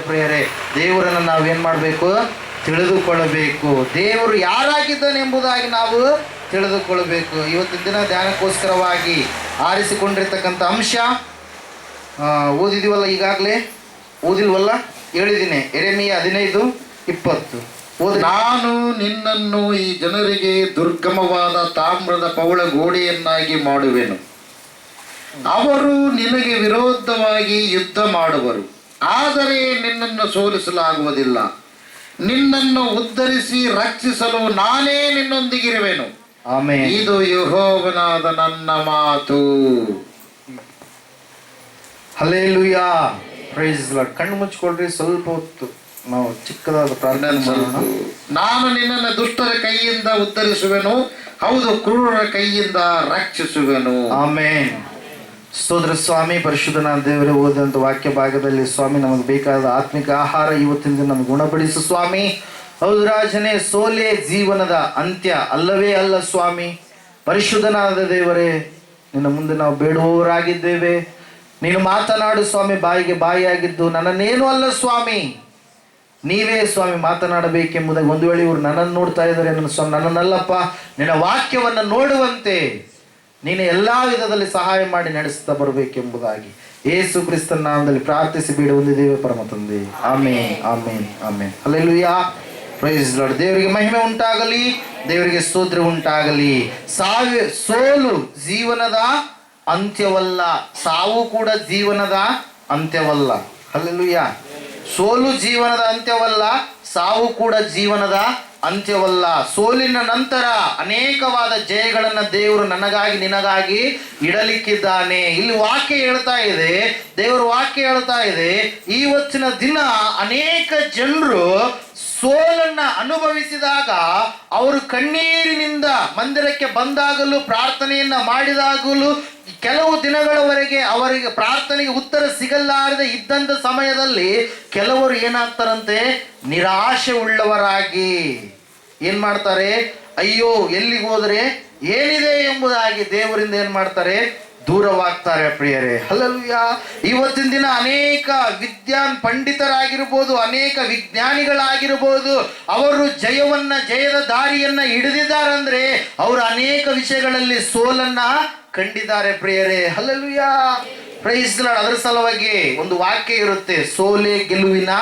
ಪ್ರಿಯರೇ, ದೇವರನ್ನು ನಾವೇನ್ ಮಾಡಬೇಕು? ತಿಳಿದುಕೊಳ್ಳಬೇಕು. ದೇವರು ಯಾರಾಗಿದ್ದಾನೆಂಬುದಾಗಿ ನಾವು ತಿಳಿದುಕೊಳ್ಳಬೇಕು. ಇವತ್ತಿನ ದಿನ ಧ್ಯಾನಕ್ಕೋಸ್ಕರವಾಗಿ ಆರಿಸಿಕೊಂಡಿರ್ತಕ್ಕಂಥ ಅಂಶ ಓದಿದೀವಲ್ಲ, ಈಗಾಗಲೇ ಓದಿಲ್ವಲ್ಲ, ಹೇಳಿದ್ದೀನಿ. ಯೆರೆಮೀಯ 15:20. ನಾನು ನಿನ್ನನ್ನು ಈ ಜನರಿಗೆ ದುರ್ಗಮವಾದ ತಾಮ್ರದ ಪೌಳ ಗೋಡೆಯನ್ನಾಗಿ ಮಾಡುವೆನು. ಅವರು ನಿನಗೆ ವಿರೋಧವಾಗಿ ಯುದ್ಧ ಮಾಡುವರು, ಆದರೆ ನಿನ್ನನ್ನು ಸೋಲಿಸಲಾಗುವುದಿಲ್ಲ. ನಿನ್ನನ್ನು ಉದ್ಧರಿಸಿ ರಕ್ಷಿಸಲು ನಾನೇ ನಿನ್ನೊಂದಿಗಿರುವೆನು. ಆಮೆನ್. ಇದು ಯೆಹೋವನಾದ ನನ್ನ ಮಾತು. Hallelujah, praise Lord. ಕಣ್ಣು ಮುಚ್ಕೊಳ್ರಿ, ಸ್ವಲ್ಪ ಹೊತ್ತು ನಾವು ಚಿಕ್ಕದಾದ ಪ್ರಾರ್ಥನೆ ಮಾಡೋಣ. ನಾನು ನಿನ್ನನ್ನು ದುಷ್ಟರ ಕೈಯಿಂದ ಉದ್ಧರಿಸುವೆನು, ಹೌದು, ಕ್ರೂರರ ಕೈಯಿಂದ ರಕ್ಷಿಸುವೆನು. ಆಮೆನ್. ಸ್ತೋತ್ರ ಸ್ವಾಮಿ. ಪರಿಶುದ್ಧನಾದ ದೇವರೇ, ಓದಂತ ವಾಕ್ಯ ಭಾಗದಲ್ಲಿ ಸ್ವಾಮಿ ನಮಗೆ ಬೇಕಾದ ಆತ್ಮಿಕ ಆಹಾರ ಇವತ್ತಿನ ದಿನ ನಮಗೆ ಗುಣಪಡಿಸು ಸ್ವಾಮಿ. ಹೌದು ರಾಜನೇ, ಸೋಲೆ ಜೀವನದ ಅಂತ್ಯ ಅಲ್ಲವೇ ಅಲ್ಲ ಸ್ವಾಮಿ. ಪರಿಶುದ್ಧನಾದ ದೇವರೇ, ನಿನ್ನ ಮುಂದೆ ನಾವು ಬೇಡುವವರಾಗಿದ್ದೇವೆ. ನೀನು ಮಾತನಾಡು ಸ್ವಾಮಿ, ಬಾಯಿಗೆ ಬಾಯಿಯಾಗಿದ್ದು ನನ್ನನ್ನೇನು ಅಲ್ಲ ಸ್ವಾಮಿ, ನೀವೇ ಸ್ವಾಮಿ ಮಾತನಾಡಬೇಕೆಂಬುದಾಗಿ. ಒಂದು ವೇಳೆ ಇವರು ನನ್ನನ್ನು ನೋಡ್ತಾ ಇದ್ದಾರೆ, ನನ್ನ ಸ್ವಾಮಿ ನನ್ನನ್ನಲ್ಲಪ್ಪ, ನಿನ್ನ ವಾಕ್ಯವನ್ನು ನೋಡುವಂತೆ ನೀನು ಎಲ್ಲ ವಿಧದಲ್ಲಿ ಸಹಾಯ ಮಾಡಿ ನಡೆಸ್ತಾ ಬರಬೇಕೆಂಬುದಾಗಿ ಯೇಸು ಕ್ರಿಸ್ತನ ನಾಮದಲ್ಲಿ ಪ್ರಾರ್ಥಿಸಿ ಬೇಡ ಹೊಂದಿದ್ದೇವೆ ಪರಮ ತಂದೆ. Amen, amen, amen. Hallelujah, praise Lord. ದೇವರಿಗೆ ಮಹಿಮೆ ಉಂಟಾಗಲಿ, ದೇವರಿಗೆ ಸ್ತೋತ್ರ ಉಂಟಾಗಲಿ. ಸೋಲು ಜೀವನದ ಅಂತ್ಯವಲ್ಲ, ಸಾವು ಕೂಡ ಜೀವನದ ಅಂತ್ಯವಲ್ಲ. ಹಲ್ಲೆಲೂಯಾ. ಸೋಲು ಜೀವನದ ಅಂತ್ಯವಲ್ಲ, ಸಾವು ಕೂಡ ಜೀವನದ ಅಂತ್ಯವಲ್ಲ. ಸೋಲಿನ ನಂತರ ಅನೇಕವಾದ ಜಯಗಳನ್ನು ದೇವರು ನನಗಾಗಿ ನಿನಗಾಗಿ ಇಡಲಿಕ್ಕಿದ್ದಾನೆ. ಇಲ್ಲಿ ವಾಕ್ಯ ಹೇಳ್ತಾ ಇದೆ, ದೇವರ ವಾಕ್ಯ ಹೇಳ್ತಾ ಇದೆ, ಇವತ್ತಿನ ದಿನ ಅನೇಕ ಜನರು ಸೋಲನ್ನ ಅನುಭವಿಸಿದಾಗ ಅವರು ಕಣ್ಣೀರಿನಿಂದ ಮಂದಿರಕ್ಕೆ ಬಂದಾಗಲೂ ಪ್ರಾರ್ಥನೆಯನ್ನ ಮಾಡಿದಾಗಲೂ ಕೆಲವು ದಿನಗಳವರೆಗೆ ಅವರಿಗೆ ಪ್ರಾರ್ಥನೆಗೆ ಉತ್ತರ ಸಿಗಲಾರದೆ ಇದ್ದಂಥ ಸಮಯದಲ್ಲಿ ಕೆಲವರು ಏನಾಗ್ತಾರಂತೆ, ನಿರಾಶೆ ಉಳ್ಳವರಾಗಿ ಏನ್ ಮಾಡ್ತಾರೆ, ಅಯ್ಯೋ ಎಲ್ಲಿಗೆ ಹೋದ್ರೆ ಏನಿದೆ ಎಂಬುದಾಗಿ ದೇವರಿಂದ ಏನ್ ಮಾಡ್ತಾರೆ, ದೂರವಾಗ್ತಾರೆ ಪ್ರಿಯರೇ. ಹಲ್ಲೆಲೂಯಾ. ಇವತ್ತಿನ ದಿನ ಅನೇಕ ಪಂಡಿತರಾಗಿರ್ಬೋದು, ಅನೇಕ ವಿಜ್ಞಾನಿಗಳಾಗಿರ್ಬೋದು, ಅವರು ಜಯದ ದಾರಿಯನ್ನ ಹಿಡಿದಿದ್ದಾರಂದ್ರೆ ಅವರು ಅನೇಕ ವಿಷಯಗಳಲ್ಲಿ ಸೋಲನ್ನ ಕಂಡಿದ್ದಾರೆ ಪ್ರಿಯರೇ. Hallelujah, praise Lord. ಅದರ ಸಲುವಾಗಿ ಒಂದು ವಾಕ್ಯ ಇರುತ್ತೆ, ಸೋಲೆ ಗೆಲುವಿನ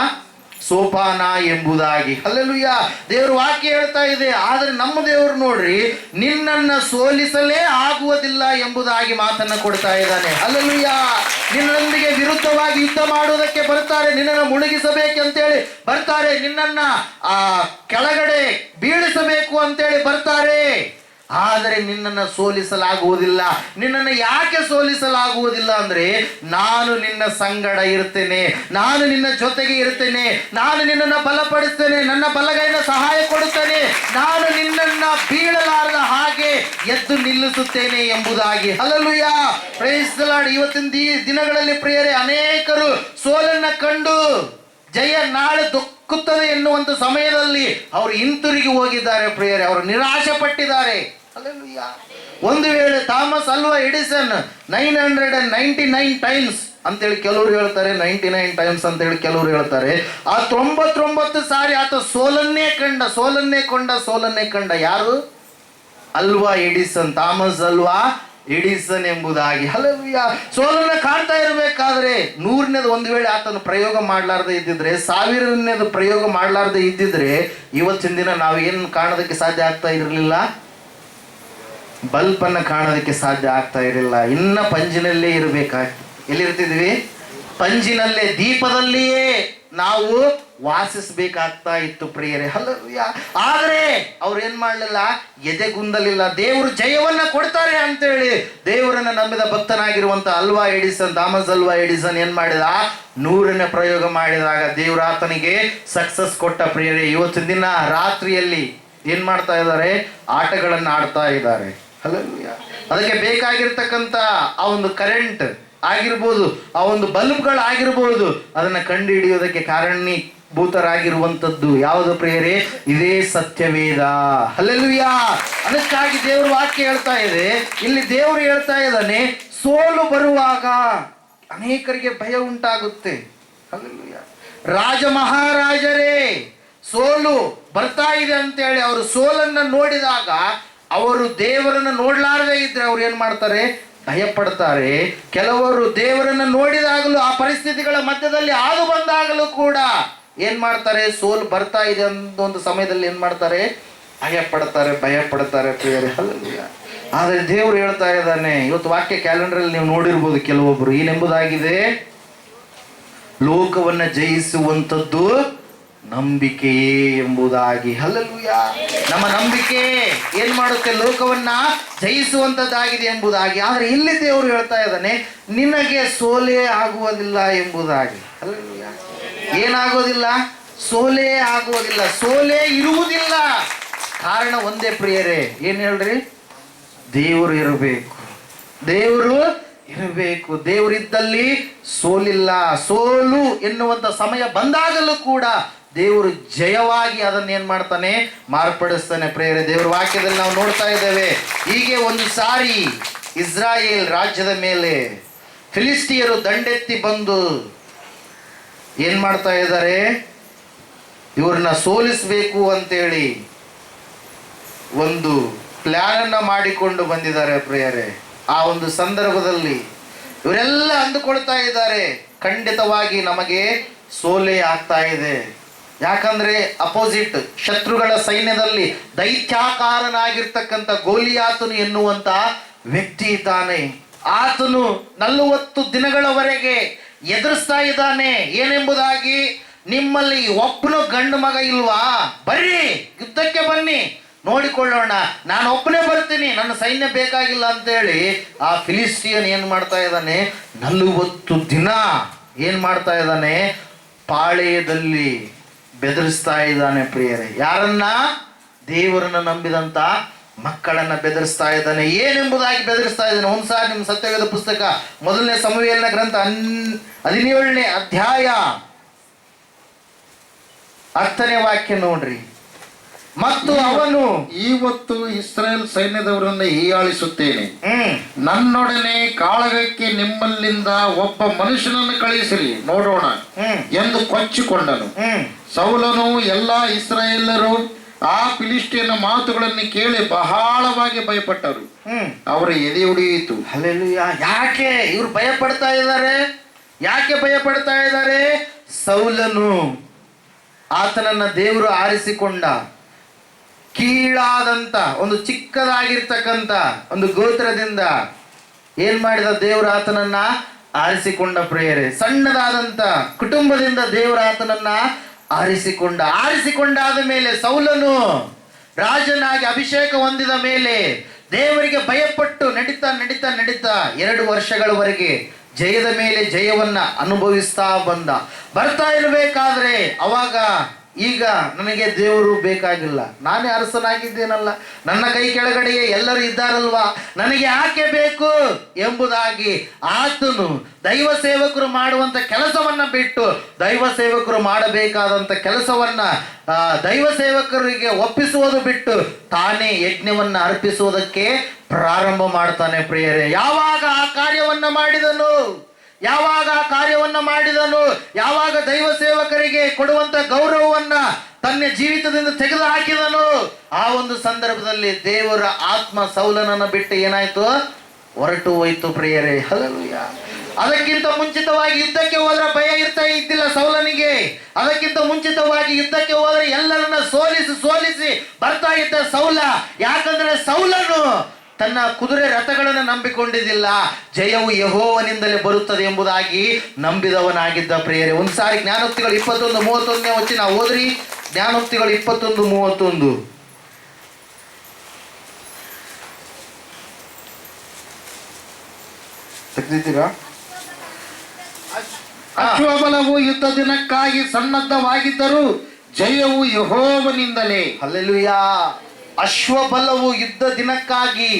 ಸೋಪಾನ ಎಂಬುದಾಗಿ. ಹಲ್ಲೆಲೂಯಾ. ದೇವರು ವಾಕ್ಯ ಹೇಳ್ತಾ ಇದೆ. ಆದರೆ ನಮ್ಮ ದೇವರು ನೋಡ್ರಿ, ನಿನ್ನನ್ನು ಸೋಲಿಸಲೇ ಆಗುವುದಿಲ್ಲ ಎಂಬುದಾಗಿ ಮಾತನ್ನ ಕೊಡ್ತಾ ಇದ್ದಾನೆ. ಹಲ್ಲೆಲೂಯಾ. ನಿನ್ನೊಂದಿಗೆ ವಿರುದ್ಧವಾಗಿ ಯುದ್ಧ ಮಾಡುವುದಕ್ಕೆ ಬರ್ತಾರೆ, ನಿನ್ನನ್ನು ಮುಳುಗಿಸಬೇಕಂತೇಳಿ ಬರ್ತಾರೆ, ನಿನ್ನನ್ನ ಕೆಳಗಡೆ ಬೀಳಿಸಬೇಕು ಅಂತೇಳಿ ಬರ್ತಾರೆ. ಆದರೆ ನಿನ್ನನ್ನು ಸೋಲಿಸಲಾಗುವುದಿಲ್ಲ. ನಿನ್ನನ್ನು ಯಾಕೆ ಸೋಲಿಸಲಾಗುವುದಿಲ್ಲ ಅಂದ್ರೆ, ನಾನು ನಿನ್ನ ಸಂಗಡ ಇರ್ತೇನೆ, ನಾನು ನಿನ್ನ ಜೊತೆಗೆ ಇರ್ತೇನೆ, ನಾನು ನಿನ್ನನ್ನು ಬಲಪಡಿಸ್ತೇನೆ, ನನ್ನ ಬಲಗೈನ ಸಹಾಯ ಕೊಡುತ್ತೇನೆ, ನಾನು ನಿನ್ನನ್ನ ಬೀಳಲಾರದ ಹಾಗೆ ಎದ್ದು ನಿಲ್ಲಿಸುತ್ತೇನೆ ಎಂಬುದಾಗಿ. Hallelujah, praise the Lord. ಇವತ್ತಿನ ದಿನಗಳಲ್ಲಿ ಪ್ರಿಯರೇ, ಅನೇಕರು ಸೋಲನ್ನ ಕಂಡು ಜಯ ನಾಳೆ ದೊಕ್ಕುತ್ತದೆ ಎನ್ನುವಂತ ಸಮಯದಲ್ಲಿ ಅವರು ಹಿಂತಿರುಗಿ ಹೋಗಿದ್ದಾರೆ ಪ್ರಿಯರೇ, ಅವರು ನಿರಾಶೆ ಪಟ್ಟಿದ್ದಾರೆ. ಒಂದು ವೇಳೆ ಥಾಮಸ್ ಅಲ್ವಾ ಎಡಿಸನ್ 999 ಟೈಮ್ಸ್ ಅಂತೇಳಿ ಕೆಲವರು ಹೇಳ್ತಾರೆ, 99 ಟೈಮ್ಸ್ ಅಂತೇಳಿ ಕೆಲವರು ಹೇಳ್ತಾರೆ, ಆ 99 ಸಾರಿ ಆತ ಸೋಲನ್ನೇ ಕಂಡ. ಯಾರು? ಅಲ್ವಾ ಎಡಿಸನ್, ಥಾಮಸ್ ಅಲ್ವಾ ಎಡಿಸನ್ ಎಂಬುದಾಗಿ. ಹಲ್ಲೆಲೂಯಾ. ಸೋಲನ್ನ ಕಾಣ್ತಾ ಇರಬೇಕಾದ್ರೆ 100ನೇದು ಒಂದು ವೇಳೆ ಆತನು ಪ್ರಯೋಗ ಮಾಡಲಾರ್ದೆ ಇದ್ದಿದ್ರೆ, 1000ನೇದು ಪ್ರಯೋಗ ಮಾಡಲಾರ್ದೆ ಇದ್ದಿದ್ರೆ ಇವತ್ತಿನ ದಿನ ನಾವು ಏನು ಕಾಣೋದಕ್ಕೆ ಸಾಧ್ಯ ಆಗ್ತಾ ಇರಲಿಲ್ಲ, ಬಲ್ಬನ್ನು ಕಾಣೋದಕ್ಕೆ ಸಾಧ್ಯ ಆಗ್ತಾ ಇರಲಿಲ್ಲ. ಇನ್ನ ಪಂಜಿನಲ್ಲೇ ಇರಬೇಕಾಗಿತ್ತು. ಎಲ್ಲಿರ್ತಿದ್ವಿ? ಪಂಜಿನಲ್ಲೇ, ದೀಪದಲ್ಲಿಯೇ ನಾವು ವಾಸಿಸಬೇಕಾಗ್ತಾ ಇತ್ತು ಪ್ರಿಯರೇ. ಹಲ್ಲೆಲೂಯಾ. ಆದರೆ ಅವ್ರು ಏನ್ ಮಾಡಲಿಲ್ಲ, ಎದೆಗುಂದಲಿಲ್ಲ. ದೇವರು ಜಯವನ್ನ ಕೊಡ್ತಾರೆ ಅಂತೇಳಿ ದೇವರನ್ನ ನಂಬಿದ ಭಕ್ತನಾಗಿರುವಂತ ಥಾಮಸ್ ಅಲ್ವಾ ಎಡಿಸನ್ ಏನ್ ಮಾಡಿದ, 100ನೇ ಪ್ರಯೋಗ ಮಾಡಿದಾಗ ದೇವರ ಆತನಿಗೆ ಸಕ್ಸಸ್ ಕೊಟ್ಟ ಪ್ರಿಯರೇ. ಇವತ್ತಿನ ದಿನ ರಾತ್ರಿಯಲ್ಲಿ ಏನ್ ಮಾಡ್ತಾ ಇದ್ದಾರೆ, ಆಟಗಳನ್ನು ಆಡ್ತಾ ಇದ್ದಾರೆ. ಹಲ್ಲೆಲೂಯಾ. ಅದಕ್ಕೆ ಬೇಕಾಗಿರ್ತಕ್ಕಂಥ ಆ ಒಂದು ಕರೆಂಟ್ ಆಗಿರ್ಬೋದು, ಆ ಒಂದು ಬಲ್ಬ್ಗಳಾಗಿರ್ಬೋದು, ಅದನ್ನ ಕಂಡು ಹಿಡಿಯೋದಕ್ಕೆ ಕಾರಣೀಭೂತರಾಗಿರುವಂಥದ್ದು ಯಾವುದು ಪ್ರಿಯರೇ? ಇದೇ ಸತ್ಯವೇದ. ಹಲ್ಲೆಲೂಯಾ. ಅದಕ್ಕಾಗಿ ದೇವರ ವಾಕ್ಯ ಹೇಳ್ತಾ ಇದೆ, ಇಲ್ಲಿ ದೇವರು ಹೇಳ್ತಾ ಇದ್ದಾನೆ, ಸೋಲು ಬರುವಾಗ ಅನೇಕರಿಗೆ ಭಯ ಉಂಟಾಗುತ್ತೆ. ಹಲ್ಲೆಲೂಯಾ. ರಾಜ ಮಹಾರಾಜರೇ ಸೋಲು ಬರ್ತಾ ಇದೆ ಅಂತೇಳಿ ಅವರು ಸೋಲನ್ನು ನೋಡಿದಾಗ ಅವರು ದೇವರನ್ನು ನೋಡ್ಲಾರದೇ ಇದ್ರೆ ಅವ್ರು ಏನ್ ಮಾಡ್ತಾರೆ? ಭಯ ಪಡ್ತಾರೆ. ಕೆಲವರು ದೇವರನ್ನು ನೋಡಿದಾಗಲೂ ಆ ಪರಿಸ್ಥಿತಿಗಳ ಮಧ್ಯದಲ್ಲಿ ಹಾದು ಬಂದಾಗಲೂ ಕೂಡ ಏನ್ ಮಾಡ್ತಾರೆ? ಸೋಲು ಬರ್ತಾ ಇದೆ ಅಂತ ಒಂದು ಸಮಯದಲ್ಲಿ ಏನ್ ಮಾಡ್ತಾರೆ? ಭಯ ಪಡ್ತಾರೆ ಪ್ರಿಯರೇ. ಹಲ್ಲೆಲೂಯಾ. ಆದರೆ ದೇವರು ಹೇಳ್ತಾ ಇದ್ದಾನೆ, ಇವತ್ತು ವಾಕ್ಯ ಕ್ಯಾಲೆಂಡರ್ ಅಲ್ಲಿ ನೀವು ನೋಡಿರ್ಬೋದು ಕೆಲವೊಬ್ರು, ಏನೆಂಬುದಾಗಿದೆ? ಲೋಕವನ್ನ ಜಯಿಸುವಂಥದ್ದು ನಂಬಿಕೆಯೇ ಎಂಬುದಾಗಿ. ಹಲ್ಲೆಲೂಯಾ. ನಮ್ಮ ನಂಬಿಕೆ ಏನ್ ಮಾಡುತ್ತೆ? ಲೋಕವನ್ನ ಜಯಿಸುವಂತದ್ದಾಗಿದೆ ಎಂಬುದಾಗಿ. ಆದ್ರೆ ಇಲ್ಲಿ ದೇವರು ಹೇಳ್ತಾ ಇದ್ದಾನೆ, ನಿನಗೆ ಸೋಲೇ ಆಗುವುದಿಲ್ಲ ಎಂಬುದಾಗಿ. ಹಲ್ಲೆಲೂಯಾ. ಏನಾಗೋದಿಲ್ಲ? ಸೋಲೇ ಆಗುವುದಿಲ್ಲ, ಸೋಲೇ ಇರುವುದಿಲ್ಲ. ಕಾರಣ ಒಂದೇ ಪ್ರಿಯರೇ, ಏನ್ ಹೇಳ್ರಿ? ದೇವರು ಇರಬೇಕು. ದೇವರು ಇರಬೇಕು. ದೇವರಿದ್ದಲ್ಲಿ ಸೋಲಿಲ್ಲ. ಸೋಲು ಎನ್ನುವಂತ ಸಮಯ ಬಂದಾಗಲೂ ಕೂಡ ದೇವರು ಜಯವಾಗಿ ಅದನ್ನ ಏನ್ ಮಾಡ್ತಾನೆ? ಮಾರ್ಪಡಿಸ್ತಾನೆ ಪ್ರಿಯರೇ. ದೇವರ ವಾಕ್ಯದಲ್ಲಿ ನಾವು ನೋಡ್ತಾ ಇದ್ದೇವೆ. ಹೀಗೆ ಒಂದು ಸಾರಿ ಇಸ್ರಾಯೇಲ್ ರಾಜ್ಯದ ಮೇಲೆ ಫಿಲಿಸ್ಟಿಯರು ದಂಡೆತ್ತಿ ಬಂದು ಏನ್ ಮಾಡ್ತಾ ಇದ್ದಾರೆ? ಇವ್ರನ್ನ ಸೋಲಿಸಬೇಕು ಅಂತೇಳಿ ಒಂದು ಪ್ಲಾನ್ ಅನ್ನ ಮಾಡಿಕೊಂಡು ಬಂದಿದ್ದಾರೆ ಪ್ರಿಯರೇ. ಆ ಒಂದು ಸಂದರ್ಭದಲ್ಲಿ ಇವರೆಲ್ಲ ಅಂದುಕೊಳ್ತಾ ಇದ್ದಾರೆ, ಖಂಡಿತವಾಗಿ ನಮಗೆ ಸೋಲೆ ಆಗ್ತಾ ಇದೆ. ಯಾಕಂದ್ರೆ ಅಪೋಸಿಟ್ ಶತ್ರುಗಳ ಸೈನ್ಯದಲ್ಲಿ ದೈತ್ಯಾಕಾರನಾಗಿರ್ತಕ್ಕಂಥ ಗೋಲಿಯಾತನು ಎನ್ನುವಂತ ವ್ಯಕ್ತಿ ಇದ್ದಾನೆ. ಆತನು 40 ದಿನಗಳವರೆಗೆ ಎದುರಿಸ್ತಾ ಇದ್ದಾನೆ. ಏನೆಂಬುದಾಗಿ? ನಿಮ್ಮಲ್ಲಿ ಒಬ್ಬನು ಗಂಡು ಮಗ ಇಲ್ವಾ? ಬರ್ರಿ ಯುದ್ಧಕ್ಕೆ ಬನ್ನಿ, ನೋಡಿಕೊಳ್ಳೋಣ, ನಾನು ಒಬ್ಬನೇ ಬರ್ತೀನಿ, ನನ್ನ ಸೈನ್ಯ ಬೇಕಾಗಿಲ್ಲ ಅಂತೇಳಿ ಆ ಫಿಲಿಸ್ಟಿಯನ್ ಏನ್ ಮಾಡ್ತಾ ಇದ್ದಾನೆ? 40 ದಿನ ಏನ್ ಮಾಡ್ತಾ ಇದ್ದಾನೆ? ಪಾಳೆಯದಲ್ಲಿ ಬೆದರಿಸ್ತಾ ಇದ್ದಾನೆ ಪ್ರಿಯರೇ. ಯಾರನ್ನ? ದೇವರನ್ನ ನಂಬಿದಂತ ಮಕ್ಕಳನ್ನ ಬೆದರಿಸ್ತಾ ಇದ್ದಾನೆ. ಏನೆಂಬುದಾಗಿ ಬೆದರಿಸ್ತಾ ಇದ್ದಾನೆ? ಒಂದ್ಸಾರಿ ನಿಮ್ಮ ಸತ್ಯವೇದ ಪುಸ್ತಕ 1ನೇ ಸಮುವೇಲನ ಗ್ರಂಥ 17ನೇ ಅಧ್ಯಾಯ 10ನೇ ವಾಕ್ಯ ನೋಡ್ರಿ. ಮತ್ತು ಅವನು, ಇವತ್ತು ಇಸ್ರಾಯೇಲ್ ಸೈನ್ಯದವರನ್ನು ಹೀಯಾಳಿಸುತ್ತೇನೆ, ನನ್ನೊಡನೆ ಕಾಳಗಕ್ಕೆ ನಿಮ್ಮಲ್ಲಿಂದ ಒಬ್ಬ ಮನುಷ್ಯನನ್ನು ಕಳಿಸಿರಿ ನೋಡೋಣ ಎಂದು ಕೊಚ್ಚಿಕೊಂಡನು. ಸೌಲನು ಎಲ್ಲಾ ಇಸ್ರಾಯೇಲರು ಆ ಫಿಲಿಸ್ಟಿಯನ ಮಾತುಗಳನ್ನು ಕೇಳಿ ಬಹಳವಾಗಿ ಭಯಪಟ್ಟರು. ಅವರ ಎದೆ ಉಡಿಯಿತು. ಹಲ್ಲೆಲೂಯಾ. ಯಾಕೆ ಇವ್ರು ಭಯ ಪಡ್ತಾ ಇದ್ದಾರೆ? ಯಾಕೆ ಭಯ ಪಡ್ತಾ ಇದ್ದಾರೆ? ಸೌಲನು ಆತನನ್ನ ದೇವರು ಆರಿಸಿಕೊಂಡ ಕೀಳಾದಂತ ಒಂದು ಚಿಕ್ಕದಾಗಿರ್ತಕ್ಕಂಥ ಒಂದು ಗೋತ್ರದಿಂದ ಏನ್ ಮಾಡಿದ? ದೇವರು ಆತನನ್ನ ಆರಿಸಿಕೊಂಡ ಪ್ರಿಯರೇ. ಸಣ್ಣದಾದಂತ ಕುಟುಂಬದಿಂದ ದೇವರು ಆತನನ್ನ ಆರಿಸಿಕೊಂಡಾದ ಮೇಲೆ ಸೌಲನು ರಾಜನಾಗಿ ಅಭಿಷೇಕ ಹೊಂದಿದ ಮೇಲೆ ದೇವರಿಗೆ ಭಯಪಟ್ಟು ನಡೀತಾ 2 ವರ್ಷಗಳವರೆಗೆ ಜಯದ ಮೇಲೆ ಜಯವನ್ನ ಅನುಭವಿಸ್ತಾ ಬರ್ತಾ ಇರಬೇಕಾದ್ರೆ ಅವಾಗ ಈಗ ನನಗೆ ದೇವರು ಬೇಕಾಗಿಲ್ಲ, ನಾನೇ ಅರಸನಾಗಿದ್ದೇನಲ್ಲ, ನನ್ನ ಕೈ ಕೆಳಗಡೆಯೇ ಎಲ್ಲರೂ ಇದ್ದಾರಲ್ವಾ, ನನಗೆ ಯಾಕೆ ಬೇಕು ಎಂಬುದಾಗಿ ಆತನು ದೈವ ಸೇವಕರು ಮಾಡುವಂತ ಕೆಲಸವನ್ನ ಬಿಟ್ಟು ದೈವ ಸೇವಕರು ಮಾಡಬೇಕಾದಂತ ಕೆಲಸವನ್ನ ದೈವ ಸೇವಕರಿಗೆ ಒಪ್ಪಿಸುವುದು ಬಿಟ್ಟು ತಾನೇ ಯಜ್ಞವನ್ನ ಅರ್ಪಿಸುವುದಕ್ಕೆ ಪ್ರಾರಂಭ ಮಾಡ್ತಾನೆ ಪ್ರಿಯರೇ. ಯಾವಾಗ ಆ ಕಾರ್ಯವನ್ನ ಮಾಡಿದನು? ಯಾವಾಗ ದೈವ ಸೇವಕರಿಗೆ ಕೊಡುವಂತ ಗೌರವವನ್ನ ತನ್ನ ಜೀವಿತದಿಂದ ತೆಗೆದು ಹಾಕಿದನು, ಆ ಒಂದು ಸಂದರ್ಭದಲ್ಲಿ ದೇವರ ಆತ್ಮ ಸೌಲನನ್ನ ಬಿಟ್ಟು ಏನಾಯ್ತು? ಹೊರಟು ಹೋಯ್ತು ಪ್ರಿಯರೇ. ಹಲ್ಲೆಲೂಯಾ. ಅದಕ್ಕಿಂತ ಮುಂಚಿತವಾಗಿ ಯುದ್ಧಕ್ಕೆ ಹೋದ್ರೆ ಭಯ ಇದ್ದಿಲ್ಲ ಸೌಲನಿಗೆ. ಅದಕ್ಕಿಂತ ಮುಂಚಿತವಾಗಿ ಯುದ್ಧಕ್ಕೆ ಹೋದ್ರೆ ಎಲ್ಲರನ್ನ ಸೋಲಿಸಿ ಬರ್ತಾ ಇದ್ದ ಸೌಲ. ಯಾಕಂದ್ರೆ ಸೌಲನು ತನ್ನ ಕುದುರೆ ರಥಗಳನ್ನು ನಂಬಿಕೊಂಡಿದ್ದಿಲ್ಲ, ಜಯವು ಯೆಹೋವನಿಂದಲೇ ಬರುತ್ತದೆ ಎಂಬುದಾಗಿ ನಂಬಿದವನಾಗಿದ್ದ ಪ್ರಿಯರೇ. ಒಂದ್ಸಾರಿ ಜ್ಞಾನೋಕ್ತಿಗಳು 21:31 ವಚನ ಓದ್ರಿ. ಜ್ಞಾನೋಕ್ತಿಗಳು 21:31. ತೆಗೆದಿದ್ದೀರಾ? ಅಶ್ವಬಲವು ಯುದ್ಧ ದಿನಕ್ಕಾಗಿ ಸನ್ನದ್ಧವಾಗಿದ್ದರೂ ಜಯವು ಯೆಹೋವನಿಂದಲೇ. ಹಲ್ಲೆಲೂಯಾ. ಅಶ್ವಬಲವು ಯುದ್ಧ ದಿನಕ್ಕಾಗಿ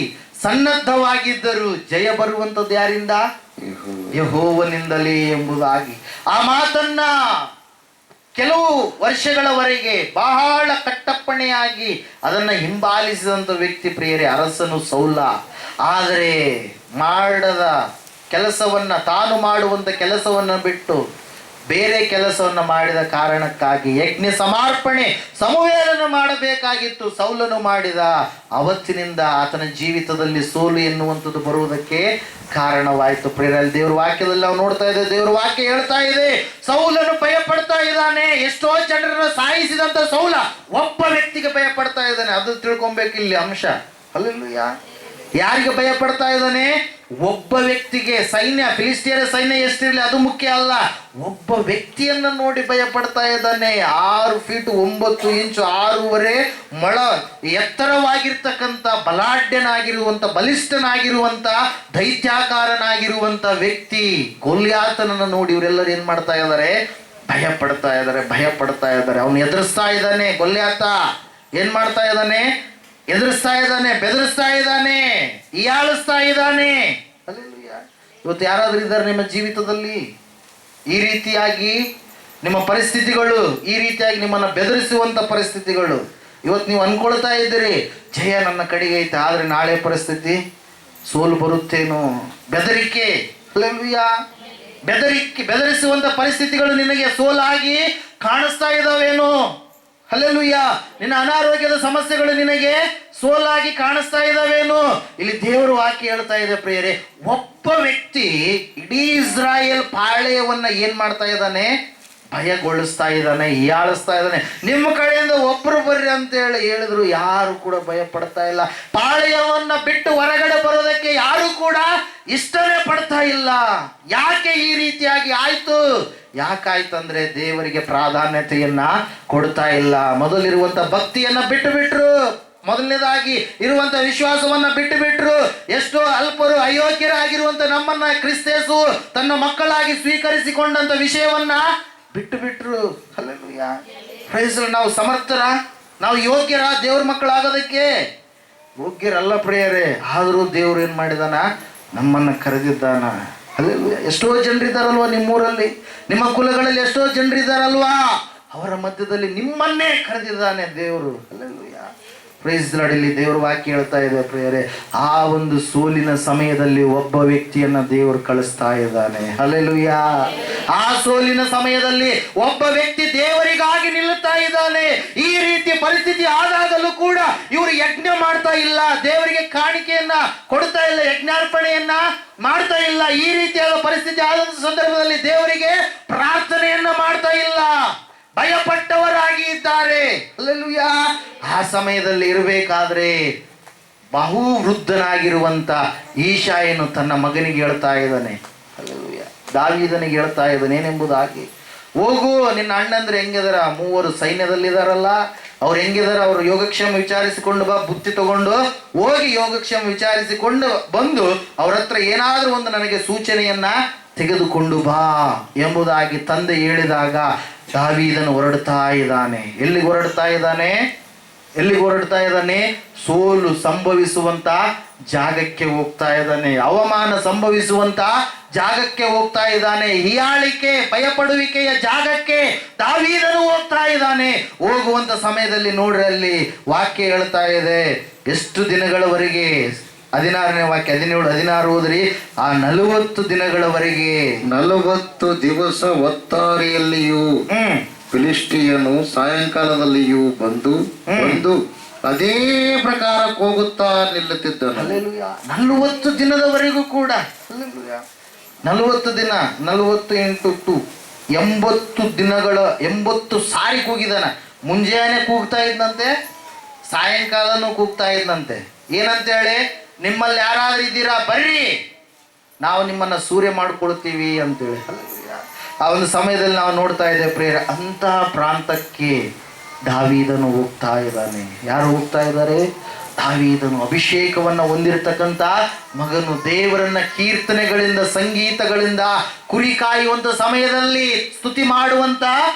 ಸನ್ನದ್ಧವಾಗಿದ್ದರು ಜಯ ಬರುವಂತದ್ದು ಯಾರಿಂದ? ಯೆಹೋವನಿಂದಲೇ ಎಂಬುದಾಗಿ ಆ ಮಾತನ್ನ ಕೆಲವು ವರ್ಷಗಳವರೆಗೆ ಬಹಳ ಕಟ್ಟಪ್ಪಣೆಯಾಗಿ ಅದನ್ನ ಹಿಂಬಾಲಿಸಿದಂತ ವ್ಯಕ್ತಿ ಪ್ರಿಯರೇ ಅರಸನು ಸೌಲ. ಆದರೆ ಮಾಡದ ಕೆಲಸವನ್ನ, ತಾನು ಮಾಡುವಂತ ಕೆಲಸವನ್ನ ಬಿಟ್ಟು ಬೇರೆ ಕೆಲಸವನ್ನು ಮಾಡಿದ ಕಾರಣಕ್ಕಾಗಿ ಯಜ್ಞ ಸಮರ್ಪಣೆ ಸಮುವೇಲನ ಮಾಡಬೇಕಾಗಿತ್ತು, ಸೌಲನು ಮಾಡಿದ. ಅವತ್ತಿನಿಂದ ಆತನ ಜೀವಿತದಲ್ಲಿ ಸೋಲು ಎನ್ನುವಂಥದ್ದು ಬರುವುದಕ್ಕೆ ಕಾರಣವಾಯಿತು. ಪ್ರೇರಲ್ಲಿ ದೇವ್ರ ವಾಕ್ಯದಲ್ಲಿ ನಾವು ನೋಡ್ತಾ ಇದ್ದೇವೆ, ದೇವ್ರ ವಾಕ್ಯ ಹೇಳ್ತಾ ಇದೆ, ಸೌಲನು ಭಯ ಪಡ್ತಾ ಇದ್ದಾನೆ. ಎಷ್ಟೋ ಜನರನ್ನು ಸಾಯಿಸಿದಂತ ಸೌಲ ಒಬ್ಬ ವ್ಯಕ್ತಿಗೆ ಭಯ ಪಡ್ತಾ ಇದ್ದಾನೆ. ಅದು ತಿಳ್ಕೊಬೇಕು ಇಲ್ಲಿ ಅಂಶ. ಹಲ್ಲೆಲೂಯಾ. ಯಾರಿಗೆ ಭಯ ಪಡ್ತಾ ಇದ್ದಾನೆ? ಒಬ್ಬ ವ್ಯಕ್ತಿಗೆ. ಸೈನ್ಯ, ಫಿಲಿಸ್ಟಿಯರ ಸೈನ್ಯ ಎಷ್ಟಿರಲಿ ಅದು ಮುಖ್ಯ ಅಲ್ಲ, ಒಬ್ಬ ವ್ಯಕ್ತಿಯನ್ನ ನೋಡಿ ಭಯ ಪಡ್ತಾ ಇದ್ದಾನೆ. 6 ಫೀಟ್ 9 ಇಂಚು 6.5 ಮೊಳ ಎತ್ತರವಾಗಿರ್ತಕ್ಕಂಥ, ಬಲಾಢ್ಯನಾಗಿರುವಂತ, ಬಲಿಷ್ಠನಾಗಿರುವಂತ, ದೈತ್ಯಾಕಾರನಾಗಿರುವಂತ ವ್ಯಕ್ತಿ ಗೊಲ್ಯಾತನನ್ನು ನೋಡಿ ಇವರೆಲ್ಲರೂ ಏನ್ ಮಾಡ್ತಾ ಇದ್ದಾರೆ? ಭಯ ಪಡ್ತಾ ಇದ್ದಾರೆ, ಭಯ ಪಡ್ತಾ ಇದ್ದಾರೆ. ಅವನು ಎದುರಿಸ್ತಾ ಇದ್ದಾನೆ. ಗೊಲ್ಯಾತ ಏನ್ ಮಾಡ್ತಾ ಇದ್ದಾನೆ? ಎದುರಿಸ್ತಾ ಇದ್ದಾನೆ, ಬೆದರಿಸ್ತಾ ಇದ್ದಾನೆ, ಹೀಯಾಳಿಸ್ತಾ ಇದ್ದಾನೆ. ಇವತ್ತು ಯಾರಾದ್ರೂ ಇದ್ದಾರೆ ನಿಮ್ಮ ಜೀವಿತದಲ್ಲಿ ಈ ರೀತಿಯಾಗಿ? ನಿಮ್ಮ ಪರಿಸ್ಥಿತಿಗಳು ಈ ರೀತಿಯಾಗಿ ನಿಮ್ಮನ್ನ ಬೆದರಿಸುವಂತ ಪರಿಸ್ಥಿತಿಗಳು. ಇವತ್ತು ನೀವು ಅನ್ಕೊಳ್ತಾ ಇದ್ದೀರಿ, ಜಯ ನನ್ನ ಕಡೆಗೆ ಐತೆ, ಆದ್ರೆ ನಾಳೆ ಪರಿಸ್ಥಿತಿ ಸೋಲು ಬರುತ್ತೇನೋ. ಬೆದರಿಕೆ. ಹಲ್ಲೆಲೂಯಾ. ಬೆದರಿಸುವಂತ ಪರಿಸ್ಥಿತಿಗಳು ನಿನಗೆ ಸೋಲಾಗಿ ಕಾಣಿಸ್ತಾ ಇದಾವೇನೋ. ಹಲ್ಲೆಲೂಯಾ. ನಿನ್ನ ಅನಾರೋಗ್ಯದ ಸಮಸ್ಯೆಗಳು ನಿನಗೆ ಸೋಲಾಗಿ ಕಾಣಿಸ್ತಾ ಇದಾವೇನು? ಇಲ್ಲಿ ದೇವರು ವಾಕ್ಯ ಹೇಳ್ತಾ ಇದೆ ಪ್ರಿಯರೇ, ಒಬ್ಬ ವ್ಯಕ್ತಿ ಇಡೀ ಇಸ್ರಾಯೇಲ್ ಪಾಳೆಯವನ್ನ ಏನ್ ಮಾಡ್ತಾ ಇದ್ದಾನೆ? ಭಯಗೊಳಿಸ್ತಾ ಇದ್ದಾನೆ, ಹೀಯಾಳಿಸ್ತಾ ಇದ್ದಾನೆ. ನಿಮ್ಮ ಕಡೆಯಿಂದ ಒಬ್ರು ಬರ್ರಿ ಅಂತ ಹೇಳಿದ್ರು ಯಾರು ಕೂಡ ಭಯ ಪಡ್ತಾ ಇಲ್ಲ. ಪಾಳೆಯವನ್ನ ಬಿಟ್ಟು ಹೊರಗಡೆ ಬರೋದಕ್ಕೆ ಯಾರು ಕೂಡ ಇಷ್ಟನೇ ಪಡ್ತಾ ಇಲ್ಲ. ಯಾಕೆ ಈ ರೀತಿಯಾಗಿ ಆಯ್ತು? ಯಾಕಾಯ್ತಂದ್ರೆ ದೇವರಿಗೆ ಪ್ರಾಧಾನ್ಯತೆಯನ್ನ ಕೊಡ್ತಾ ಇಲ್ಲ. ಮೊದಲಿರುವಂತ ಭಕ್ತಿಯನ್ನ ಬಿಟ್ಟು ಬಿಟ್ರು, ಮೊದಲನೇದಾಗಿ ಇರುವಂತ ವಿಶ್ವಾಸವನ್ನ ಬಿಟ್ಟು ಬಿಟ್ರು. ಎಷ್ಟೋ ಅಲ್ಪರು ಅಯೋಗ್ಯರಾಗಿರುವಂತ ನಮ್ಮನ್ನ ಕ್ರಿಸ್ತೇಸು ತನ್ನ ಮಕ್ಕಳಾಗಿ ಸ್ವೀಕರಿಸಿಕೊಂಡಂತ ವಿಷಯವನ್ನ ಬಿಟ್ಟು ಬಿಟ್ರು. ಹಲ್ಲೆಲೂಯಾ. Praise Lord. ನಾವು ಸಮರ್ಥರ? ನಾವು ಯೋಗ್ಯರ ದೇವ್ರ ಮಕ್ಕಳಾಗೋದಕ್ಕೆ? ಯೋಗ್ಯರಲ್ಲ ಪ್ರಿಯರೇ. ಆದರೂ ದೇವ್ರು ಏನ್ ಮಾಡಿದಾನ? ನಮ್ಮನ್ನ ಕರೆದಿದ್ದಾನ. ಹಲ್ಲೆಲೂಯಾ. ಎಷ್ಟೋ ಜನರಿದ್ದಾರಲ್ವಾ ನಿಮ್ಮೂರಲ್ಲಿ, ನಿಮ್ಮ ಕುಲಗಳಲ್ಲಿ ಎಷ್ಟೋ ಜನರಿದ್ದಾರಲ್ವಾ, ಅವರ ಮಧ್ಯದಲ್ಲಿ ನಿಮ್ಮನ್ನೇ ಕರೆದಿದ್ದಾನೆ ದೇವರು. ಹಲ್ಲೆಲೂಯಾ. Praise Lord. ಇಲ್ಲಿ ದೇವರ ವಾಕ್ಯ ಹೇಳ್ತಾ ಇದೆ ಪ್ರಿಯರೇ, ಆ ಒಂದು ಸೋಲಿನ ಸಮಯದಲ್ಲಿ ಒಬ್ಬ ವ್ಯಕ್ತಿಯನ್ನ ದೇವರು ಕಳಿಸ್ತಾ ಇದ್ದಾನೆ. ಹಲ್ಲೆಲೂಯಾ. ಆ ಸೋಲಿನ ಸಮಯದಲ್ಲಿ ಒಬ್ಬ ವ್ಯಕ್ತಿ ದೇವರಿಗಾಗಿ ನಿಲ್ಲುತ್ತಾ ಇದ್ದಾನೆ. ಈ ರೀತಿಯ ಪರಿಸ್ಥಿತಿ ಆದಾಗಲೂ ಕೂಡ ಇವರು ಯಜ್ಞ ಮಾಡ್ತಾ ಇಲ್ಲ, ದೇವರಿಗೆ ಕಾಣಿಕೆಯನ್ನ ಕೊಡ್ತಾ ಇಲ್ಲ, ಯಜ್ಞಾರ್ಪಣೆಯನ್ನ ಮಾಡ್ತಾ ಇಲ್ಲ. ಈ ರೀತಿಯಾದ ಪರಿಸ್ಥಿತಿ ಆದ ಸಂದರ್ಭದಲ್ಲಿ ದೇವರಿಗೆ ಪ್ರಾರ್ಥನೆಯನ್ನ ಮಾಡ್ತಾ ಇಲ್ಲ, ಭಯಪಟ್ಟವರಾಗಿ ಇದ್ದಾರೆ. ಹಲ್ಲೆಲೂಯಾ. ಆ ಸಮಯದಲ್ಲಿ ಇರಬೇಕಾದ್ರೆ ಬಹು ವೃದ್ಧನಾಗಿರುವಂತ ಈಶಾಯನು ತನ್ನ ಮಗನಿಗೆ ಹೇಳ್ತಾ ಇದ್ದಾನೆ. ಹಲ್ಲೆಲೂಯಾ. ದಾವೀದನಿಗೆ ಹೇಳ್ತಾ ಇದ್ದಾನೆ ಏನೆಂಬುದಾಗಿ, ಹೋಗು, ನಿನ್ನ ಅಣ್ಣಂದ್ರೆ ಹೆಂಗಿದಾರ? 3 ಸೈನ್ಯದಲ್ಲಿದಾರಲ್ಲ, ಅವ್ರು ಹೆಂಗಿದಾರ? ಅವ್ರು ಯೋಗಕ್ಷೇಮ ವಿಚಾರಿಸಿಕೊಂಡು ಬಾ. ಬುತ್ತಿ ತಗೊಂಡು ಹೋಗಿ ಯೋಗಕ್ಷೇಮ ವಿಚಾರಿಸಿಕೊಂಡು ಬಂದು ಅವ್ರ ಹತ್ರ ಏನಾದ್ರೂ ಒಂದು ನನಗೆ ಸೂಚನೆಯನ್ನ ತೆಗೆದುಕೊಂಡು ಬಾ ಎಂಬುದಾಗಿ ತಂದೆ ಹೇಳಿದಾಗ ದಾವೀದನು ಹೊರಡ್ತಾ ಇದ್ದಾನೆ. ಎಲ್ಲಿಗೆ ಹೊರಡ್ತಾ ಇದ್ದಾನೆ? ಎಲ್ಲಿಗೆ ಹೊರಡ್ತಾ ಇದ್ದಾನೆ? ಸೋಲು ಸಂಭವಿಸುವಂತ ಜಾಗಕ್ಕೆ ಹೋಗ್ತಾ ಇದ್ದಾನೆ, ಅವಮಾನ ಸಂಭವಿಸುವಂತ ಜಾಗಕ್ಕೆ ಹೋಗ್ತಾ ಇದ್ದಾನೆ, ಹೀಯಾಳಿಕೆ ಭಯಪಡುವಿಕೆಯ ಜಾಗಕ್ಕೆ ದಾವೀದನು ಹೋಗ್ತಾ ಇದ್ದಾನೆ. ಹೋಗುವಂತ ಸಮಯದಲ್ಲಿ ನೋಡ್ರಿ, ಅಲ್ಲಿ ವಾಕ್ಯ ಹೇಳ್ತಾ ಇದೆ, ಎಷ್ಟು ದಿನಗಳವರೆಗೆ? 16ನೇ ವಾಕ್ಯ, 17, 16 ಓದ್ರಿ. ಆ 40 ದಿನಗಳವರೆಗೆ, 40 ದಿವಸ ಒತ್ತಾರಿಯಲ್ಲಿಯೂ ಫಿಲಿಸ್ಟಿಯನು ಸಾಯಂಕಾಲದಲ್ಲಿಯೂ ಬಂದು ಅದೇ ಪ್ರಕಾರ ಹೋಗುತ್ತಾ ನಿಲ್ಲುತ್ತಿದ್ದನು. ಹಲ್ಲೆಲೂಯಾ. 40 ದಿನದವರೆಗೂ ಕೂಡ. ಹಲ್ಲೆಲೂಯಾ. 40 ದಿನ, 40 × 2 80 ದಿನಗಳ 80 ಸಾರಿ ಕೂಗಿದಾನ. ಮುಂಜಾನೆ ಕೂಗ್ತಾ ಇದ್ದಂತೆ, ಸಾಯಂಕಾಲನೂ ಕೂಗ್ತಾ ಇದ್ದಂತೆ. ಏನಂತ ಹೇಳಿ? ನಿಮ್ಮಲ್ಲಿ ಯಾರಾದ್ರೂ ಇದ್ದೀರಾ ಬರ್ರಿ, ನಾವು ನಿಮ್ಮನ್ನ ಸೂರ್ಯ ಮಾಡ್ಕೊಳ್ತೀವಿ ಅಂತೇಳಿ. ಆ ಒಂದು ಸಮಯದಲ್ಲಿ ನಾವು ನೋಡ್ತಾ ಇದ್ದೇವೆ ಪ್ರಿಯರೇ, ಅಂತಹ ಪ್ರಾಂತಕ್ಕೆ ದಾವೀದನು ಹೋಗ್ತಾ ಇದ್ದಾನೆ. ಯಾರು ಹೋಗ್ತಾ ಇದ್ದಾರೆ? ದಾವೀದನು, ಅಭಿಷೇಕವನ್ನ ಹೊಂದಿರತಕ್ಕಂತ ಮಗನು. ದೇವರನ್ನ ಕೀರ್ತನೆಗಳಿಂದ, ಸಂಗೀತಗಳಿಂದ ಕುರಿ ಕಾಯುವಂತ ಸಮಯದಲ್ಲಿ ಸ್ತುತಿ ಮಾಡುವಂತ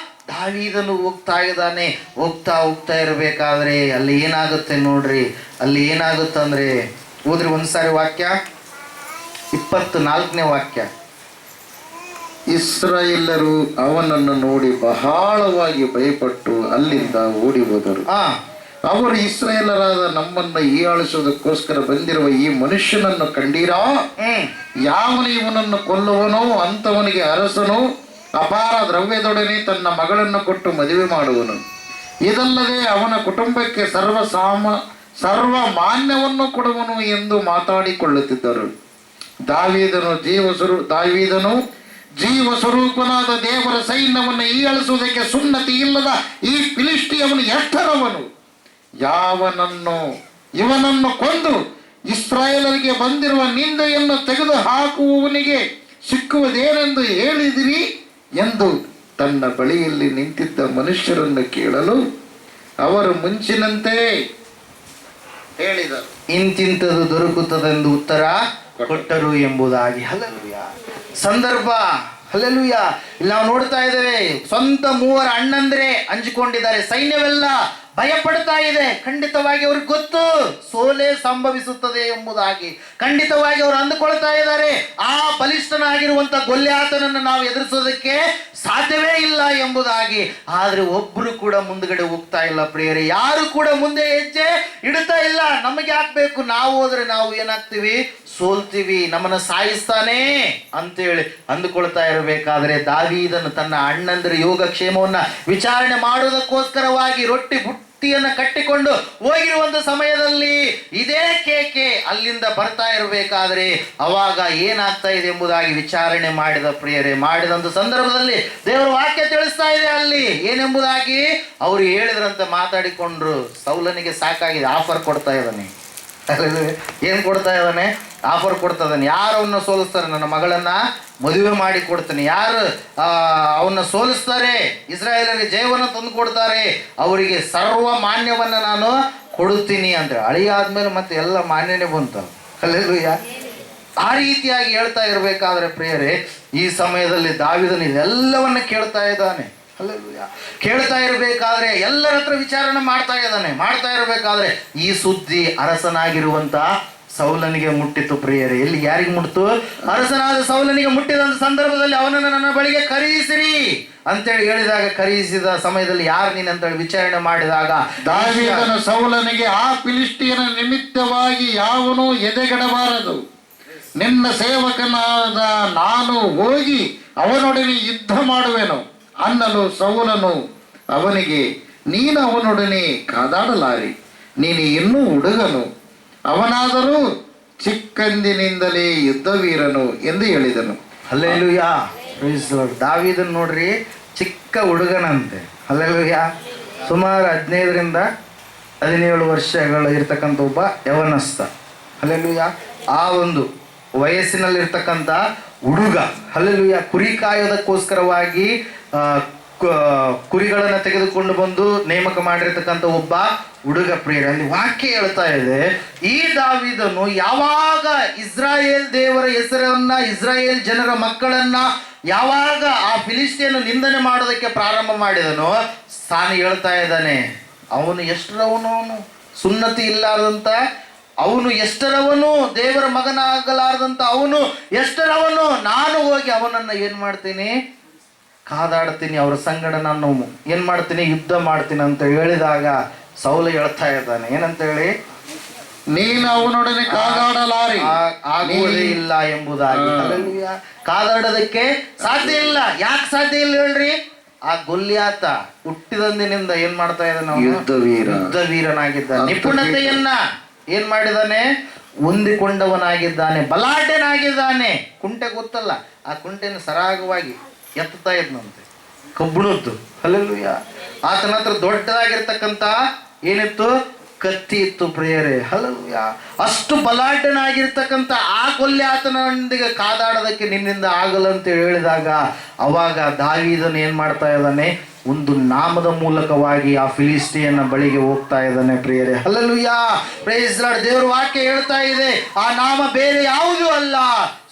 ದಾವೀದನು ಹೋಗ್ತಾ ಇದ್ದಾನೆ. ಹೋಗ್ತಾ ಇರಬೇಕಾದ್ರೆ ಅಲ್ಲಿ ಏನಾಗುತ್ತೆ ನೋಡ್ರಿ. ಅಲ್ಲಿ ಏನಾಗುತ್ತಂದ್ರೆ, ಓದ್ರಿ ಒಂದ್ಸಾರಿ ವಾಕ್ಯ, 24ನೇ ವಾಕ್ಯ. ಇಸ್ರಾಯೇಲರು ಅವನನ್ನು ನೋಡಿ ಬಹಳವಾಗಿ ಭಯಪಟ್ಟು ಅಲ್ಲಿಂದ ಓಡಿ ಹೋದರು. ಅವರು ಇಸ್ರಾಯೇಲರಾದ ನಮ್ಮನ್ನು ಹೀಯಾಳಿಸುವುದಕ್ಕೋಸ್ಕರ ಬಂದಿರುವ ಈ ಮನುಷ್ಯನನ್ನು ಕಂಡೀರಾ? ಯಾವನು ಇವನನ್ನು ಕೊಲ್ಲುವನೋ ಅಂಥವನಿಗೆ ಅರಸನು ಅಪಾರ ದ್ರವ್ಯದೊಡನೆ ತನ್ನ ಮಗಳನ್ನು ಕೊಟ್ಟು ಮದುವೆ ಮಾಡುವನು. ಇದಲ್ಲದೆ ಅವನ ಕುಟುಂಬಕ್ಕೆ ಸರ್ವ ಮಾನ್ಯವನ್ನು ಕೊಡುವನು ಎಂದು ಮಾತಾಡಿಕೊಳ್ಳುತ್ತಿದ್ದರು. ದಾವೀದನು ಜೀವ ಸ್ವರೂಪನಾದ ದೇವರ ಸೈನ್ಯವನ್ನು ಹೀಯಾಳಿಸುವುದಕ್ಕೆ ಸುನ್ನತಿ ಇಲ್ಲದ ಈ ಫಿಲಿಷ್ಟಿಯವನು ಎಷ್ಟರವನು? ಇವನನ್ನು ಕೊಂದು ಇಸ್ರಾಯೇಲರಿಗೆ ಬಂದಿರುವ ನಿಂದೆಯನ್ನು ತೆಗೆದು ಹಾಕುವವನಿಗೆ ಸಿಕ್ಕುವುದೇನೆಂದು ಹೇಳಿದಿರಿ ಎಂದು ತನ್ನ ಬಳಿಯಲ್ಲಿ ನಿಂತಿದ್ದ ಮನುಷ್ಯರನ್ನು ಕೇಳಲು ಅವರು ಮುಂಚಿನಂತೆ ಹೇಳಿದರು. ಇಂತಿಂತದು ದೊರಕುತ್ತದೆಂದು ಉತ್ತರ ಕೊಟ್ಟರು ಎಂಬುದಾಗಿ. ಹಲ್ಲೆಲೂಯ. ಸಂದರ್ಭ ಹಲ್ಲೆಲೂಯ. ಇಲ್ಲಿ ನಾವು ನೋಡ್ತಾ ಇದ್ದೇವೆ, ಸ್ವಂತ ಮೂವರ ಅಣ್ಣಂದ್ರೆ ಹಂಚಿಕೊಂಡಿದ್ದಾರೆ, ಸೈನ್ಯವೆಲ್ಲ ಭಯ ಪಡ್ತಾ ಇದೆ. ಖಂಡಿತವಾಗಿ ಅವ್ರಿಗೆ ಗೊತ್ತು ಸೋಲೆ ಸಂಭವಿಸುತ್ತದೆ ಎಂಬುದಾಗಿ. ಖಂಡಿತವಾಗಿ ಅವರು ಅಂದುಕೊಳ್ತಾ ಇದ್ದಾರೆ, ಆ ಬಲಿಷ್ಠನಾಗಿರುವಂತ ಗೊಲ್ಯಾತನನ್ನು ನಾವು ಎದುರಿಸೋದಕ್ಕೆ ಸಾಧ್ಯವೇ ಇಲ್ಲ ಎಂಬುದಾಗಿ. ಆದ್ರೆ ಒಬ್ರು ಕೂಡ ಮುಂದ್ಗಡೆ ಹೋಗ್ತಾ ಇಲ್ಲ ಪ್ರಿಯರೇ, ಯಾರು ಕೂಡ ಮುಂದೆ ಹೆಜ್ಜೆ ಇಡ್ತಾ ಇಲ್ಲ. ನಮಗೆ ಹಾಕ್ಬೇಕು, ನಾವು ಹೋದ್ರೆ ನಾವು ಏನಾಗ್ತೀವಿ, ಸೋಲ್ತೀವಿ, ನಮ್ಮನ್ನು ಸಾಯಿಸ್ತಾನೆ ಅಂತೇಳಿ ಅಂದುಕೊಳ್ತಾ ಇರಬೇಕಾದ್ರೆ ದಾವೀದನು ತನ್ನ ಅಣ್ಣಂದ್ರ ಯೋಗಕ್ಷೇಮವನ್ನ ವಿಚಾರಣೆ ಮಾಡುವುದಕ್ಕೋಸ್ಕರವಾಗಿ ರೊಟ್ಟಿ ಬುಟ್ಟಿಯನ್ನು ಕಟ್ಟಿಕೊಂಡು ಹೋಗಿರುವಂತ ಸಮಯದಲ್ಲಿ ಇದೇ ಕೇಕೆ ಅಲ್ಲಿಂದ ಬರ್ತಾ ಇರಬೇಕಾದ್ರೆ ಅವಾಗ ಏನಾಗ್ತಾ ಇದೆ ಎಂಬುದಾಗಿ ವಿಚಾರಣೆ ಮಾಡಿದ ಪ್ರಿಯರೇ, ಮಾಡಿದಂತ ಸಂದರ್ಭದಲ್ಲಿ ದೇವರ ವಾಕ್ಯ ತಿಳಿಸ್ತಾ ಇದೆ ಅಲ್ಲಿ ಏನೆಂಬುದಾಗಿ. ಅವರು ಹೇಳಿದ್ರಂತ ಮಾತಾಡಿಕೊಂಡ್ರು. ಸೌಲನಿಗೆ ಸಾಕಾಗಿದೆ, ಆಫರ್ ಕೊಡ್ತಾ ಇದ್ದಾನೆ. ಏನ್ ಕೊಡ್ತಾ ಇದ್ದಾನೆ? ಆಫರ್ ಕೊಡ್ತಾ ಇದ್ದಾನೆ. ಯಾರು ಅವನ್ನ ಸೋಲಿಸ್ತಾರೆ, ನನ್ನ ಮಗಳನ್ನ ಮದುವೆ ಮಾಡಿ ಕೊಡ್ತಾನೆ. ಯಾರು ಅವನ್ನ ಸೋಲಿಸ್ತಾರೆ, ಇಸ್ರಾಯೇಲರಿಗೆ ಜಯವನ್ನು ತಂದು ಕೊಡ್ತಾರೆ, ಅವರಿಗೆ ಸರ್ವ ಮಾನ್ಯವನ್ನ ನಾನು ಕೊಡುತ್ತೀನಿ ಅಂತ. ಅಳಿಯ ಆದ್ಮೇಲೆ ಮತ್ತೆ ಎಲ್ಲ ಮಾನ್ಯನೇ ಬಂತ. ಹಲ್ಲೆಲೂಯ. ಆ ರೀತಿಯಾಗಿ ಹೇಳ್ತಾ ಇರಬೇಕಾದ್ರೆ ಪ್ರಿಯರೇ, ಈ ಸಮಯದಲ್ಲಿ ದಾವೀದನು ಇದೆಲ್ಲವನ್ನ ಕೇಳ್ತಾ ಇದ್ದಾನೆ. ಹಲ್ಲೆಲೂಯ. ಕೇಳ್ತಾ ಇರಬೇಕಾದ್ರೆ ಎಲ್ಲರ ಹತ್ರ ವಿಚಾರಣೆ ಮಾಡ್ತಾ ಇರಬೇಕಾದ್ರೆ ಈ ಸುದ್ದಿ ಅರಸನಾಗಿರುವಂತ ಸೌಲನಿಗೆ ಮುಟ್ಟಿತು ಪ್ರಿಯರೇ. ಎಲ್ಲಿ ಯಾರಿಗೆ ಮುಟ್ಟಿತು? ಅರಸನಾದ ಸೌಲನಿಗೆ ಮುಟ್ಟಿದಂತ ಸಂದರ್ಭದಲ್ಲಿ ಅವನನ್ನು ನನ್ನ ಬಳಿಗೆ ಕರೆಯಿಸಿರಿ ಅಂತೇಳಿ ಹೇಳಿದಾಗ, ಕರೆಯಿಸಿದ ಸಮಯದಲ್ಲಿ ಯಾರು ನೀನು ಅಂತೇಳಿ ವಿಚಾರಣೆ ಮಾಡಿದಾಗ ದಾವೀದನು ಸೌಲನಿಗೆ, ಆ ಫಿಲಿಷ್ಟಿಯನ ನಿಮಿತ್ತವಾಗಿ ಯಾವನು ಎದೆಗೆಡಬಾರದು, ನಿನ್ನ ಸೇವಕನಾದ ನಾನು ಹೋಗಿ ಅವನೊಡನೆ ಯುದ್ಧ ಮಾಡುವೆನು ಅನ್ನಲು ಸೌಲನು ಅವನಿಗೆ, ನೀನು ಅವನೊಡನೆ ಕಾದಾಡಲಾರಿ, ನೀನು ಇನ್ನೂ ಹುಡುಗನು, ಅವನಾದರೂ ಚಿಕ್ಕಂದಿನಿಂದಲೇ ಯುದ್ಧವೀರನು ಎಂದು ಹೇಳಿದನು. ಹಲ್ಲೆಲೂಯ. ದಾವೀದನ್ ನೋಡ್ರಿ, ಚಿಕ್ಕ ಹುಡುಗನಂತೆ. ಹಲ್ಲೆಲೂಯ. ಸುಮಾರು 15ರಿಂದ 17 ವರ್ಷಗಳು ಇರ್ತಕ್ಕಂಥ ಒಬ್ಬ ಯವನಸ್ಥ. ಹಲ್ಲೆಲೂಯ. ಆ ಒಂದು ವಯಸ್ಸಿನಲ್ಲಿರ್ತಕ್ಕಂಥ ಹುಡುಗ. ಹಲ್ಲೆಲೂಯ. ಕುರಿ ಕಾಯೋದಕ್ಕೋಸ್ಕರವಾಗಿ ಕುರಿಗಳನ್ನು ತೆಗೆದುಕೊಂಡು ಬಂದು ನೇಮಕ ಮಾಡಿರ್ತಕ್ಕಂಥ ಒಬ್ಬ ಹುಡುಗ ಪ್ರಿಯರೇ. ಅಲ್ಲಿ ವಾಕ್ಯ ಹೇಳ್ತಾ ಇದೆ, ಈ ದಾವೀದನು ಯಾವಾಗ ಇಸ್ರಾಯೇಲ್ ದೇವರ ಹೆಸರನ್ನ, ಇಸ್ರಾಯೇಲ್ ಜನರ ಮಕ್ಕಳನ್ನ ಯಾವಾಗ ಆ ಫಿಲಿಸ್ಟಿಯನ್ನು ನಿಂದನೆ ಮಾಡೋದಕ್ಕೆ ಪ್ರಾರಂಭ ಮಾಡಿದನೋ, ತಾನು ಹೇಳ್ತಾ ಇದ್ದಾನೆ, ಅವನು ಎಷ್ಟರವನು, ಸುನ್ನತಿ ಇಲ್ಲಾರ್ದಂತ ಅವನು ಎಷ್ಟರವನು, ದೇವರ ಮಗನಾಗಲಾರ್ದಂತ ಅವನು ಎಷ್ಟರವನು, ನಾನು ಹೋಗಿ ಅವನನ್ನ ಏನ್ ಮಾಡ್ತೀನಿ, ಕಾದಾಡ್ತೀನಿ, ಅವರ ಸಂಗಡ ನಾನು ಏನ್ ಮಾಡ್ತೀನಿ, ಯುದ್ಧ ಮಾಡ್ತೀನಿ ಅಂತ ಹೇಳಿದಾಗ ಸೌಲ ಹೇಳ್ತಾ ಇದ್ದಾನೆ ಏನಂತ ಹೇಳಿ, ನೀನು ಅವನೊಡನೆ ಕಾದಾಡಲಾರಿ, ಆಗುವುದೇ ಇಲ್ಲ ಎಂಬುದಾಗಿ. ಕಾದಾಡೋದಕ್ಕೆ ಸಾಧ್ಯ ಇಲ್ಲ. ಯಾಕೆ ಸಾಧ್ಯ ಇಲ್ಲ ಹೇಳ್ರಿ? ಆ ಗೊಲ್ಯಾತ ಹುಟ್ಟಿದಂದಿನಿಂದ ಏನ್ ಮಾಡ್ತಾ ಇದ್ದಾನೆ, ಯುದ್ಧ ವೀರನಾಗಿದ್ದಾನೆ. ನಿಪುಣತೆಯನ್ನ ಏನ್ ಮಾಡಿದಾನೆ, ಹೊಂದಿಕೊಂಡವನಾಗಿದ್ದಾನೆ, ಬಲಾಢ್ಯನಾಗಿದ್ದಾನೆ. ಕುಂಟೆ ಗೊತ್ತಲ್ಲ, ಆ ಕುಂಟೆನ ಸರಾಗವಾಗಿ ಎತ್ತುತ್ತಾ ಇದ್ನಂತೆ, ಕಬ್ಬುಣದ್ದು. ಹಲ್ಲೆಲೂಯ. ಆತನ ಹತ್ರ ದೊಡ್ಡದಾಗಿರ್ತಕ್ಕಂಥ ಏನಿತ್ತು, ಕತ್ತಿ ಇತ್ತು ಪ್ರಿಯರೇ. ಹಲ್ಲೆಲೂಯ. ಅಷ್ಟು ಬಲಾಢ್ಯನಾಗಿರ್ತಕ್ಕಂಥ ಆ ಕೊಲ್ಯಾತನೊಂದಿಗೆ ಕಾದಾಡೋದಕ್ಕೆ ನಿನ್ನಿಂದ ಆಗಲ್ಲಂತ ಹೇಳಿದಾಗ ಅವಾಗ ದಾವೀದನು ಏನ್ ಮಾಡ್ತಾ ಇದ್ದಾನೆ, ಒಂದು ನಾಮದ ಮೂಲಕವಾಗಿ ಆ ಫಿಲಿಸ್ಟಿಯನ್ನ ಬಳಿಗೆ ಹೋಗ್ತಾ ಇದ್ದಾನೆ ಪ್ರಿಯರೇ. ಹಲ್ಲೆಲೂಯ. Praise Lord. ದೇವರ ವಾಕ್ಯ ಹೇಳ್ತಾ ಇದೆ, ಆ ನಾಮ ಬೇರೆ ಯಾವುದೂ ಅಲ್ಲ,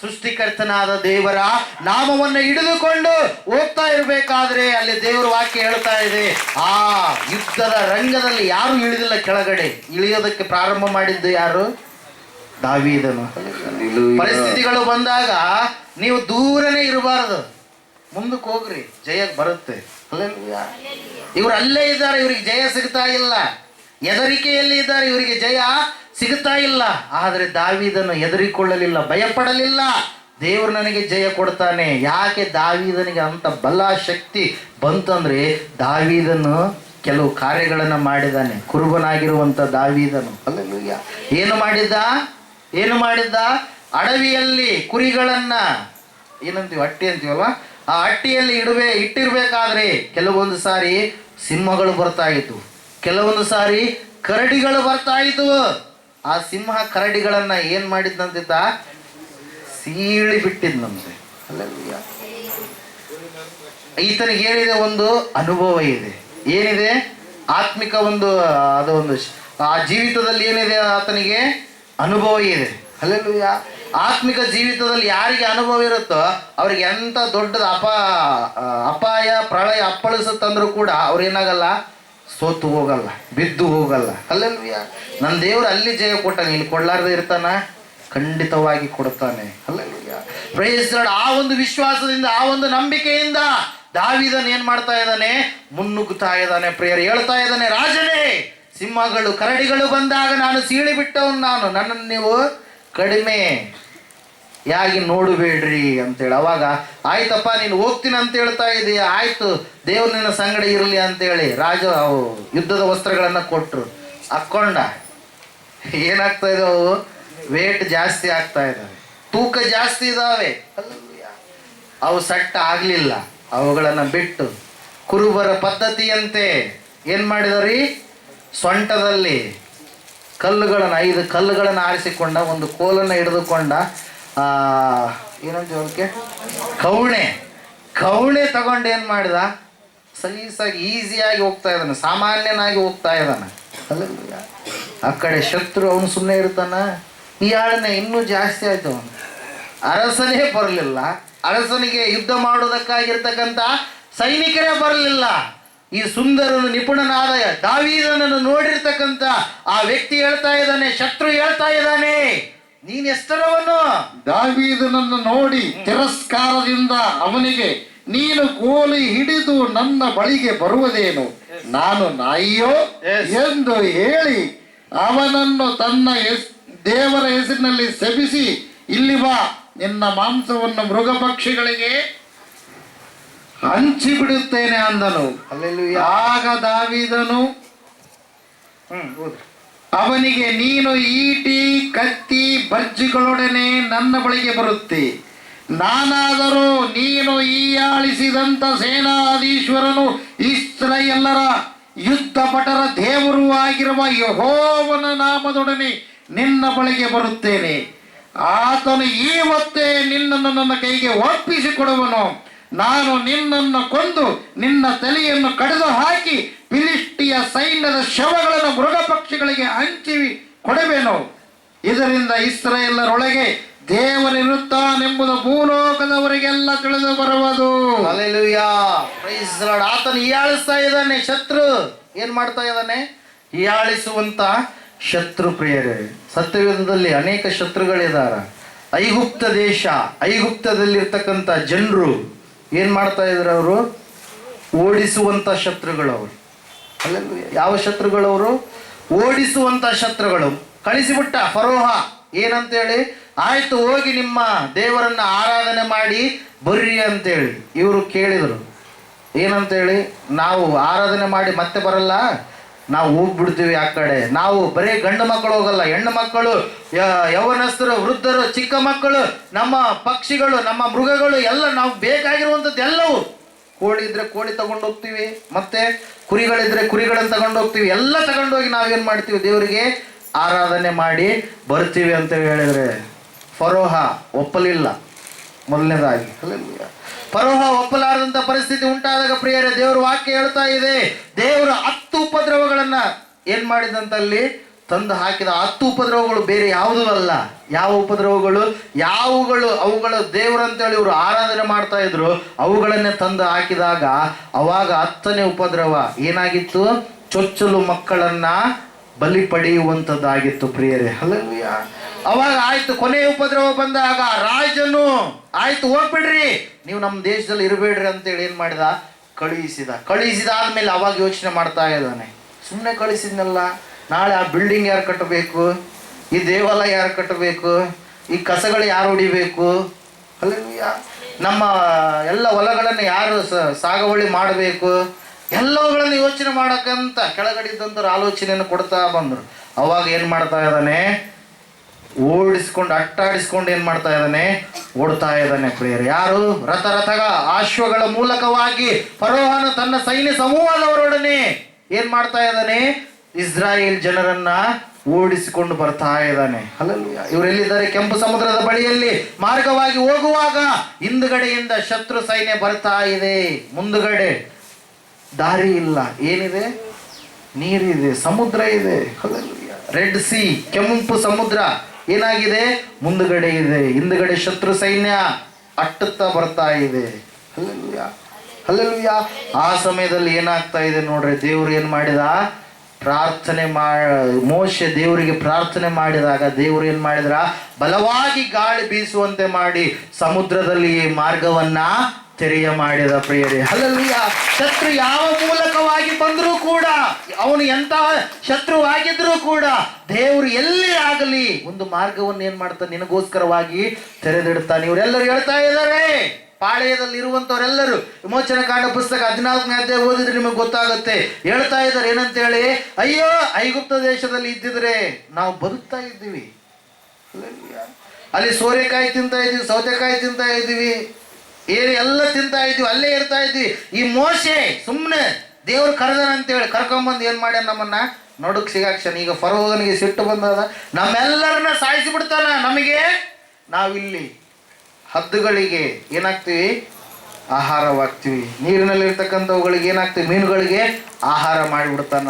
ಸೃಷ್ಟಿಕರ್ತನಾದ ದೇವರ ನಾಮವನ್ನು ಹಿಡಿದುಕೊಂಡು ಹೋಗ್ತಾ ಇರಬೇಕಾದ್ರೆ ಅಲ್ಲಿ ದೇವರ ವಾಕ್ಯ ಹೇಳ್ತಾ ಇದೆ, ಆ ಯುದ್ಧದ ರಂಗದಲ್ಲಿ ಯಾರು ಇಳಿದಿಲ್ಲ, ಕೆಳಗಡೆ ಇಳಿಯೋದಕ್ಕೆ ಪ್ರಾರಂಭ ಮಾಡಿದ್ದು ಯಾರು? ದಾವೀದನು. ಪರಿಸ್ಥಿತಿಗಳು ಬಂದಾಗ ನೀವು ದೂರನೇ ಇರಬಾರದು, ಮುಂದಕ್ಕೆ ಹೋಗ್ರಿ, ಜಯ ಬರುತ್ತೆ. ಇವರು ಅಲ್ಲೇ ಇದ್ದಾರೆ, ಇವರಿಗೆ ಜಯ ಸಿಗ್ತಾ ಇಲ್ಲ. ಹೆದರಿಕೆಯಲ್ಲಿ ಇದ್ದಾರೆ, ಇವರಿಗೆ ಜಯ ಸಿಗುತ್ತಾ ಇಲ್ಲ. ಆದರೆ ದಾವೀದನು ಹೆದರಿಕೊಳ್ಳಲಿಲ್ಲ, ಭಯಪಡಲಿಲ್ಲ. ದೇವರು ನನಗೆ ಜಯ ಕೊಡ್ತಾನೆ. ಯಾಕೆ ದಾವೀದನಿಗೆ ಅಂತ ಬಲ ಶಕ್ತಿ ಬಂತಂದ್ರೆ ದಾವೀದನು ಕೆಲವು ಕಾರ್ಯಗಳನ್ನು ಮಾಡಿದ್ದಾನೆ. ಕುರುಬನಾಗಿರುವಂಥ ದಾವೀದನು ಅಲ್ಲೆಲ್ಲೂಯ್ಯ ಏನು ಮಾಡಿದ್ದ ಅಡವಿಯಲ್ಲಿ ಕುರಿಗಳನ್ನ ಏನಂತೀವಿ ಅಟ್ಟಿ ಅಂತೀವಲ್ವ, ಆ ಅಟ್ಟಿಯಲ್ಲಿ ಇಟ್ಟಿರ್ಬೇಕಾದ್ರೆ ಕೆಲವೊಂದು ಸಾರಿ ಸಿಂಹಗಳು ಬರ್ತಾ ಇದ್ವು, ಕೆಲವೊಂದು ಸಾರಿ ಕರಡಿಗಳು ಬರ್ತಾ ಇದ್ವು. ಆ ಸಿಂಹ ಕರಡಿಗಳನ್ನ ಏನ್ ಮಾಡಿದ್ನಂತಿದ್ದ, ಸೀಳಿ ಬಿಟ್ಟಿದ್ನಂತೆ ಅಲ್ಲೆಲ್ಲೂಯ್ಯ. ಈತನಿಗೆ ಏನಿದೆ, ಒಂದು ಅನುಭವ ಇದೆ, ಏನಿದೆ ಆತ್ಮಿಕ ಅದೊಂದು ಆ ಜೀವಿತದಲ್ಲಿ ಏನಿದೆ, ಆತನಿಗೆ ಅನುಭವ ಇದೆ ಅಲ್ಲೆಲ್ಲೂಯ್ಯ. ಆತ್ಮಿಕ ಜೀವಿತದಲ್ಲಿ ಯಾರಿಗೆ ಅನುಭವ ಇರುತ್ತೋ ಅವ್ರಿಗೆ ಎಂತ ದೊಡ್ಡದ ಅಪಾಯ ಪ್ರಳಯ ಅಪ್ಪಳಿಸುತ್ತಂದ್ರೂ ಕೂಡ ಅವ್ರೇನಾಗಲ್ಲ, ಸೋತು ಹೋಗಲ್ಲ, ಬಿದ್ದು ಹೋಗಲ್ಲ ಅಲ್ಲೆಲ್ಲೂಯ್ಯ. ನನ್ನ ದೇವರು ಅಲ್ಲಿ ಜಯ ಕೊಟ್ಟಾನೆ, ಇಲ್ಲಿ ಕೊಡ್ಲಾರ್ದೆ ಇರ್ತಾನ, ಖಂಡಿತವಾಗಿ ಕೊಡ್ತಾನೆ ಅಲ್ಲೆಲ್ಲೂಯ್ಯ. Price the Lord. ಆ ಒಂದು ವಿಶ್ವಾಸದಿಂದ, ಆ ಒಂದು ನಂಬಿಕೆಯಿಂದ ದಾವೀದನ್ ಏನ್ ಮಾಡ್ತಾ ಇದ್ದಾನೆ, ಮುನ್ನುಗ್ಗುತ್ತಾ ಇದ್ದಾನೆ. ಪ್ರಿಯರು ಹೇಳ್ತಾ ಇದ್ದಾನೆ, ರಾಜನೇ, ಸಿಂಹಗಳು ಕರಡಿಗಳು ಬಂದಾಗ ನಾನು ಸೀಳಿ ಬಿಟ್ಟವನು, ನನ್ನನ್ನು ನೀವು ಕಡಿಮೆ ಯಾಗಿ ನೋಡಬೇಡ್ರಿ ಅಂತೇಳಿ. ಅವಾಗ ಆಯ್ತಪ್ಪ ನೀನು ಹೋಗ್ತೀನಿ ಅಂತ ಹೇಳ್ತಾ ಇದೀಯ, ಆಯ್ತು ದೇವ್ರು ನಿನ್ನ ಸಂಗಡ ಇರಲಿ ಅಂತೇಳಿ ರಾಜ ಯುದ್ಧದ ವಸ್ತ್ರಗಳನ್ನು ಕೊಟ್ಟರು, ಹಾಕ್ಕೊಂಡ. ಏನಾಗ್ತಾ ಇದಾವೆ, ವೇಟ್ ಜಾಸ್ತಿ ಆಗ್ತಾ ಇದ್ದಾವೆ, ತೂಕ ಜಾಸ್ತಿ ಇದ್ದಾವೆ, ಅವು ಸಟ್ಟ ಆಗಲಿಲ್ಲ. ಅವುಗಳನ್ನು ಬಿಟ್ಟು ಕುರುಬರ ಪದ್ಧತಿಯಂತೆ ಏನು ಮಾಡಿದರಿ, ಸೊಂಟದಲ್ಲಿ 5 ಕಲ್ಲುಗಳನ್ನು ಆರಿಸಿಕೊಂಡ, ಒಂದು ಕೋಲನ್ನು ಹಿಡಿದುಕೊಂಡ, ಏನಂತ ಅದಕ್ಕೆ ಕವಣೆ ತಗೊಂಡು ಏನು ಮಾಡಿದ, ಸಲೀಸಾಗಿ ಈಸಿಯಾಗಿ ಹೋಗ್ತಾ ಇದ್ದಾನೆ, ಸಾಮಾನ್ಯನಾಗಿ ಹೋಗ್ತಾ ಇದ್ದಾನೆ ಅಲ್ಲ. ಆ ಕಡೆ ಶತ್ರು ಅವನು ಸುಮ್ಮನೆ ಇರ್ತಾನ, ಈ ಆಳನೆ ಇನ್ನೂ ಜಾಸ್ತಿ ಆಯ್ತು. ಅವನು ಅರಸನೇ ಬರಲಿಲ್ಲ, ಅರಸನಿಗೆ ಯುದ್ಧ ಮಾಡೋದಕ್ಕಾಗಿರ್ತಕ್ಕಂಥ ಸೈನಿಕರೇ ಬರಲಿಲ್ಲ. ಈ ಸುಂದರನು ನಿಪುಣನಾದ ದಾವೀದನನ್ನು ನೋಡಿರ್ತಕ್ಕಂಥ ಆ ವ್ಯಕ್ತಿ ಹೇಳ್ತಾ ಇದ್ದಾನೆ, ಶತ್ರು ಹೇಳ್ತಾ ಇದ್ದಾನೆ, ನೀನ್ ಎಷ್ಟರವನು. ದಾವೀದನನ್ನು ನೋಡಿ ತಿರಸ್ಕಾರದಿಂದ ಅವನಿಗೆ, ನೀನು ಕೋಲು ಹಿಡಿದು ನನ್ನ ಬಳಿಗೆ ಬರುವುದೇನು, ನಾನು ನಾಯಿಯೋ ಎಂದು ಹೇಳಿ ಅವನನ್ನು ತನ್ನ ದೇವರ ಹೆಸರಿನಲ್ಲಿ ಶಪಿಸಿ, ಇಲ್ಲಿ ಬಾ, ನಿನ್ನ ಮಾಂಸವನ್ನು ಮೃಗ ಪಕ್ಷಿಗಳಿಗೆ ಹಂಚಿ ಬಿಡುತ್ತೇನೆ ಅಂದನು. ಆಗ ದಾವೀದನು ಅವನಿಗೆ, ನೀನು ಈಟಿ ಕತ್ತಿ ಭರ್ಜಿಗಳೊಡನೆ ನನ್ನ ಬಳಿಗೆ ಬರುತ್ತೆ, ನಾನಾದರೂ ನೀನು ಹೀಯಾಳಿಸಿದಂಥ ಸೇನಾಧೀಶ್ವರನು ಇಸ್ರಾಯೇಲ್ಯರ ಯುದ್ಧ ಪಟರ ದೇವರು ಆಗಿರುವ ಯೆಹೋವನ ನಾಮದೊಡನೆ ನಿನ್ನ ಬಳಿಗೆ ಬರುತ್ತೇನೆ. ಆತನು ಇವತ್ತೇ ನಿನ್ನನ್ನು ನನ್ನ ಕೈಗೆ ಒಪ್ಪಿಸಿಕೊಡುವನು. ನಾನು ನಿನ್ನನ್ನು ಕೊಂದು ನಿನ್ನ ತಲೆಯನ್ನು ಕಡಿದು ಹಾಕಿ ಫಿಲಿಷ್ಟಿಯ ಸೈನ್ಯದ ಶವಗಳನ್ನು ಮೃಗ ಪಕ್ಷಿಗಳಿಗೆ ಹಂಚಿ ಕೊಡುವೆನು. ಇದರಿಂದ ಇಸ್ರಾಯೇಲರೊಳಗೆ ದೇವರಿರುತ್ತಾನೆಂಬುದು ಭೂಲೋಕದವರಿಗೆಲ್ಲ ತಿಳಿದು ಬರುವುದು. Hallelujah, praise the Lord. ಆತನು ಹೀಯಾಳಿಸ್ತಾ ಇದ್ದಾನೆ, ಶತ್ರು ಏನ್ ಮಾಡ್ತಾ ಇದ್ದಾನೆ, ಹೀಯಾಳಿಸುವಂತ ಶತ್ರು. ಪ್ರಿಯರೇ, ಸತ್ಯಯುಗದಲ್ಲಿ ಅನೇಕ ಶತ್ರುಗಳಿದ್ದಾರೆ. ಐಗುಪ್ತ ದೇಶ, ಐಗುಪ್ತದಲ್ಲಿರ್ತಕ್ಕಂಥ ಜನರು ಏನ್ ಮಾಡ್ತಾ ಇದ್ರು, ಅವರು ಓಡಿಸುವಂತ ಶತ್ರುಗಳವರು. ಅಲ್ಲೆಲ್ಲೂಯಾ. ಯಾವ ಶತ್ರುಗಳವರು, ಓಡಿಸುವಂತ ಶತ್ರುಗಳು. ಕಳಿಸಿಬಿಟ್ಟ ಫರೋಹ ಏನಂತೇಳಿ, ಆಯ್ತು ಹೋಗಿ ನಿಮ್ಮ ದೇವರನ್ನ ಆರಾಧನೆ ಮಾಡಿ ಬರ್ರಿ ಅಂತೇಳಿ. ಇವರು ಕೇಳಿದರು ಏನಂತೇಳಿ, ನಾವು ಆರಾಧನೆ ಮಾಡಿ ಮತ್ತೆ ಬರಲ್ಲ, ನಾವು ಹೋಗ್ಬಿಡ್ತೀವಿ ಆ ಕಡೆ. ನಾವು ಬರೀ ಗಂಡು ಮಕ್ಕಳು ಹೋಗಲ್ಲ, ಹೆಣ್ಣು ಮಕ್ಕಳು, ಯೌವನಸ್ಥರು, ವೃದ್ಧರು, ಚಿಕ್ಕ ಮಕ್ಕಳು, ನಮ್ಮ ಪಕ್ಷಿಗಳು, ನಮ್ಮ ಮೃಗಗಳು ಎಲ್ಲ ನಾವು ಬೇಕಾಗಿರುವಂಥದ್ದು ಎಲ್ಲವೂ. ಕೋಳಿ ಇದ್ರೆ ಕೋಳಿ ತಗೊಂಡು ಹೋಗ್ತೀವಿ, ಮತ್ತೆ ಕುರಿಗಳಿದ್ರೆ ಕುರಿಗಳನ್ನು ತಗೊಂಡು ಹೋಗ್ತೀವಿ, ಎಲ್ಲ ತಗೊಂಡೋಗಿ ನಾವೇನು ಮಾಡ್ತೀವಿ, ದೇವರಿಗೆ ಆರಾಧನೆ ಮಾಡಿ ಬರ್ತೀವಿ ಅಂತ ಹೇಳಿದ್ರೆ ಫರೋಹ ಒಪ್ಪಲಿಲ್ಲ. ಮೊದಲನೇದಾಗಿ ಫರೋಹ ಒಪ್ಪಲಾರದಂಥ ಪರಿಸ್ಥಿತಿ ಉಂಟಾದಾಗ ಪ್ರಿಯರೇ, ದೇವರ ವಾಕ್ಯ ಹೇಳ್ತಾ ಇದೆ, ದೇವರು 10 ಉಪದ್ರವಗಳನ್ನ ಏನ್ ಮಾಡಿದಂತಲ್ಲಿ ತಂದು ಹಾಕಿದ. 10 ಉಪದ್ರವಗಳು ಬೇರೆ ಯಾವುದೂ ಅಲ್ಲ. ಯಾವ ಉಪದ್ರವಗಳು, ಅವುಗಳು ದೇವರಂತೇಳಿ ಇವರು ಆರಾಧನೆ ಮಾಡ್ತಾ ಇದ್ರು, ಅವುಗಳನ್ನೇ ತಂದು ಹಾಕಿದಾಗ ಅವಾಗ 10ನೇ ಉಪದ್ರವ ಏನಾಗಿತ್ತು, ಚೊಚ್ಚಲು ಮಕ್ಕಳನ್ನ ಬಲಿ ಪಡೆಯುವಂಥದ್ದಾಗಿತ್ತು ಪ್ರಿಯರೇ. ಹಲ್ಲೆಲೂಯಾ. ಅವಾಗ ಆಯ್ತು, ಕೊನೆಯ ಉಪದ್ರವ ಬಂದಾಗ ರಾಜನು ಆಯ್ತು ಹೋಗ್ಬಿಡ್ರಿ, ನೀವು ನಮ್ಮ ದೇಶದಲ್ಲಿ ಇರಬೇಡ್ರಿ ಅಂತೇಳಿ ಏನ್ ಮಾಡಿದ, ಕಳುಹಿಸಿದಾದ್ಮೇಲೆ ಅವಾಗ ಯೋಚನೆ ಮಾಡ್ತಾ ಇದ್ದಾನೆ, ಸುಮ್ಮನೆ ಕಳಿಸಿದ್ನಲ್ಲ, ನಾಳೆ ಆ ಬಿಲ್ಡಿಂಗ್ ಯಾರು ಕಟ್ಟಬೇಕು, ಈ ದೇವಾಲಯ ಯಾರು ಕಟ್ಟಬೇಕು, ಈ ಕಸಗಳು ಯಾರು ಹೊಡಿಬೇಕು, ಹಲ್ಲೆಲೂಯಾ. ನಮ್ಮ ಎಲ್ಲ ಹೊಲಗಳನ್ನು ಯಾರು ಸಾಗುವಳಿ ಮಾಡಬೇಕು ಎಲ್ಲವುಗಳನ್ನು ಯೋಚನೆ ಮಾಡೋಕ್ಕಂತ ಕೆಳಗಡಿದ್ದಂಥವ್ರು ಆಲೋಚನೆಯನ್ನು ಕೊಡ್ತಾ ಬಂದರು. ಅವಾಗ ಏನು ಮಾಡ್ತಾ ಇದ್ದಾನೆ, ಓಡಿಸ್ಕೊಂಡು ಅಟ್ಟಾಡಿಸ್ಕೊಂಡು ಏನು ಮಾಡ್ತಾ ಇದ್ದಾನೆ, ಓಡ್ತಾ ಇದ್ದಾನೆ ಪ್ರಿಯರೇ. ಯಾರು? ರಥಗ ಅಶ್ವಗಳ ಮೂಲಕವಾಗಿ ಫರೋಹನು ತನ್ನ ಸೈನ್ಯ ಸಮೂಹದವರೊಡನೆ ಏನು ಮಾಡ್ತಾ ಇದ್ದಾನೆ, ಇಸ್ರಾಯೇಲ್ ಜನರನ್ನ ಓಡಿಸಿಕೊಂಡು ಬರ್ತಾ ಇದ್ದಾನೆ. ಹಲ್ಲೆಲೂಯಾ. ಇವರೆಲ್ಲಿದ್ದಾರೆ? ಕೆಂಪು ಸಮುದ್ರದ ಬಳಿಯಲ್ಲಿ ಮಾರ್ಗವಾಗಿ ಹೋಗುವಾಗ ಹಿಂದುಗಡೆಯಿಂದ ಶತ್ರು ಸೈನ್ಯ ಬರ್ತಾ ಇದೆ. ಮುಂದುಗಡೆ ದಾರಿ ಇಲ್ಲ, ಏನಿದೆ? ನೀರಿದೆ, ಸಮುದ್ರ ಇದೆ. ಹಲ್ಲೆಲೂಯಾ. ರೆಡ್ ಸಿ, ಕೆಂಪು ಸಮುದ್ರ ಏನಾಗಿದೆ? ಮುಂದುಗಡೆ ಇದೆ. ಹಿಂದುಗಡೆ ಶತ್ರು ಸೈನ್ಯ ಅಟ್ಟುತ್ತಾ ಬರ್ತಾ ಇದೆ. Hallelujah, hallelujah. ಆ ಸಮಯದಲ್ಲಿ ಏನಾಗ್ತಾ ಇದೆ ನೋಡ್ರಿ, ದೇವ್ರು ಏನು ಮಾಡಿದ? ಪ್ರಾರ್ಥನೆ ಮೋಶೆ ದೇವರಿಗೆ ಪ್ರಾರ್ಥನೆ ಮಾಡಿದಾಗ ದೇವರು ಏನು ಮಾಡಿದ್ರ? ಬಲವಾಗಿ ಗಾಳಿ ಬೀಸುವಂತೆ ಮಾಡಿ ಸಮುದ್ರದಲ್ಲಿ ಮಾರ್ಗವನ್ನ ತೆರೆಯ ಮಾಡಿದ ಪ್ರಿಯರೇ. ಹಲ್ಲೆಲೂಯಾ. ಶತ್ರು ಯಾವ ಮೂಲಕವಾಗಿ ಬಂದರೂ ಕೂಡ, ಅವನು ಎಂತಹ ಶತ್ರು ಆಗಿದ್ರೂ ಕೂಡ ದೇವರು ಎಲ್ಲಿ ಆಗಲಿ ಒಂದು ಮಾರ್ಗವನ್ನು ಏನ್ ಮಾಡ್ತಾನೆ? ನಿನಗೋಸ್ಕರವಾಗಿ ತೆರೆದಿಡ್ತಾನೆ. ಇವರೆಲ್ಲರೂ ಹೇಳ್ತಾ ಇದ್ದಾರೆ, ಪಾಳೆಯದಲ್ಲಿ ಇರುವಂತವರೆಲ್ಲರೂ ವಿಮೋಚನ ಕಾಂಡ ಪುಸ್ತಕ 14ನೇ ಅಧ್ಯಾಯ ಓದಿದ್ರೆ ನಿಮಗೆ ಗೊತ್ತಾಗುತ್ತೆ. ಹೇಳ್ತಾ ಇದ್ದಾರೆ ಏನಂತೇಳಿ, ಅಯ್ಯೋ ಐಗುಪ್ತ ದೇಶದಲ್ಲಿ ಇದ್ದಿದ್ರೆ ನಾವು ಬದುಕ್ತಾ ಇದ್ದೀವಿ. ಅಲ್ಲಿ ಸೋರೆಕಾಯಿ ತಿಂತಾ ಇದ್ದೀವಿ, ಸೌತೆಕಾಯಿ ತಿಂತಾ ಇದ್ದೀವಿ, ಎಲ್ಲ ತಿಂತಾ ಇದ್ದೀವಿ, ಅಲ್ಲೇ ಇರ್ತಾ ಇದ್ವಿ. ಈ ಮೋಶೆ ಸುಮ್ಮನೆ ದೇವ್ರು ಕರೆದನಂತೇಳಿ ಕರ್ಕೊಂಬಂದು ಏನು ಮಾಡ್ಯಾನ? ನಮ್ಮನ್ನ ನಡುಕ್ ಸಿಗಾಕ್ಷನ್. ಈಗ ಫರೋಹನಿಗೆ ಸಿಟ್ಟು ಬಂದದ, ನಮ್ಮೆಲ್ಲರನ್ನ ಸಾಯಿಸಿ ಬಿಡ್ತಾನ. ನಮಗೆ ನಾವಿಲ್ಲಿ ಹದ್ದುಗಳಿಗೆ ಏನಾಗ್ತೀವಿ? ಆಹಾರವಾಗ್ತೀವಿ. ನೀರಿನಲ್ಲಿರ್ತಕ್ಕಂಥವುಗಳಿಗೆ ಏನಾಗ್ತೀವಿ? ಮೀನುಗಳಿಗೆ ಆಹಾರ ಮಾಡಿಬಿಡ್ತಾನ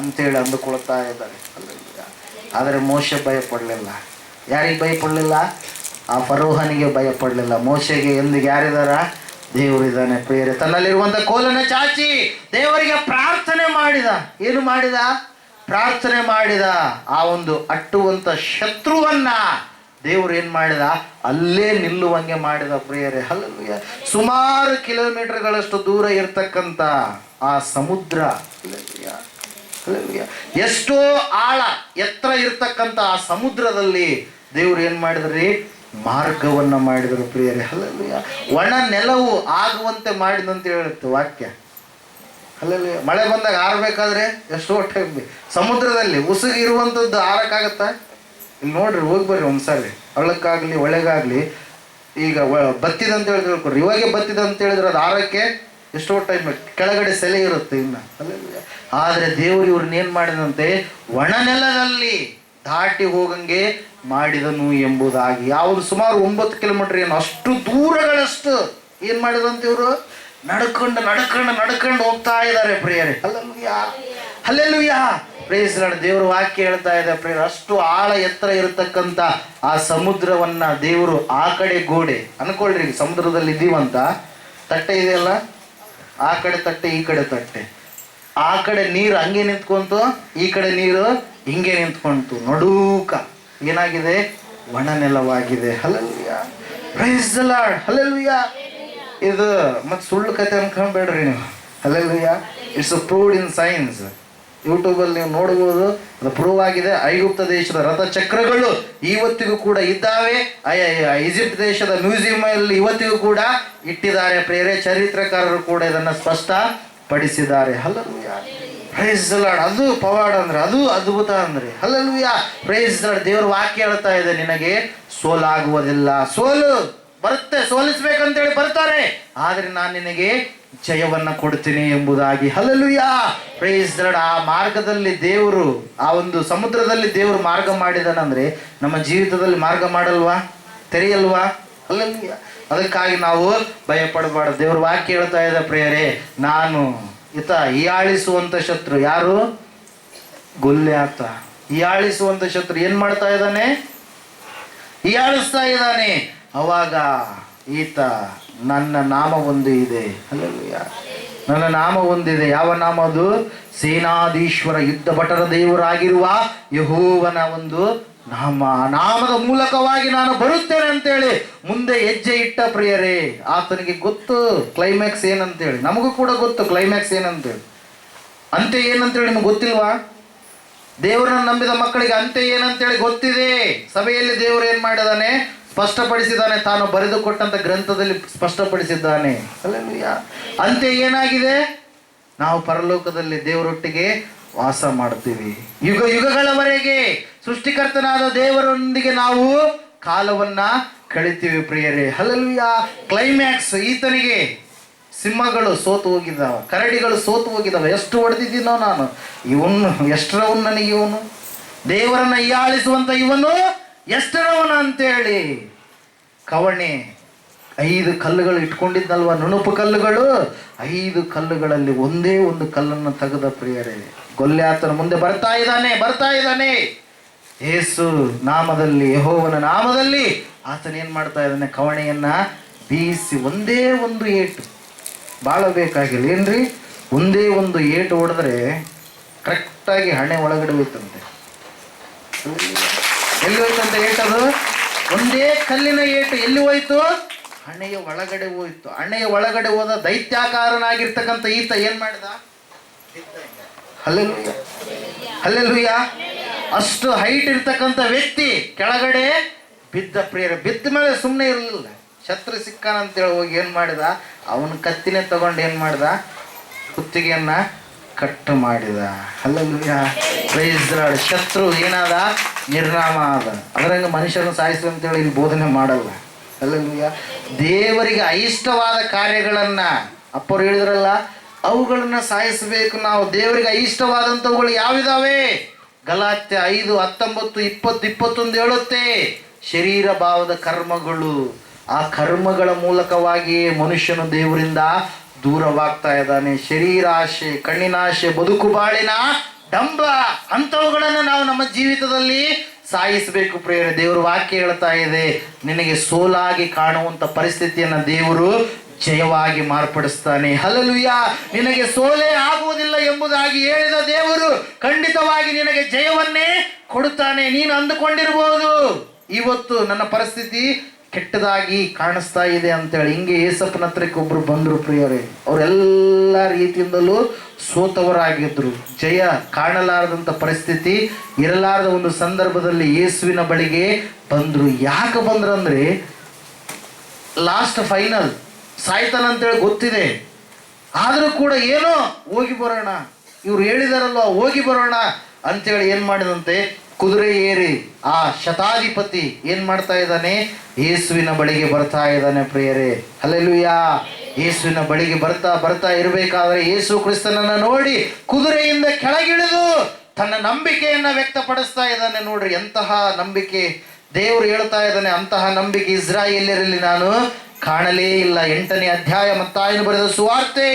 ಅಂತೇಳಿ ಅಂದುಕೊಳ್ತಾ ಇದ್ದಾರೆ. ಆದರೆ ಮೋಶೆ ಭಯಪಡಲಿಲ್ಲ. ಯಾರಿಗೆ ಭಯಪಡಲಿಲ್ಲ? ಆ ಫರೋಹನಿಗೆ ಭಯಪಡಲಿಲ್ಲ. ಮೋಶೆಗೆ ಎಂದಿಗೆ ಯಾರಿದಾರ? ದೇವರಿದ್ದಾನೆ ಪ್ರಿಯರೇ. ತನ್ನಲ್ಲಿರುವಂಥ ಕೋಲನ್ನ ಚಾಚಿ ದೇವರಿಗೆ ಪ್ರಾರ್ಥನೆ ಮಾಡಿದ. ಏನು ಮಾಡಿದ? ಪ್ರಾರ್ಥನೆ ಮಾಡಿದ. ಆ ಒಂದು ಅಟ್ಟುವಂಥ ಶತ್ರುವನ್ನ ದೇವರು ಏನು ಮಾಡಿದ? ಅಲ್ಲೇ ನಿಲ್ಲುವಂಗೆ ಮಾಡಿದ ಪ್ರಿಯರೇ. ಹಲ್ಲೆಲೂಯಾ. ಸುಮಾರು ಕಿಲೋಮೀಟರ್ಗಳಷ್ಟು ದೂರ ಇರ್ತಕ್ಕಂಥ ಆ ಸಮುದ್ರ, ಹಲ್ಲೆಲೂಯಾ, ಹಲ್ಲೆಲೂಯಾ, ಎಷ್ಟೋ ಆಳ ಎತ್ತರ ಇರ್ತಕ್ಕಂಥ ಆ ಸಮುದ್ರದಲ್ಲಿ ದೇವ್ರು ಏನು ಮಾಡಿದ್ರಿ? ಮಾರ್ಗವನ್ನ ಮಾಡಿದರು ಪ್ರಿಯರೇ. ಹಲ್ಲೆಲೂಯಾ. ಒಣ ನೆಲವು ಆಗುವಂತೆ ಮಾಡಿದಂತ ಹೇಳುತ್ತೆ ವಾಕ್ಯ. ಹಲ್ಲೆಲೂಯಾ. ಮಳೆ ಬಂದಾಗ ಆರಬೇಕಾದ್ರೆ ಎಷ್ಟೋ ಟೈಮ್ ಸಮುದ್ರದಲ್ಲಿ ಉಸುಗಿ ಇರುವಂಥದ್ದು ಆರಕ್ಕಾಗತ್ತಾ? ಇಲ್ಲಿ ನೋಡ್ರಿ, ಹೋಗಿ ಬರ್ರಿ ಒಂದ್ಸರಿ. ಹಳ್ಳಕ್ಕಾಗ್ಲಿ ಒಳ್ಳೆಗಾಗ್ಲಿ ಈಗ ಬತ್ತಿದಂತ ಹೇಳಿ ತಿಳ್ಕೊಡ್ರಿ. ಇವಾಗೆ ಬತ್ತಿದೆ ಅಂತ ಹೇಳಿದ್ರೆ ಅದು ಆರಕ್ಕೆ ಎಷ್ಟೋ ಟೈಮ್ ಕೆಳಗಡೆ ಸೆಲೆ ಇರುತ್ತೆ ಇನ್ನು. ಹಲ್ಲೆಲೂಯಾ. ಆದರೆ ದೇವರು ಇವ್ರನ್ನ ಏನು ಮಾಡಿದಂತೆ? ಒಣ ನೆಲದಲ್ಲಿ ದಾಟಿ ಹೋಗಂಗೆ ಮಾಡಿದನು ಎಂಬುದಾಗಿ. ಯಾವುದು? ಸುಮಾರು 9 ಕಿಲೋಮೀಟರ್, ಏನು ಅಷ್ಟು ದೂರಗಳಷ್ಟು ಏನು ಮಾಡಿದಂತೆ ಇವರು? ನಡ್ಕೊಂಡು ನಡ್ಕೊಂಡು ನಡ್ಕೊಂಡು ಹೋಗ್ತಾ ಇದ್ದಾರೆ ಪ್ರಿಯರೇ. Hallelujah, hallelujah, praise Lord. ದೇವರು ವಾಕ್ಯ ಹೇಳ್ತಾ ಇದೆ ಪ್ರಿಯರೇ, ಅಷ್ಟು ಆಳ ಎತ್ತರ ಇರತಕ್ಕಂಥ ಆ ಸಮುದ್ರವನ್ನ ದೇವರು ಆ ಕಡೆ ಗೋಡೆ ಅನ್ಕೊಳ್ರಿ, ಸಮುದ್ರದಲ್ಲಿ ಇದ್ದೀವಂತ ತಟ್ಟೆ ಇದೆಯಲ್ಲ, ಆ ಕಡೆ ತಟ್ಟೆ ಈ ಕಡೆ ತಟ್ಟೆ, ಆ ಕಡೆ ನೀರು ಹಂಗೆ ನಿಂತ್ಕೊಂತು, ಈ ಕಡೆ ನೀರು ಹಿಂಗೆ ನಿಂತ್ಕೊಂತು. ನಡೂಕ ಏನಾಗಿದೆ? ಒಣ ನೆಲವಾಗಿದೆ. Hallelujah, praise the Lord, hallelujah. ಇದು ಮತ್ತೆ ಸುಳ್ಳು ಕತೆ ಅನ್ಕೊಂಡ್ಬೇಡ್ರಿ ನೀವು. Hallelujah. It's proved in science. ಯೂಟ್ಯೂಬಲ್ಲಿ ನೀವು ನೋಡ್ಬೋದು, ಅದು ಪ್ರೂವ್ ಆಗಿದೆ. ಐಗುಪ್ತ ದೇಶದ ರಥಚಕ್ರಗಳು ಇವತ್ತಿಗೂ ಕೂಡ ಇದ್ದಾವೆ. ಈಜಿಪ್ಟ್ ದೇಶದ ಮ್ಯೂಸಿಯಂ ಅಲ್ಲಿ ಇವತ್ತಿಗೂ ಕೂಡ ಇಟ್ಟಿದ್ದಾರೆ ಪ್ರಿಯರೇ. ಚರಿತ್ರಕಾರರು ಕೂಡ ಇದನ್ನು ಸ್ಪಷ್ಟಪಡಿಸಿದ್ದಾರೆ. Hallelujah, praise the Lord. ಅದು ಪವಾಡ ಅಂದ್ರೆ, ಅದು ಅದ್ಭುತ ಅಂದ್ರೆ. Hallelujah, praise the Lord. ದೇವರ ವಾಕ್ಯ ಹೇಳ್ತಾ ಇದೆ, ನಿನಗೆ ಸೋಲಾಗುವುದಿಲ್ಲ. ಸೋಲು ಬರುತ್ತೆ, ಸೋಲಿಸ್ಬೇಕಂತೇಳಿ ಬರ್ತಾರೆ, ಆದ್ರೆ ನಾನು ನಿನಗೆ ಜಯವನ್ನ ಕೊಡ್ತೀನಿ ಎಂಬುದಾಗಿ. Hallelujah, praise the Lord. ಆ ಮಾರ್ಗದಲ್ಲಿ ದೇವರು, ಆ ಒಂದು ಸಮುದ್ರದಲ್ಲಿ ದೇವರು ಮಾರ್ಗ ಮಾಡಿದನಂದ್ರೆ ನಮ್ಮ ಜೀವಿತದಲ್ಲಿ ಮಾರ್ಗ ಮಾಡಲ್ವಾ? ತೆರೆಯಲ್ವಾ? ಹಲ್ಲೆಲೂಯಾ. ಅದಕ್ಕಾಗಿ ನಾವು ಭಯ ಪಡಬಾರ್ದು. ದೇವ್ರ ವಾಕ್ಯ ಹೇಳ್ತಾ ಇದೆ ಪ್ರಿಯರೇ, ನಾನು ಹೀಯಾಳಿಸುವಂತ ಶತ್ರು ಯಾರು? ಗೊಲ್ಯಾತ. ಹೀಯಾಳಿಸುವಂತ ಶತ್ರು ಏನ್ ಮಾಡ್ತಾ ಇದ್ದಾನೆ? ಹೀಯಾಳಿಸ್ತಾ ಇದ್ದಾನೆ. ಅವಾಗ ಈತ, ನನ್ನ ನಾಮ ಒಂದು ಇದೆ. ಹಲ್ಲೆಲೂಯಾ, ನನ್ನ ನಾಮ ಒಂದಿದೆ. ಯಾವ ನಾಮ ಅದು? ಸೇನಾಧೀಶ್ವರ, ಯುದ್ಧ ಭಟರ ದೇವರಾಗಿರುವ ಯೆಹೋವನ ಒಂದು ನಾಮ. ನಾಮದ ಮೂಲಕವಾಗಿ ನಾನು ಬರುತ್ತೇನೆ ಅಂತೇಳಿ ಮುಂದೆ ಹೆಜ್ಜೆ ಇಟ್ಟ ಪ್ರಿಯರೇ. ಆತನಿಗೆ ಗೊತ್ತು ಕ್ಲೈಮ್ಯಾಕ್ಸ್ ಏನಂತೇಳಿ, ನಮಗೂ ಕೂಡ ಗೊತ್ತು ಕ್ಲೈಮ್ಯಾಕ್ಸ್ ಏನಂತೇಳಿ. ಅಂತ್ಯ ಏನಂತೇಳಿ ನಿಮ್ಗೆ ಗೊತ್ತಿಲ್ವಾ? ದೇವರನ್ನು ನಂಬಿದ ಮಕ್ಕಳಿಗೆ ಅಂತ್ಯ ಏನಂತೇಳಿ ಗೊತ್ತಿದೆ. ಸಭೆಯಲ್ಲಿ ದೇವರು ಏನ್ ಮಾಡಿದಾನೆ? ಸ್ಪಷ್ಟಪಡಿಸಿದ್ದಾನೆ, ತಾನು ಬರೆದುಕೊಟ್ಟಂತ ಗ್ರಂಥದಲ್ಲಿ ಸ್ಪಷ್ಟಪಡಿಸಿದ್ದಾನೆ. ಹಲ್ಲೆಲೂಯಾ. ಅಂತೆ ಏನಾಗಿದೆ, ನಾವು ಪರಲೋಕದಲ್ಲಿ ದೇವರೊಟ್ಟಿಗೆ ವಾಸ ಮಾಡ್ತೀವಿ ಯುಗ ಯುಗಗಳವರೆಗೆ. ಸೃಷ್ಟಿಕರ್ತನಾದ ದೇವರೊಂದಿಗೆ ನಾವು ಕಾಲವನ್ನ ಕಳಿತೀವಿ ಪ್ರಿಯರೇ. ಹಲ್ಲೆಲೂಯಾ. ಕ್ಲೈಮ್ಯಾಕ್ಸ್ ಈತನಿಗೆ ಸಿಂಹಗಳು ಸೋತು ಹೋಗಿದ್ದಾವ, ಕರಡಿಗಳು ಸೋತು ಹೋಗಿದ್ದಾವೆ. ಎಷ್ಟು ಹೊಡೆದಿದ್ದೀನೋ ನಾನು, ಇವನು ಎಷ್ಟರವನು ನನಗೆ, ಇವನು ದೇವರನ್ನ ಹೀಯಾಳಿಸುವಂತ ಇವನು ಎಷ್ಟರವನ ಅಂತೇಳಿ ಕವಣೆ 5 ಕಲ್ಲುಗಳು ಇಟ್ಕೊಂಡಿದ್ದಲ್ವ, ನುಣುಪು ಕಲ್ಲುಗಳು. 5 ಕಲ್ಲುಗಳಲ್ಲಿ ಒಂದೇ ಒಂದು ಕಲ್ಲನ್ನು ತೆಗೆದ ಪ್ರಿಯರೇ. ಗೊಲ್ಯಾತನ ಮುಂದೆ ಬರ್ತಾ ಇದ್ದಾನೆ. ಯೇಸು ನಾಮದಲ್ಲಿ, ಯೆಹೋವನ ನಾಮದಲ್ಲಿ ಆತನ ಏನ್ ಮಾಡ್ತಾ ಇದ್ದಾನೆ, ಕವಣೆಯನ್ನ ಬೀಸಿ ಒಂದೇ ಒಂದು ಏಟು, ಭಾಳ ಬೇಕಾಗಿಲ್ಲ ಏನ್ರಿ, ಒಂದೇ ಒಂದು ಏಟು ಹೊಡೆದ್ರೆ ಕರೆಕ್ಟಾಗಿ ಹಣೆ ಒಳಗಡೆ ಹೋಯ್ತಂತೆ. ಎಲ್ಲಿ ಹೋಯ್ತಂತೆ ಏಟದು? ಒಂದೇ ಕಲ್ಲಿನ ಏಟು ಎಲ್ಲಿ ಹೋಯ್ತು? ಹಣೆಯ ಒಳಗಡೆ ಹೋಯ್ತು. ಹಣೆಯ ಒಳಗಡೆ ಹೋದ ದೈತ್ಯಾಕಾರನಾಗಿರ್ತಕ್ಕಂಥ ಈತ ಏನ್ ಮಾಡಿದ? Hallelujah, hallelujah. ಅಷ್ಟು ಹೈಟ್ ಇರ್ತಕ್ಕಂಥ ವ್ಯಕ್ತಿ ಕೆಳಗಡೆ ಬಿದ್ದ ಪ್ರಿಯರ. ಬಿದ್ದ ಮೇಲೆ ಸುಮ್ಮನೆ ಇರಲಿಲ್ಲ, ಶತ್ರು ಸಿಕ್ಕಾನಂತೇಳಿ ಹೋಗಿ ಏನು ಮಾಡಿದ, ಅವನ ಕತ್ತಿನೇ ತಗೊಂಡು ಏನು ಮಾಡಿದ, ಕುತ್ತಿಗೆಯನ್ನ ಕಟ್ಟು ಮಾಡಿದ. Hallelujah, praise the Lord. ಶತ್ರು ಏನಾದ? ನಿರ್ನಾಮ ಆದ. ಅದರಂಗೆ ಮನುಷ್ಯರನ್ನು ಸಾಯಿಸು ಅಂತೇಳಿ ಇಲ್ಲಿ ಬೋಧನೆ ಮಾಡಲ್ಲ. ಹಲ್ಲೆಲೂಯಾ. ದೇವರಿಗೆ అయిష్టವಾದ ಕಾರ್ಯಗಳನ್ನು ಅಪ್ಪರು ಹೇಳಿದ್ರಲ್ಲ, ಅವುಗಳನ್ನು ಸಾಯಿಸಬೇಕು ನಾವು. ದೇವರಿಗೆ అయిష్టವಾದಂಥವುಗಳು ಯಾವಿದಾವೆ? ಗಲಾತ್ಯ 5:19, 20, 21 ಹೇಳುತ್ತೆ, ಶರೀರ ಭಾವದ ಕರ್ಮಗಳು. ಆ ಕರ್ಮಗಳ ಮೂಲಕವಾಗಿಯೇ ಮನುಷ್ಯನು ದೇವರಿಂದ ದೂರವಾಗ್ತಾ ಇದ್ದಾನೆ. ಶರೀರಾಶೆ, ಕಣ್ಣಿನಾಶೆ, ಬದುಕು ಬಾಳಿನ ಡಂಬ, ಅಂಥವುಗಳನ್ನು ನಾವು ನಮ್ಮ ಜೀವಿತದಲ್ಲಿ ಸಾಯಿಸಬೇಕು ಪ್ರಿಯರೇ. ದೇವರು ವಾಕ್ಯ ಹೇಳ್ತಾ ಇದೆ, ನಿನಗೆ ಸೋಲಾಗಿ ಕಾಣುವಂಥ ಪರಿಸ್ಥಿತಿಯನ್ನು ದೇವರು ಜಯವಾಗಿ ಮಾರ್ಪಡಿಸ್ತಾನೆ. ಹಲ್ಲೆಲೂಯಾ. ನಿನಗೆ ಸೋಲೇ ಆಗುವುದಿಲ್ಲ ಎಂಬುದಾಗಿ ಹೇಳಿದ ದೇವರು ಖಂಡಿತವಾಗಿ ನಿನಗೆ ಜಯವನ್ನೇ ಕೊಡುತ್ತಾನೆ. ನೀನು ಅಂದುಕೊಂಡಿರ್ಬೋದು ಇವತ್ತು ನನ್ನ ಪರಿಸ್ಥಿತಿ ಕೆಟ್ಟದಾಗಿ ಕಾಣಿಸ್ತಾ ಇದೆ ಅಂತೇಳಿ. ಹಿಂಗೆ ಏಸಪ್ಪನ ಹತ್ರಕ್ಕೆ ಒಬ್ರು ಬಂದರು ಪ್ರಿಯರೇ. ಅವರೆಲ್ಲ ರೀತಿಯಿಂದಲೂ ಸೋತವರಾಗಿದ್ರು. ಜಯ ಕಾಣಲಾರದಂಥ ಪರಿಸ್ಥಿತಿ ಇರಲಾರದ ಒಂದು ಸಂದರ್ಭದಲ್ಲಿ ಯೇಸುವಿನ ಬಳಿಗೆ ಬಂದರು. ಯಾಕೆ ಬಂದ್ರಂದ್ರೆ, ಲಾಸ್ಟ್ ಫೈನಲ್ ಸಾಯ್ತಾನಂತೇಳಿ ಗೊತ್ತಿದೆ, ಆದರೂ ಕೂಡ ಏನೋ ಹೋಗಿ ಬರೋಣ, ಇವ್ರು ಹೇಳಿದಾರಲ್ವ ಹೋಗಿ ಬರೋಣ ಅಂತೇಳಿ ಏನು ಮಾಡಿದಂತೆ, ಕುದುರೆ ಏರಿ ಆ ಶತಾಧಿಪತಿ ಏನ್ ಮಾಡ್ತಾ ಇದ್ದಾನೆ, ಯೇಸುವಿನ ಬಳಿಗೆ ಬರ್ತಾ ಇದ್ದಾನೆ ಪ್ರಿಯರೇ. ಹಲ್ಲೆಲೂಯಾ. ಯೇಸುವಿನ ಬಳಿಗೆ ಬರ್ತಾ ಇರಬೇಕಾದ್ರೆ ಯೇಸು ಕ್ರಿಸ್ತನನ್ನ ನೋಡಿ ಕುದುರೆಯಿಂದ ಕೆಳಗಿಳಿದು ತನ್ನ ನಂಬಿಕೆಯನ್ನ ವ್ಯಕ್ತಪಡಿಸ್ತಾ ಇದ್ದಾನೆ. ನೋಡ್ರಿ ಎಂತಹ ನಂಬಿಕೆ. ದೇವರು ಹೇಳ್ತಾ ಇದ್ದಾನೆ, ಅಂತಹ ನಂಬಿಕೆ ಇಸ್ರಾಯೇಲ್ಯರಲ್ಲಿ ನಾನು ಕಾಣಲೇ ಇಲ್ಲ. 8ನೇ ಅಧ್ಯಾಯ ಮತ್ತಾಯನು ಬರೆದ ಸುವಾರ್ತೆ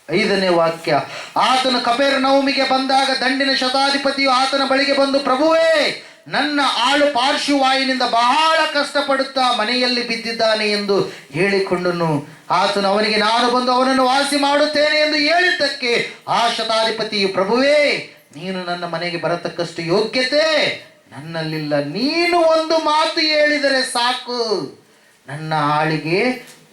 5ನೇ ವಾಕ್ಯ. ಆತನು ಕಪೆರ್ನೌಮಿಗೆ ಬಂದಾಗ ದಂಡಿನ ಶತಾಧಿಪತಿಯು ಆತನ ಬಳಿಗೆ ಬಂದು, ಪ್ರಭುವೇ, ನನ್ನ ಆಳು ಪಾರ್ಶ್ವವಾಯುವಿನಿಂದ ಬಹಳ ಕಷ್ಟಪಡುತ್ತಾ ಮನೆಯಲ್ಲಿ ಬಿದ್ದಿದ್ದಾನೆ ಎಂದು ಹೇಳಿಕೊಂಡನು. ಆತನು ಅವನಿಗೆ, ನಾನು ಬಂದು ಅವನನ್ನು ವಾಸಿ ಮಾಡುತ್ತೇನೆ ಎಂದು ಹೇಳಿದ್ದಕ್ಕೆ ಆ ಶತಾಧಿಪತಿಯು, ಪ್ರಭುವೇ, ನೀನು ನನ್ನ ಮನೆಗೆ ಬರತಕ್ಕಷ್ಟು ಯೋಗ್ಯತೆ ನನ್ನಲ್ಲಿಲ್ಲ. ನೀನು ಒಂದು ಮಾತು ಹೇಳಿದರೆ ಸಾಕು, ನನ್ನ ಆಳಿಗೆ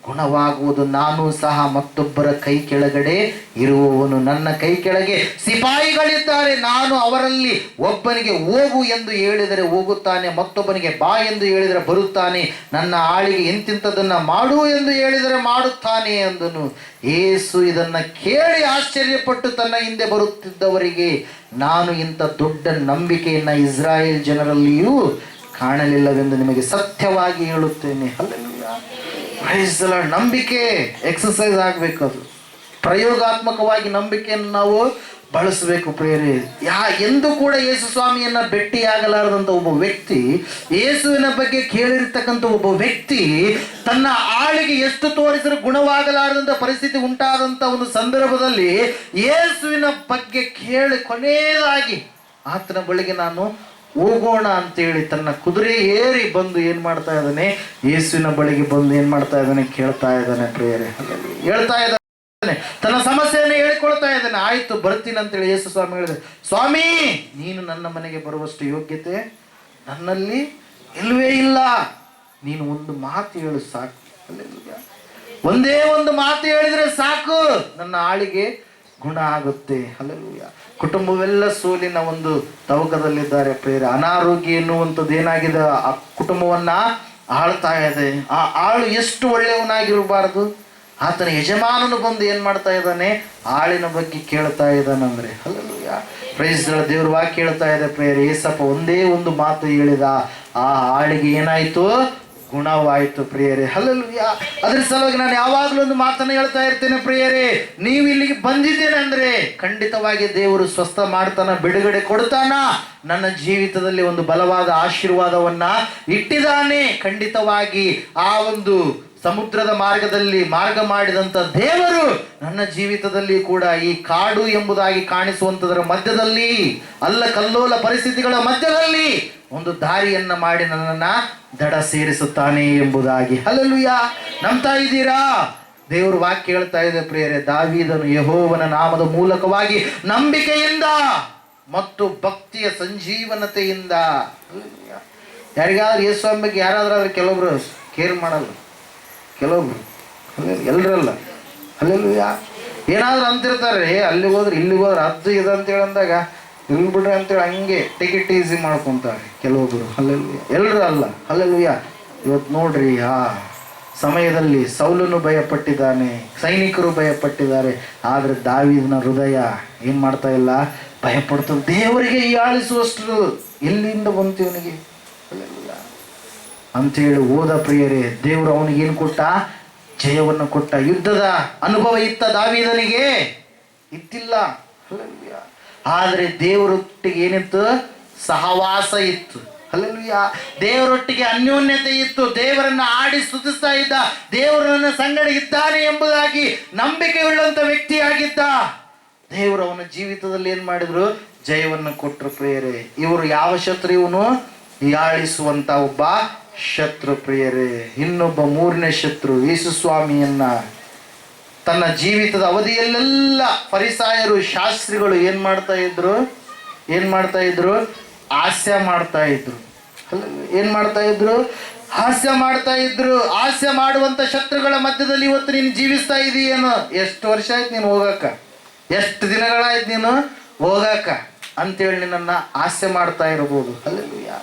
ಗುಣವಾಗುವುದು. ನಾನು ಸಹ ಮತ್ತೊಬ್ಬರ ಕೈ ಕೆಳಗಡೆ ಇರುವವನು. ನನ್ನ ಕೈ ಕೆಳಗೆ ಸಿಪಾಯಿಗಳಿದ್ದಾರೆ. ನಾನು ಅವರಲ್ಲಿ ಒಬ್ಬನಿಗೆ ಹೋಗು ಎಂದು ಹೇಳಿದರೆ ಹೋಗುತ್ತಾನೆ, ಮತ್ತೊಬ್ಬನಿಗೆ ಬಾ ಎಂದು ಹೇಳಿದರೆ ಬರುತ್ತಾನೆ. ನನ್ನ ಆಳಿಗೆ ಎಂತಿಂಥದನ್ನು ಮಾಡು ಎಂದು ಹೇಳಿದರೆ ಮಾಡುತ್ತಾನೆ ಎಂದನು. ಯೇಸು ಇದನ್ನು ಕೇಳಿ ಆಶ್ಚರ್ಯಪಟ್ಟು ತನ್ನ ಹಿಂದೆ ಬರುತ್ತಿದ್ದವರಿಗೆ, ನಾನು ಇಂಥ ದೊಡ್ಡ ನಂಬಿಕೆಯನ್ನು ಇಸ್ರಾಯೇಲ್ ಜನರಲ್ಲಿಯೂ ಕಾಣಲಿಲ್ಲವೆಂದು ನಿಮಗೆ ಸತ್ಯವಾಗಿ ಹೇಳುತ್ತೇನೆ. ಹಲ್ಲೆಲೂಯಾ. Praise the Lord. ನಂಬಿಕೆ ಎಕ್ಸಸೈಸ್ ಆಗಬೇಕು. ಅದು ಪ್ರಯೋಗಾತ್ಮಕವಾಗಿ ನಂಬಿಕೆಯನ್ನು ನಾವು ಬಳಸಬೇಕು ಪ್ರಿಯರೇ. ಎಂದು ಕೂಡ ಯೇಸು ಸ್ವಾಮಿಯನ್ನ ಭೇಟಿಯಾಗಲಾರದಂಥ ಒಬ್ಬ ವ್ಯಕ್ತಿ, ಯೇಸುವಿನ ಬಗ್ಗೆ ಕೇಳಿರ್ತಕ್ಕಂಥ ಒಬ್ಬ ವ್ಯಕ್ತಿ, ತನ್ನ ಆಳಿಗೆ ಎಷ್ಟು ತೋರಿಸಿದ್ರು ಗುಣವಾಗಲಾರದಂಥ ಪರಿಸ್ಥಿತಿ ಉಂಟಾದಂಥ ಒಂದು ಸಂದರ್ಭದಲ್ಲಿ ಯೇಸುವಿನ ಬಗ್ಗೆ ಕೇಳಿ ಕೊನೆಯದಾಗಿ ಆತನ ಬಳಿಗೆ ನಾನು ಹೋಗೋಣ ಅಂತೇಳಿ ತನ್ನ ಕುದುರೆ ಏರಿ ಬಂದು ಏನು ಮಾಡ್ತಾ ಇದ್ದಾನೆ, ಯೇಸುವಿನ ಬಳಿಗೆ ಬಂದು ಏನು ಮಾಡ್ತಾ ಇದ್ದಾನೆ, ಕೇಳ್ತಾ ಇದ್ದಾನೆ ಪ್ರಿಯರೇ. ಹೇಳ್ತಾ ಇದ್ದಾನೆ, ತನ್ನ ಸಮಸ್ಯೆಯನ್ನು ಹೇಳಿಕೊಳ್ತಾ ಇದ್ದಾನೆ. ಆಯ್ತು ಬರ್ತೀನಿ ಅಂತೇಳಿ ಯೇಸು ಸ್ವಾಮಿ ಹೇಳಿದೆ, ಸ್ವಾಮಿ, ನೀನು ನನ್ನ ಮನೆಗೆ ಬರುವಷ್ಟು ಯೋಗ್ಯತೆ ನನ್ನಲ್ಲಿ ಇಲ್ಲವೇ ಇಲ್ಲ. ನೀನು ಒಂದು ಮಾತು ಹೇಳು ಸಾಕು. ಒಂದೇ ಒಂದು ಮಾತು ಹೇಳಿದ್ರೆ ಸಾಕು, ನನ್ನ ಆಳಿಗೆ ಗುಣ ಆಗುತ್ತೆ. ಹಲ್ಲೆಲೂಯಾ. ಕುಟುಂಬವೆಲ್ಲ ಸೋಲಿನ ಒಂದು ತವಕದಲ್ಲಿದ್ದಾರೆ ಪ್ರಿಯರೇ. ಅನಾರೋಗ್ಯ ಎನ್ನುವಂಥದ್ದು ಏನಾಗಿದೆ, ಆ ಕುಟುಂಬವನ್ನ ಆಳ್ತಾ ಇದೆ. ಆ ಆಳು ಎಷ್ಟು ಒಳ್ಳೆಯವನಾಗಿರಬಾರ್ದು, ಆತನ ಯಜಮಾನನು ಬಂದು ಏನು ಮಾಡ್ತಾ ಇದ್ದಾನೆ, ಆಳಿನ ಬಗ್ಗೆ ಕೇಳ್ತಾ ಇದ್ದಾನಂದ್ರೆ. Hallelujah, praise the Lord. ದೇವ್ರ ವಾಕ್ಯ ಕೇಳ್ತಾ ಇದೆ ಪ್ರಿಯರೇ. ಏಸಪ್ಪ ಒಂದೇ ಒಂದು ಮಾತು ಹೇಳಿದ, ಆ ಆಳಿಗೆ ಏನಾಯ್ತು, ಗುಣವಾಯಿತು ಪ್ರಿಯರೇ. ಹಲ್ಲೆಲೂಯಾ. ಅದ್ರ ಸಲುವಾಗಿ ನಾನು ಯಾವಾಗಲೂ ಒಂದು ಮಾತನ್ನು ಹೇಳ್ತಾ ಇರ್ತೇನೆ ಪ್ರಿಯರೇ, ನೀವು ಇಲ್ಲಿಗೆ ಬಂದಿದ್ದೇನೆ ಅಂದ್ರೆ ಖಂಡಿತವಾಗಿ ದೇವರು ಸ್ವಸ್ಥ ಮಾಡ್ತಾನ, ಬಿಡುಗಡೆ ಕೊಡ್ತಾನ, ನನ್ನ ಜೀವಿತದಲ್ಲಿ ಒಂದು ಬಲವಾದ ಆಶೀರ್ವಾದವನ್ನ ಇಟ್ಟಿದ್ದಾನೆ. ಖಂಡಿತವಾಗಿ ಆ ಒಂದು ಸಮುದ್ರದ ಮಾರ್ಗದಲ್ಲಿ ಮಾರ್ಗ ಮಾಡಿದಂಥ ದೇವರು ನನ್ನ ಜೀವಿತದಲ್ಲಿ ಕೂಡ ಈ ಕಾಡು ಎಂಬುದಾಗಿ ಕಾಣಿಸುವಂಥದ್ರ ಮಧ್ಯದಲ್ಲಿ, ಅಲ್ಲ ಕಲ್ಲೋಲ ಪರಿಸ್ಥಿತಿಗಳ ಮಧ್ಯದಲ್ಲಿ ಒಂದು ದಾರಿಯನ್ನ ಮಾಡಿ ನನ್ನನ್ನ ದಡ ಸೇರಿಸುತ್ತಾನೆ ಎಂಬುದಾಗಿ. ಹಲ್ಲೆಲೂಯಾ, ನಂಬ್ತಾ ಇದ್ದೀರಾ? ದೇವರು ವಾಕ್ಯ ಹೇಳ್ತಾ ಇದೆ ಪ್ರಿಯರೇ, ದಾವೀದನು ಯೆಹೋವನ ನಾಮದ ಮೂಲಕವಾಗಿ ನಂಬಿಕೆಯಿಂದ ಮತ್ತು ಭಕ್ತಿಯ ಸಂಜೀವನತೆಯಿಂದ. ಯಾರಿಗಾದ್ರೂ ಯೇಸುವಿನ ಬಗ್ಗೆ ಯಾರಾದ್ರೂ ಕೆಲವೊಬ್ರು ಕೇರ್ ಮಾಡಲ್ಲ, ಕೆಲವೊಬ್ರು ಎಲ್ಲರಲ್ಲ. ಹಲ್ಲೆಲೂಯಾ. ಏನಾದ್ರು ಅಂತಿರ್ತಾರೆ, ಅಲ್ಲಿಗೆ ಹೋದ್ರೆ ಇಲ್ಲಿಗೆ ಹೋದ್ರೆ ಅದು ಇದು ಅಂತೇಳಿ ಅಂದಾಗ ಇಲ್ಲಿ ಬಿಡ್ರಿ ಅಂತೇಳಿ ಹಂಗೆ ಟಿಕೆಟ್ ಈಸಿ ಮಾಡ್ಕೊತಾರೆ ಕೆಲವೊಬ್ರು. ಹಲ್ಲೆಲೂಯಾ, ಎಲ್ಲರೂ ಅಲ್ಲ. ಹಲ್ಲೆಲೂಯಾ. ಇವತ್ತು ನೋಡ್ರಿ, ಆ ಸಮಯದಲ್ಲಿ ಸೌಲನು ಭಯಪಟ್ಟಿದ್ದಾನೆ, ಸೈನಿಕರು ಭಯಪಟ್ಟಿದ್ದಾರೆ, ಆದರೆ ದಾವೀದನ ಹೃದಯ ಏನು ಮಾಡ್ತಾ ಇಲ್ಲ, ಭಯಪಡ್ತದೆ. ದೇವರಿಗೆ ಹೀಯಾಳಿಸುವಷ್ಟು ಎಲ್ಲಿಂದ ಬಂತು ಇವನಿಗೆ. ಹಲ್ಲೆಲೂಯಾ ಅಂಥೇಳಿ ಓದ ಪ್ರಿಯರೇ, ದೇವರು ಅವನಿಗೇನು ಕೊಟ್ಟ, ಜಯವನ್ನು ಕೊಟ್ಟ. ಯುದ್ಧದ ಅನುಭವ ಇತ್ತ ದಾವೀದನಿಗೆ? ಇದ್ದಿಲ್ಲ. ಹಲ್ಲೆಲೂಯಾ. ಆದರೆ ದೇವರೊಟ್ಟಿಗೆ ಏನಿತ್ತು, ಸಹವಾಸ ಇತ್ತು. ಹಲ್ಲೆಲೂಯಾ. ದೇವರೊಟ್ಟಿಗೆ ಅನ್ಯೋನ್ಯತೆ ಇತ್ತು. ದೇವರನ್ನ ಆಡಿ ಸ್ತುತಿಸ್ತಾ ಇದ್ದ, ದೇವರನ್ನ ಸಂಗಡ ಇದ್ದಾನೆ ಎಂಬುದಾಗಿ ನಂಬಿಕೆಯುಳ್ಳಂತ ವ್ಯಕ್ತಿಯಾಗಿದ್ದ. ದೇವರು ಅವನ ಜೀವಿತದಲ್ಲಿ ಏನ್ ಮಾಡಿದ್ರು, ಜಯವನ್ನು ಕೊಟ್ಟರು ಪ್ರಿಯರೇ. ಇವರು ಯಾವ ಶತ್ರು? ಇವನು ಹೀಯಾಳಿಸುವಂತ ಒಬ್ಬ ಶತ್ರು ಪ್ರಿಯರೇ. ಇನ್ನೊಬ್ಬ ಮೂರನೇ ಶತ್ರು ಯೇಸು ಸ್ವಾಮಿಯನ್ನ ತನ್ನ ಜೀವಿತದ ಅವಧಿಯಲ್ಲೆಲ್ಲ ಫರಿಸಾಯರು, ಶಾಸ್ತ್ರಿಗಳು ಏನ್ ಮಾಡ್ತಾ ಇದ್ರು, ಹಾಸ್ಯ ಮಾಡ್ತಾ ಇದ್ರು. ಏನ್ ಮಾಡ್ತಾ ಇದ್ರು, ಹಾಸ್ಯ ಮಾಡ್ತಾ ಇದ್ರು. ಹಾಸ್ಯ ಮಾಡುವಂತ ಶತ್ರುಗಳ ಮಧ್ಯದಲ್ಲಿ ಇವತ್ತು ನೀನು ಜೀವಿಸ್ತಾ ಇದೀಯೇನು? ಎಷ್ಟು ವರ್ಷ ಆಯ್ತು ನೀನು ಹೋಗಾಕ, ಎಷ್ಟು ದಿನಗಳಾಯ್ತು ನೀನು ಹೋಗಾಕ ಅಂತೇಳಿ ನಿನ್ನನ್ನು ಹಾಸ್ಯ ಮಾಡ್ತಾ ಇರಬಹುದು. ಹಲ್ಲೆಲೂಯಾ.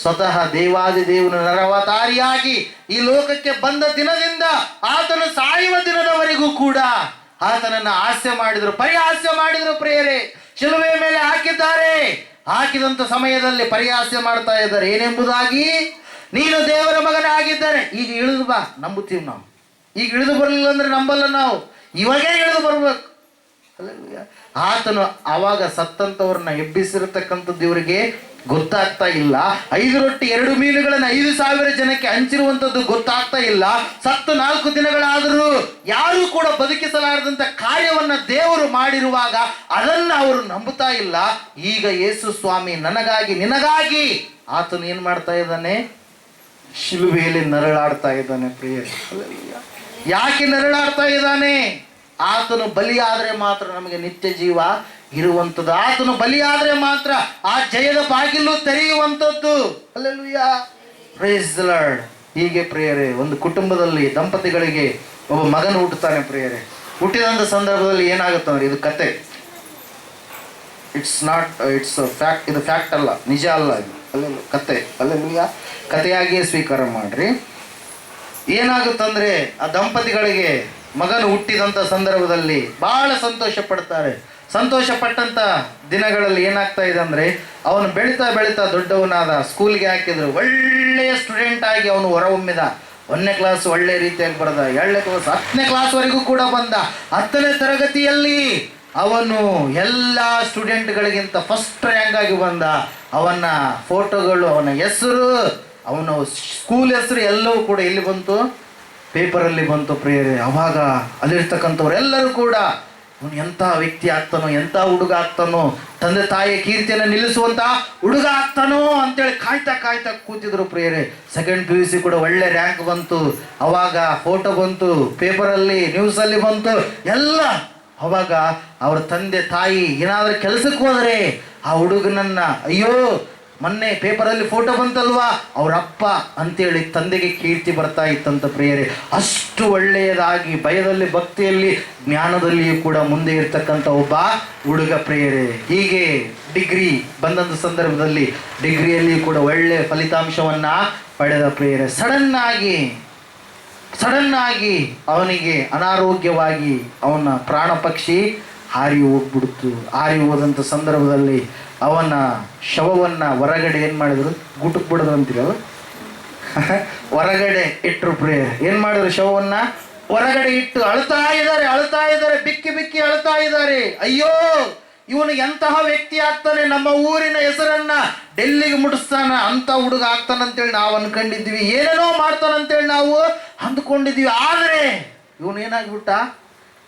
ಸ್ವತಃ ದೇವಾದಿ ದೇವನು ನರವತಾರಿಯಾಗಿ ಈ ಲೋಕಕ್ಕೆ ಬಂದ ದಿನದಿಂದ ಆತನು ಸಾಯುವ ದಿನದವರೆಗೂ ಕೂಡ ಆತನನ್ನು ಹಾಸ್ಯ ಮಾಡಿದ್ರು, ಪರಿಹಾಸ್ಯ ಮಾಡಿದ್ರು ಪ್ರಿಯರೇ. ಶಿಲುವೆ ಮೇಲೆ ಹಾಕಿದ್ದಾರೆ. ಹಾಕಿದಂತ ಸಮಯದಲ್ಲಿ ಪರಿಹಾಸ್ಯ ಮಾಡ್ತಾ ಇದ್ದಾರೆ. ಏನೆಂಬುದಾಗಿ, ನೀನು ದೇವರ ಮಗನಾಗಿದ್ದಾರೆ, ಈಗ ಇಳಿದು ಬಾ, ನಂಬುತ್ತೀವಿ ನಾವು. ಈಗ ಇಳಿದು ಬರಲಿಲ್ಲ ಅಂದ್ರೆ ನಂಬಲ್ಲ ನಾವು, ಇವಾಗೇ ಇಳಿದು ಬರ್ಬೇಕು. ಆತನು ಆವಾಗ ಸತ್ತಂತವ್ರನ್ನ ಎಬ್ಬಿಸಿರತಕ್ಕಂಥದ್ದು ಇವರಿಗೆ ಗೊತ್ತಾಗ್ತಾ ಇಲ್ಲ. 5 ರೊಟ್ಟಿ 2 ಮೀನುಗಳನ್ನು 5,000 ಜನಕ್ಕೆ ಹಂಚಿರುವಂಥದ್ದು ಗೊತ್ತಾಗ್ತಾ ಇಲ್ಲ. ಸತ್ತು 4 ದಿನಗಳಾದರೂ ಯಾರೂ ಕೂಡ ಬದುಕಿಸಲಾರದಂಥ ಕಾರ್ಯವನ್ನ ದೇವರು ಮಾಡಿರುವಾಗ ಅದನ್ನ ಅವರು ನಂಬುತ್ತಾ ಇಲ್ಲ. ಈಗ ಯೇಸು ಸ್ವಾಮಿ ನನಗಾಗಿ ನಿನಗಾಗಿ ಆತನು ಏನ್ ಮಾಡ್ತಾ ಇದ್ದಾನೆ, ಶಿಲುಬೆಯಲ್ಲಿ ನರಳಾಡ್ತಾ ಇದ್ದಾನೆ ಪ್ರಿಯ. ಯಾಕೆ ನರಳಾಡ್ತಾ ಇದ್ದಾನೆ? ಆತನು ಬಲಿಯಾದರೆ ಮಾತ್ರ ನಮಗೆ ನಿತ್ಯ ಜೀವ ಇರುವಂಥದ್ದು. ಆತನು ಬಲಿಯಾದರೆ ಮಾತ್ರ ಆ ಜಯದ ಬಾಗಿಲು ತೆರೆಯುವಂಥದ್ದು. Hallelujah, praise the Lord. ಹೀಗೆ ಪ್ರಿಯರೇ, ಒಂದು ಕುಟುಂಬದಲ್ಲಿ ದಂಪತಿಗಳಿಗೆ ಒಬ್ಬ ಮಗನು ಹುಟ್ಟುತ್ತಾನೆ ಪ್ರಿಯರೇ. ಹುಟ್ಟಿದಂಥ ಸಂದರ್ಭದಲ್ಲಿ ಏನಾಗುತ್ತಂದ್ರೆ, ಇದು ಕತೆ, ಇಟ್ಸ್ ಫ್ಯಾಕ್ಟ್. ಇದು ಫ್ಯಾಕ್ಟ್ ಅಲ್ಲ, ನಿಜ ಅಲ್ಲ, ಇದು ಅಲ್ಲೆಲ್ಲ ಕತೆ. ಹಲ್ಲೆಲೂಯಾ, ಕತೆಯಾಗಿಯೇ ಸ್ವೀಕಾರ ಮಾಡ್ರಿ. ಏನಾಗುತ್ತಂದ್ರೆ, ಆ ದಂಪತಿಗಳಿಗೆ ಮಗನು ಹುಟ್ಟಿದಂಥ ಸಂದರ್ಭದಲ್ಲಿ ಬಹಳ ಸಂತೋಷ ಪಡ್ತಾರೆ. ಸಂತೋಷ ಪಟ್ಟಂತ ದಿನಗಳಲ್ಲಿ ಏನಾಗ್ತಾ ಇದೆ ಅಂದ್ರೆ, ಅವನು ಬೆಳೀತಾ ಬೆಳೀತಾ ದೊಡ್ಡವನಾದ. ಸ್ಕೂಲ್ಗೆ ಹಾಕಿದ್ರು, ಒಳ್ಳೆಯ ಸ್ಟೂಡೆಂಟ್ ಆಗಿ ಅವನು ಹೊರಹೊಮ್ಮಿದ. 1ನೇ ಕ್ಲಾಸ್ ಒಳ್ಳೆ ರೀತಿಯಾಗಿ ಬರೆದ, 2ನೇ ಕ್ಲಾಸ್ 10ನೇ ಕ್ಲಾಸ್ವರೆಗೂ ಕೂಡ ಬಂದ. 10ನೇ ತರಗತಿಯಲ್ಲಿ ಅವನು ಎಲ್ಲ ಸ್ಟೂಡೆಂಟ್ಗಳಿಗಿಂತ ಫಸ್ಟ್ ರ್ಯಾಂಕ್ ಆಗಿ ಬಂದ. ಅವನ ಫೋಟೋಗಳು, ಅವನ ಹೆಸರು, ಅವನ ಸ್ಕೂಲ್ ಹೆಸರು ಎಲ್ಲವೂ ಕೂಡ ಎಲ್ಲಿ ಬಂತು, ಪೇಪರಲ್ಲಿ ಬಂತು ಪ್ರಿಯರೇ. ಅವಾಗ ಅಲ್ಲಿರ್ತಕ್ಕಂಥವ್ರೆಲ್ಲರೂ ಕೂಡ ಅವನು ಎಂಥ ವ್ಯಕ್ತಿ ಆಗ್ತಾನೋ, ಎಂಥ ಹುಡುಗ ಆಗ್ತಾನೋ, ತಂದೆ ತಾಯಿಯ ಕೀರ್ತಿಯನ್ನು ನಿಲ್ಲಿಸುವಂಥ ಹುಡುಗ ಆಗ್ತಾನೋ ಅಂತೇಳಿ ಕಾಯ್ತಾ ಕಾಯ್ತಾ ಕೂತಿದ್ರು ಪ್ರಿಯರೇ. 2nd PUC ಕೂಡ ಒಳ್ಳೆ ರ್ಯಾಂಕ್ ಬಂತು. ಅವಾಗ ಫೋಟೋ ಬಂತು, ಪೇಪರಲ್ಲಿ, ನ್ಯೂಸಲ್ಲಿ ಬಂತು ಎಲ್ಲ. ಅವಾಗ ಅವ್ರ ತಂದೆ ತಾಯಿ ಏನಾದರೂ ಕೆಲಸಕ್ಕೆ ಹೋದರೆ ಆ ಹುಡುಗನನ್ನ, ಅಯ್ಯೋ ಮೊನ್ನೆ ಪೇಪರಲ್ಲಿ ಫೋಟೋ ಬಂತಲ್ವಾ, ಅವರಪ್ಪ ಅಂತೇಳಿ ತಂದೆಗೆ ಕೀರ್ತಿ ಬರ್ತಾ ಇತ್ತಂತ ಪ್ರಿಯರೇ. ಅಷ್ಟು ಒಳ್ಳೆಯದಾಗಿ ಭಯದಲ್ಲಿ, ಭಕ್ತಿಯಲ್ಲಿ, ಜ್ಞಾನದಲ್ಲಿಯೂ ಕೂಡ ಮುಂದೆ ಇರ್ತಕ್ಕಂಥ ಒಬ್ಬ ಹುಡುಗ ಪ್ರಿಯರೇ. ಹೀಗೆ ಡಿಗ್ರಿ ಬಂದಂಥ ಸಂದರ್ಭದಲ್ಲಿ ಡಿಗ್ರಿಯಲ್ಲಿ ಕೂಡ ಒಳ್ಳೆಯ ಫಲಿತಾಂಶವನ್ನ ಪಡೆದ ಪ್ರಿಯರೇ. ಸಡನ್ ಆಗಿ ಅವನಿಗೆ ಅನಾರೋಗ್ಯವಾಗಿ ಅವನ ಪ್ರಾಣ ಪಕ್ಷಿ ಹಾರಿ ಹೋಗ್ಬಿಡ್ತು. ಹಾರಿ ಹೋದಂಥ ಸಂದರ್ಭದಲ್ಲಿ ಅವನ ಶವವನ್ನು ಹೊರಗಡೆ ಏನು ಮಾಡಿದ್ರು, ಗುಟುಕ್ ಬಿಡೋದು ಅಂತೀರ ಹೊರಗಡೆ ಇಟ್ಟರು ಪ್ರಿಯರೇ. ಏನು ಮಾಡಿದ್ರು, ಶವವನ್ನು ಹೊರಗಡೆ ಇಟ್ಟು ಅಳ್ತಾ ಇದ್ದಾರೆ, ಬಿಕ್ಕಿ ಅಳ್ತಾ ಇದ್ದಾರೆ. ಅಯ್ಯೋ, ಇವನು ಎಂತಹ ವ್ಯಕ್ತಿ ಆಗ್ತಾನೆ, ನಮ್ಮ ಊರಿನ ಹೆಸರನ್ನ ಡೆಲ್ಲಿಗೆ ಮುಟ್ಟಿಸ್ತಾನ, ಅಂತ ಹುಡುಗ ಆಗ್ತಾನಂತೇಳಿ ನಾವು ಅನ್ಕೊಂಡಿದ್ವಿ, ಏನೇನೋ ಮಾಡ್ತಾನಂತೇಳಿ ನಾವು ಅಂದ್ಕೊಂಡಿದ್ವಿ. ಆದರೆ ಇವನು ಏನಾಗ್ಬಿಟ್ಟ,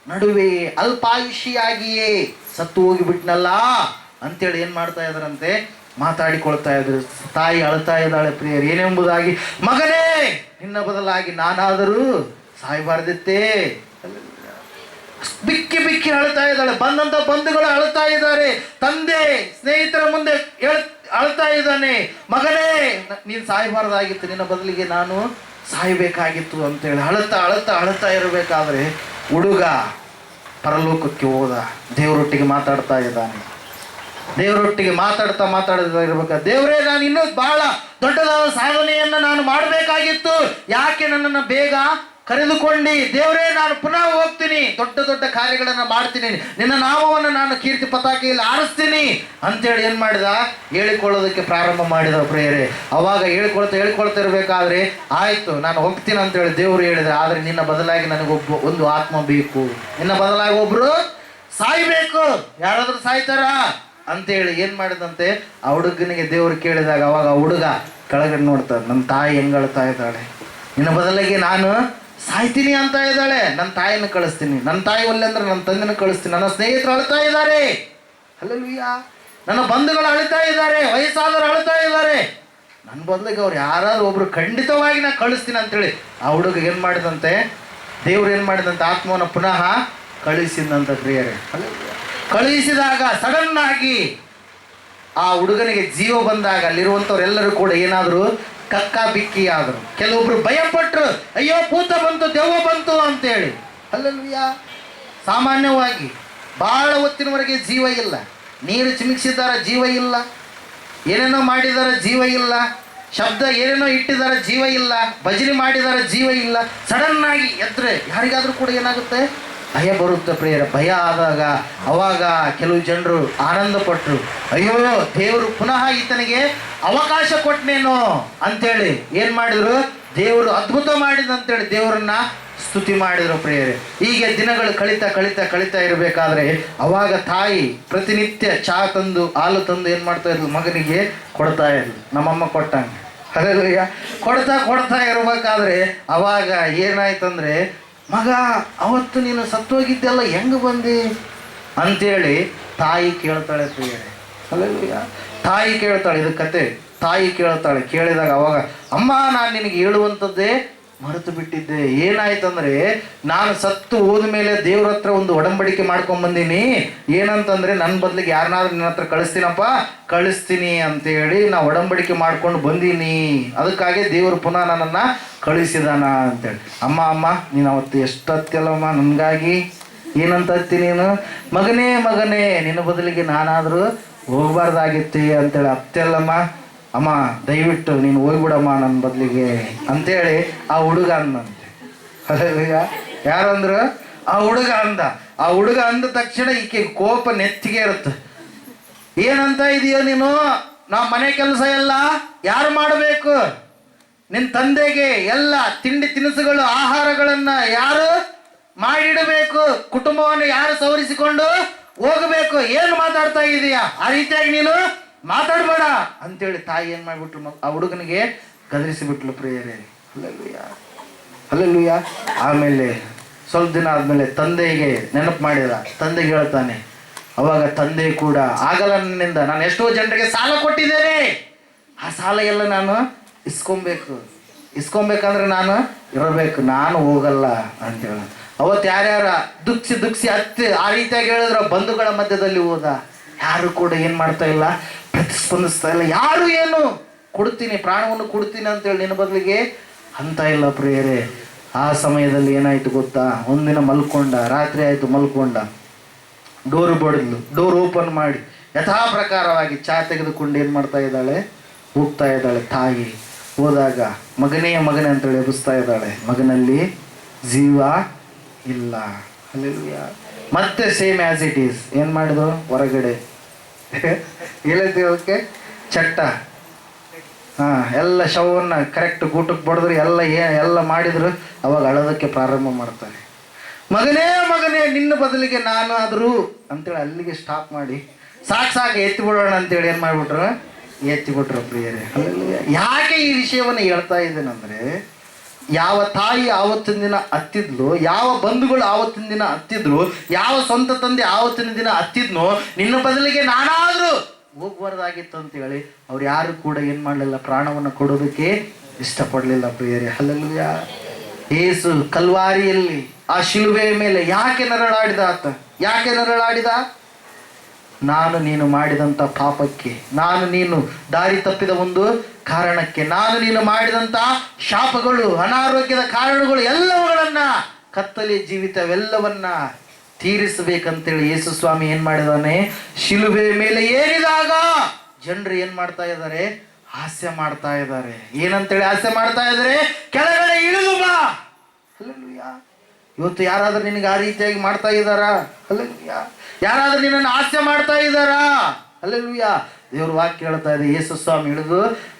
ನಡುವೆ ಅಲ್ಪಾಯುಷಿಯಾಗಿಯೇ ಸತ್ತು ಹೋಗಿಬಿಟ್ನಲ್ಲ ಅಂತೇಳಿ ಏನು ಮಾಡ್ತಾ ಇದ್ರಂತೆ, ಮಾತಾಡಿಕೊಳ್ತಾ ಇದ್ರು. ತಾಯಿ ಅಳ್ತಾ ಇದ್ದಾಳೆ ಪ್ರಿಯರು, ಏನೆಂಬುದಾಗಿ, ಮಗನೇ ನಿನ್ನ ಬದಲಾಗಿ ನಾನಾದರೂ ಸಾಯಬಾರ್ದಿತ್ತೇ. ಬಿಕ್ಕಿ ಅಳ್ತಾ ಇದ್ದಾಳೆ. ಬಂದಂತ ಬಂಧುಗಳು ಅಳ್ತಾ ಇದ್ದಾರೆ, ತಂದೆ ಸ್ನೇಹಿತರ ಮುಂದೆ ಅಳ್ತಾ ಇದ್ದಾನೆ, ಮಗನೇ ನೀನು ಸಾಯಬಾರ್ದಾಗಿತ್ತು, ನಿನ್ನ ಬದಲಿಗೆ ನಾನು ಸಾಯಬೇಕಾಗಿತ್ತು ಅಂತೇಳಿ ಅಳ್ತಾ ಇರಬೇಕಾದ್ರೆ ಹುಡುಗ ಪರಲೋಕಕ್ಕೆ ಹೋದ. ದೇವರೊಟ್ಟಿಗೆ ಮಾತಾಡ್ತಾ ಇದ್ದಾನೆ. ದೇವರೊಟ್ಟಿಗೆ ಮಾತಾಡ್ತಾ ಇರ್ಬೇಕಾದ್ರೆ, ದೇವರೇ ನಾನು ಇನ್ನೂ ಬಹಳ ದೊಡ್ಡದಾದ ಸಾಧನೆಯನ್ನು ನಾನು ಮಾಡಬೇಕಾಗಿತ್ತು, ಯಾಕೆ ನನ್ನನ್ನು ಬೇಗ ಕರೆದುಕೊಂಡು? ದೇವರೇ ನಾನು ಪುನಃ ಹೋಗ್ತೀನಿ, ದೊಡ್ಡ ಕಾರ್ಯಗಳನ್ನು ಮಾಡ್ತೀನಿ, ನಿನ್ನ ನಾಮವನ್ನು ನಾನು ಕೀರ್ತಿ ಪತಾಕೆಯಲ್ಲಿ ಆರಿಸ್ತೀನಿ ಅಂತೇಳಿ ಏನು ಮಾಡಿದ, ಹೇಳಿಕೊಳ್ಳೋದಕ್ಕೆ ಪ್ರಾರಂಭ ಮಾಡಿದ ಪ್ರಿಯರೇ. ಅವಾಗ ಹೇಳ್ಕೊಳ್ತಾ ಇರಬೇಕಾದ್ರೆ, ಆಯಿತು ನಾನು ಹೋಗ್ತೀನಿ ಅಂತೇಳಿ ದೇವರು ಹೇಳಿದ್ರೆ, ಆದರೆ ನಿನ್ನ ಬದಲಾಗಿ ಒಂದು ಆತ್ಮ ಬೇಕು, ನಿನ್ನ ಬದಲಾಗಿ ಒಬ್ರು ಸಾಯ್ಬೇಕು, ಯಾರಾದ್ರೂ ಸಾಯ್ತಾರಾ ಅಂತೇಳಿ ಏನು ಮಾಡಿದಂತೆ ಆ ಹುಡುಗನಿಗೆ ದೇವರು ಕೇಳಿದಾಗ, ಅವಾಗ ಆ ಹುಡುಗ ಕೆಳಗಡೆ ನೋಡ್ತಾನೆ, ನನ್ನ ತಾಯಿ ಹೆಂಗಳ್ತಾ ಇದ್ದಾಳೆ, ನಿನ್ನ ಬದಲಾಗಿ ನಾನು ಸಾಯ್ತೀನಿ ಅಂತ ಇದ್ದಾಳೆ, ನನ್ನ ತಾಯಿನ ಕಳಿಸ್ತೀನಿ, ನನ್ನ ತಾಯಿ ಒಲ್ಲೆ ಅಂದ್ರೆ ನನ್ನ ತಂದೆನ ಕಳಿಸ್ತೀನಿ, ನನ್ನ ಸ್ನೇಹಿತರು ಅಳ್ತಾ ಇದ್ದಾರೆ, ಹಲ್ಲೆಲೂಯಾ, ನನ್ನ ಬಂಧುಗಳು ಅಳ್ತಾ ಇದ್ದಾರೆ, ವಯಸ್ಸಾದವರು ಅಳ್ತಾ ಇದ್ದಾರೆ, ನನ್ನ ಬದಲಿಗೆ ಅವ್ರು ಯಾರಾದ್ರೂ ಒಬ್ರು ಖಂಡಿತವಾಗಿ ನಾನು ಕಳಿಸ್ತೀನಿ ಅಂತೇಳಿ ಆ ಹುಡುಗ ಏನು ಮಾಡಿದಂತೆ, ದೇವ್ರು ಏನು ಮಾಡಿದಂತೆ, ಆತ್ಮವನ್ನು ಪುನಃ ಕಳಿಸಿದಂತ ಪ್ರಿಯರೇ. ಕಳುಹಿಸಿದಾಗ ಸಡನ್ ಆಗಿ ಆ ಹುಡುಗನಿಗೆ ಜೀವ ಬಂದಾಗ ಅಲ್ಲಿರುವಂಥವ್ರೆಲ್ಲರೂ ಕೂಡ ಏನಾದರೂ ಕಕ್ಕ ಬಿಕ್ಕಿ ಆದರು. ಕೆಲವೊಬ್ರು ಭಯಪಟ್ಟರು, ಅಯ್ಯೋ ಭೂತ ಬಂತು, ದೆವ್ವ ಬಂತು ಅಂತೇಳಿ. ಅಲ್ಲಲ್ವಿಯಾ, ಸಾಮಾನ್ಯವಾಗಿ ಭಾಳ ಹೊತ್ತಿನವರೆಗೆ ಜೀವ ಇಲ್ಲ, ನೀರು ಚಿಮಿಕ್ಸಿದಾರ ಜೀವ ಇಲ್ಲ, ಏನೇನೋ ಮಾಡಿದಾರ ಜೀವ ಇಲ್ಲ, ಶಬ್ದ ಏನೇನೋ ಇಟ್ಟಿದಾರ ಜೀವ ಇಲ್ಲ, ಭಜನೆ ಮಾಡಿದಾರ ಜೀವ ಇಲ್ಲ. ಸಡನ್ ಆಗಿ ಎದ್ರೆ ಯಾರಿಗಾದ್ರೂ ಕೂಡ ಏನಾಗುತ್ತೆ, ಭಯ ಬರುತ್ತೆ ಪ್ರಿಯರ. ಭಯ ಆದಾಗ ಅವಾಗ ಕೆಲವು ಜನರು ಆನಂದ ಪಟ್ಟರು, ಅಯ್ಯೋ ದೇವರು ಪುನಃ ಈತನಿಗೆ ಅವಕಾಶ ಕೊಟ್ಟನೇನೋ ಅಂತೇಳಿ ಏನು ಮಾಡಿದ್ರು, ದೇವರು ಅದ್ಭುತ ಮಾಡಿದಂತೇಳಿ ದೇವರನ್ನ ಸ್ತುತಿ ಮಾಡಿದ್ರು ಪ್ರಿಯರೇ. ಹೀಗೆ ದಿನಗಳು ಕಳಿತಾ ಇರಬೇಕಾದ್ರೆ ಅವಾಗ ತಾಯಿ ಪ್ರತಿನಿತ್ಯ ಚಹಾ ತಂದು ಹಾಲು ತಂದು ಏನು ಮಾಡ್ತಾ ಇದ್ಲು, ಮಗನಿಗೆ ಕೊಡ್ತಾ ಇದ್ಲು, ನಮ್ಮಮ್ಮ ಕೊಟ್ಟಂಗೆ. ಹಲ್ಲೆಲೂಯಾ. ಕೊಡ್ತಾ ಇರಬೇಕಾದ್ರೆ ಅವಾಗ ಏನಾಯ್ತಂದ್ರೆ, ಮಗ ಅವತ್ತು ನೀನು ಸತ್ತೋಗಿದ್ದೆಲ್ಲ ಹೆಂಗೆ ಬಂದಿ ಅಂತೇಳಿ ತಾಯಿ ಕೇಳ್ತಾಳೆ ಪ್ರಿಯರೇ. ಹಲ್ಲೆಲೂಯಾ. ತಾಯಿ ಕೇಳ್ತಾಳೆ, ಇದು ಕತೆ. ತಾಯಿ ಕೇಳ್ತಾಳೆ. ಕೇಳಿದಾಗ ಅವಾಗ, ಅಮ್ಮ ನಾನು ನಿನಗೆ ಹೇಳುವಂಥದ್ದೇ ಮರೆತು ಬಿಟ್ಟಿದ್ದೆ. ಏನಾಯ್ತಂದ್ರೆ, ನಾನು ಸತ್ತು ಹೋದ್ಮೇಲೆ ದೇವ್ರ ಹತ್ರ ಒಂದು ಒಡಂಬಡಿಕೆ ಮಾಡ್ಕೊಂಬಂದೀನಿ. ಏನಂತಂದ್ರೆ, ನನ್ನ ಬದಲಿಗೆ ಯಾರನ್ನಾದ್ರೂ ನಿನ್ನ ಹತ್ರ ಕಳಿಸ್ತೀನಿ ಅಂತೇಳಿ ನಾ ಒಡಂಬಡಿಕೆ ಮಾಡ್ಕೊಂಡು ಬಂದೀನಿ, ಅದಕ್ಕಾಗಿ ದೇವರು ಪುನಃ ನನ್ನನ್ನು ಕಳಿಸಿದಾನ ಅಂತೇಳಿ. ಅಮ್ಮ ನೀನು ಅವತ್ತು ಎಷ್ಟು ಹತ್ತಿಯಲ್ಲಮ್ಮ ನನಗಾಗಿ. ಏನಂತ ಹತ್ತಿ ನೀನು, ಮಗನೇ ನಿನ್ನ ಬದಲಿಗೆ ನಾನಾದರೂ ಹೋಗ್ಬಾರ್ದಾಗಿತ್ತು ಅಂತೇಳಿ ಹತ್ತಿಯಲ್ಲಮ್ಮ. ಅಮ್ಮ ದಯವಿಟ್ಟು ನೀನು ಹೋಗ್ಬಿಡಮ್ಮ ನನ್ನ ಬದಲಿಗೆ ಅಂತೇಳಿ ಆ ಹುಡುಗ ಅಂದಂತೆ. ಯಾರಂದ್ರು, ಆ ಹುಡುಗ ಅಂದ. ಆ ಹುಡುಗ ಅಂದ ತಕ್ಷಣ ಈಕೆ ಕೋಪ ನೆತ್ತಿಗೆ ಇರುತ್ತೆ. ಏನಂತ ಇದೆಯೋ ನೀನು, ನಾವು ಮನೆ ಕೆಲಸ ಎಲ್ಲ ಯಾರು ಮಾಡಬೇಕು, ನಿನ್ನ ತಂದೆಗೆ ಎಲ್ಲ ತಿಂಡಿ ತಿನಿಸುಗಳು ಆಹಾರಗಳನ್ನು ಯಾರು ಮಾಡಿಡಬೇಕು, ಕುಟುಂಬವನ್ನು ಯಾರು ಸವರಿಸಿಕೊಂಡು ಹೋಗಬೇಕು, ಏನು ಮಾತಾಡ್ತಾ ಇದೀಯಾ, ಆ ರೀತಿಯಾಗಿ ನೀನು ಮಾತಾಡಬೇಡ ಅಂತೇಳಿ ತಾಯಿ ಏನು ಮಾಡಿಬಿಟ್ರು, ಆ ಹುಡುಗನಿಗೆ ಗದರಿಸಿಬಿಟ್ಲು ಪ್ರಿಯರೇ. ಅಲ್ಲೆಲ್ಲೂಯ. ಆಮೇಲೆ ಸ್ವಲ್ಪ ದಿನ ಆದಮೇಲೆ ತಂದೆಗೆ ನೆನಪು ಮಾಡಿದ. ತಂದೆಗೆ ಹೇಳ್ತಾನೆ. ಅವಾಗ ತಂದೆ ಕೂಡ, ಆಗಲ್ಲ ನನ್ನಿಂದ, ನಾನು ಎಷ್ಟೋ ಜನರಿಗೆ ಸಾಲ ಕೊಟ್ಟಿದ್ದೇನೆ, ಆ ಸಾಲ ಎಲ್ಲ ನಾನು ಇಸ್ಕೊಬೇಕಂದ್ರೆ ನಾನು ಇರಬೇಕು, ನಾನು ಹೋಗಲ್ಲ ಅಂತೇಳಿ. ಅವತ್ತು ಯಾರ್ಯಾರ ದುಃಖಿಸಿ ಹತ್ತಿ ಆ ರೀತಿಯಾಗಿ ಹೇಳಿದ್ರು, ಬಂಧುಗಳ ಮಧ್ಯದಲ್ಲಿ ಹೋದ. ಯಾರು ಕೂಡ ಏನು ಮಾಡ್ತಾ ಇಲ್ಲ, ಪ್ರತಿಸ್ಪಂದಿಸ್ತಾ ಇಲ್ಲ. ಯಾರು ಏನು ಕೊಡ್ತೀನಿ, ಪ್ರಾಣವನ್ನು ಕೊಡ್ತೀನಿ ಅಂತೇಳಿ ನಿನ್ನ ಬದಲಿಗೆ ಅಂತ ಇಲ್ಲ ಪ್ರಿಯರೇ. ಆ ಸಮಯದಲ್ಲಿ ಏನಾಯ್ತು ಗೊತ್ತಾ? ಒಂದಿನ ಮಲ್ಕೊಂಡ, ರಾತ್ರಿ ಆಯಿತು, ಮಲ್ಕೊಂಡ, ಡೋರ್ ಬಡಿದ್ಲು. ಡೋರ್ ಓಪನ್ ಮಾಡಿ ಯಥಾ ಪ್ರಕಾರವಾಗಿ ಚಹಾ ತೆಗೆದುಕೊಂಡು ಏನು ಮಾಡ್ತಾ ಇದ್ದಾಳೆ? ಹೋಗ್ತಾ ಇದ್ದಾಳೆ. ತಾಯಿ ಹೋದಾಗ ಮಗನೇ ಅಂತೇಳಿ ಎಬ್ಬಿಸ್ತಾ ಇದ್ದಾಳೆ. ಮಗನಲ್ಲಿ ಜೀವ ಇಲ್ಲ. ಹಲ್ಲೆಲೂಯಾ. ಮತ್ತೆ ಸೇಮ್ ಆ್ಯಸ್ ಇಟ್ ಈಸ್ ಏನು ಮಾಡಿದ್ರು? ಹೊರಗಡೆ ಹೇಳಕ್ಕೆ ಚಟ್ಟ, ಎಲ್ಲ ಶವವನ್ನು ಕರೆಕ್ಟ್ ಗೂಟಕ್ಕೆ ಬಡಿದ್ರು, ಎಲ್ಲ ಮಾಡಿದ್ರು. ಅವಾಗ ಅಳೋದಕ್ಕೆ ಪ್ರಾರಂಭ ಮಾಡ್ತಾರೆ. ಮಗನೇ ನಿನ್ನ ಬದಲಿಗೆ ನಾನು ಆದರೂ ಅಂತೇಳಿ ಅಲ್ಲಿಗೆ ಸ್ಟಾಪ್ ಮಾಡಿ ಸಾಕು ಎತ್ತಿ ಬಿಡೋಣ ಅಂತೇಳಿ ಏನು ಮಾಡಿಬಿಟ್ರು? ಎತ್ತಿಬಿಟ್ರು ಪ್ರಿಯರೇ. ಯಾಕೆ ಈ ವಿಷಯವನ್ನು ಹೇಳ್ತಾ ಇದ್ದೇನೆಂದರೆ, ಯಾವ ತಾಯಿ ಆವತ್ತಿನ ದಿನ ಹತ್ತಿದ್ಲು, ಯಾವ ಬಂಧುಗಳು ಆವತ್ತಿನ ದಿನ ಹತ್ತಿದ್ರು, ಯಾವ ಸ್ವಂತ ತಂದೆ ಆವತ್ತಿನ ದಿನ ಹತ್ತಿದ್ನೋ, ನಿನ್ನ ಬದಲಿಗೆ ನಾನಾದರೂ ಹೋಗ್ಬಾರ್ದಾಗಿತ್ತು ಅಂತೇಳಿ ಅವ್ರು ಯಾರು ಕೂಡ ಏನು ಮಾಡಲಿಲ್ಲ, ಪ್ರಾಣವನ್ನು ಕೊಡೋದಕ್ಕೆ ಇಷ್ಟಪಡಲಿಲ್ಲ ಪ್ರಿಯರೇ. ಹಲ್ಲೆಲೂಯಾ. ಯೇಸು ಕಲ್ವಾರಿಯಲ್ಲಿ ಆ ಶಿಲುಬೆಯ ಮೇಲೆ ಯಾಕೆ ನರಳಾಡಿದ ಆತ? ಯಾಕೆ ನರಳಾಡಿದ? ನಾನು ನೀನು ಮಾಡಿದಂಥ ಪಾಪಕ್ಕೆ, ನಾನು ನೀನು ದಾರಿ ತಪ್ಪಿದ ಒಂದು ಕಾರಣಕ್ಕೆ, ನಾನು ನೀನು ಮಾಡಿದಂಥ ಶಾಪಗಳು, ಅನಾರೋಗ್ಯದ ಕಾರಣಗಳು ಎಲ್ಲವುಗಳನ್ನ, ಕತ್ತಲೆ ಜೀವಿತವೆಲ್ಲವನ್ನ ತೀರಿಸಬೇಕಂತೇಳಿ ಯೇಸು ಸ್ವಾಮಿ ಏನ್ ಮಾಡಿದಾನೆ? ಶಿಲುಬೆ ಮೇಲೆ ಏರಿದಾಗ ಜನರು ಏನ್ ಮಾಡ್ತಾ ಇದ್ದಾರೆ? ಹಾಸ್ಯ ಮಾಡ್ತಾ ಇದ್ದಾರೆ. ಏನಂತೇಳಿ ಹಾಸ್ಯ ಮಾಡ್ತಾ ಇದ್ದಾರೆ? ಕೆಳಗಡೆ ಇಳಿದು ಬಾ. ಹಲ್ಲೆಲೂಯಾ. ಇವತ್ತು ಯಾರಾದ್ರೂ ನಿನಗೆ ಆ ರೀತಿಯಾಗಿ ಮಾಡ್ತಾ ಇದ್ದಾರಾ? ಹಲ್ಲೆಲೂಯಾ. ಯಾರಾದ್ರೂ ನಿನ್ನನ್ನು ಹಾಸ್ಯ ಮಾಡ್ತಾ ಇದ್ದಾರಾ? ಹಲ್ಲೆಲೂಯಾ. ದೇವ್ರ ವಾಕ್ಯ ಹೇಳ್ತಾ ಇದೆ, ಯೇಸು ಸ್ವಾಮಿ ಇಳಿದು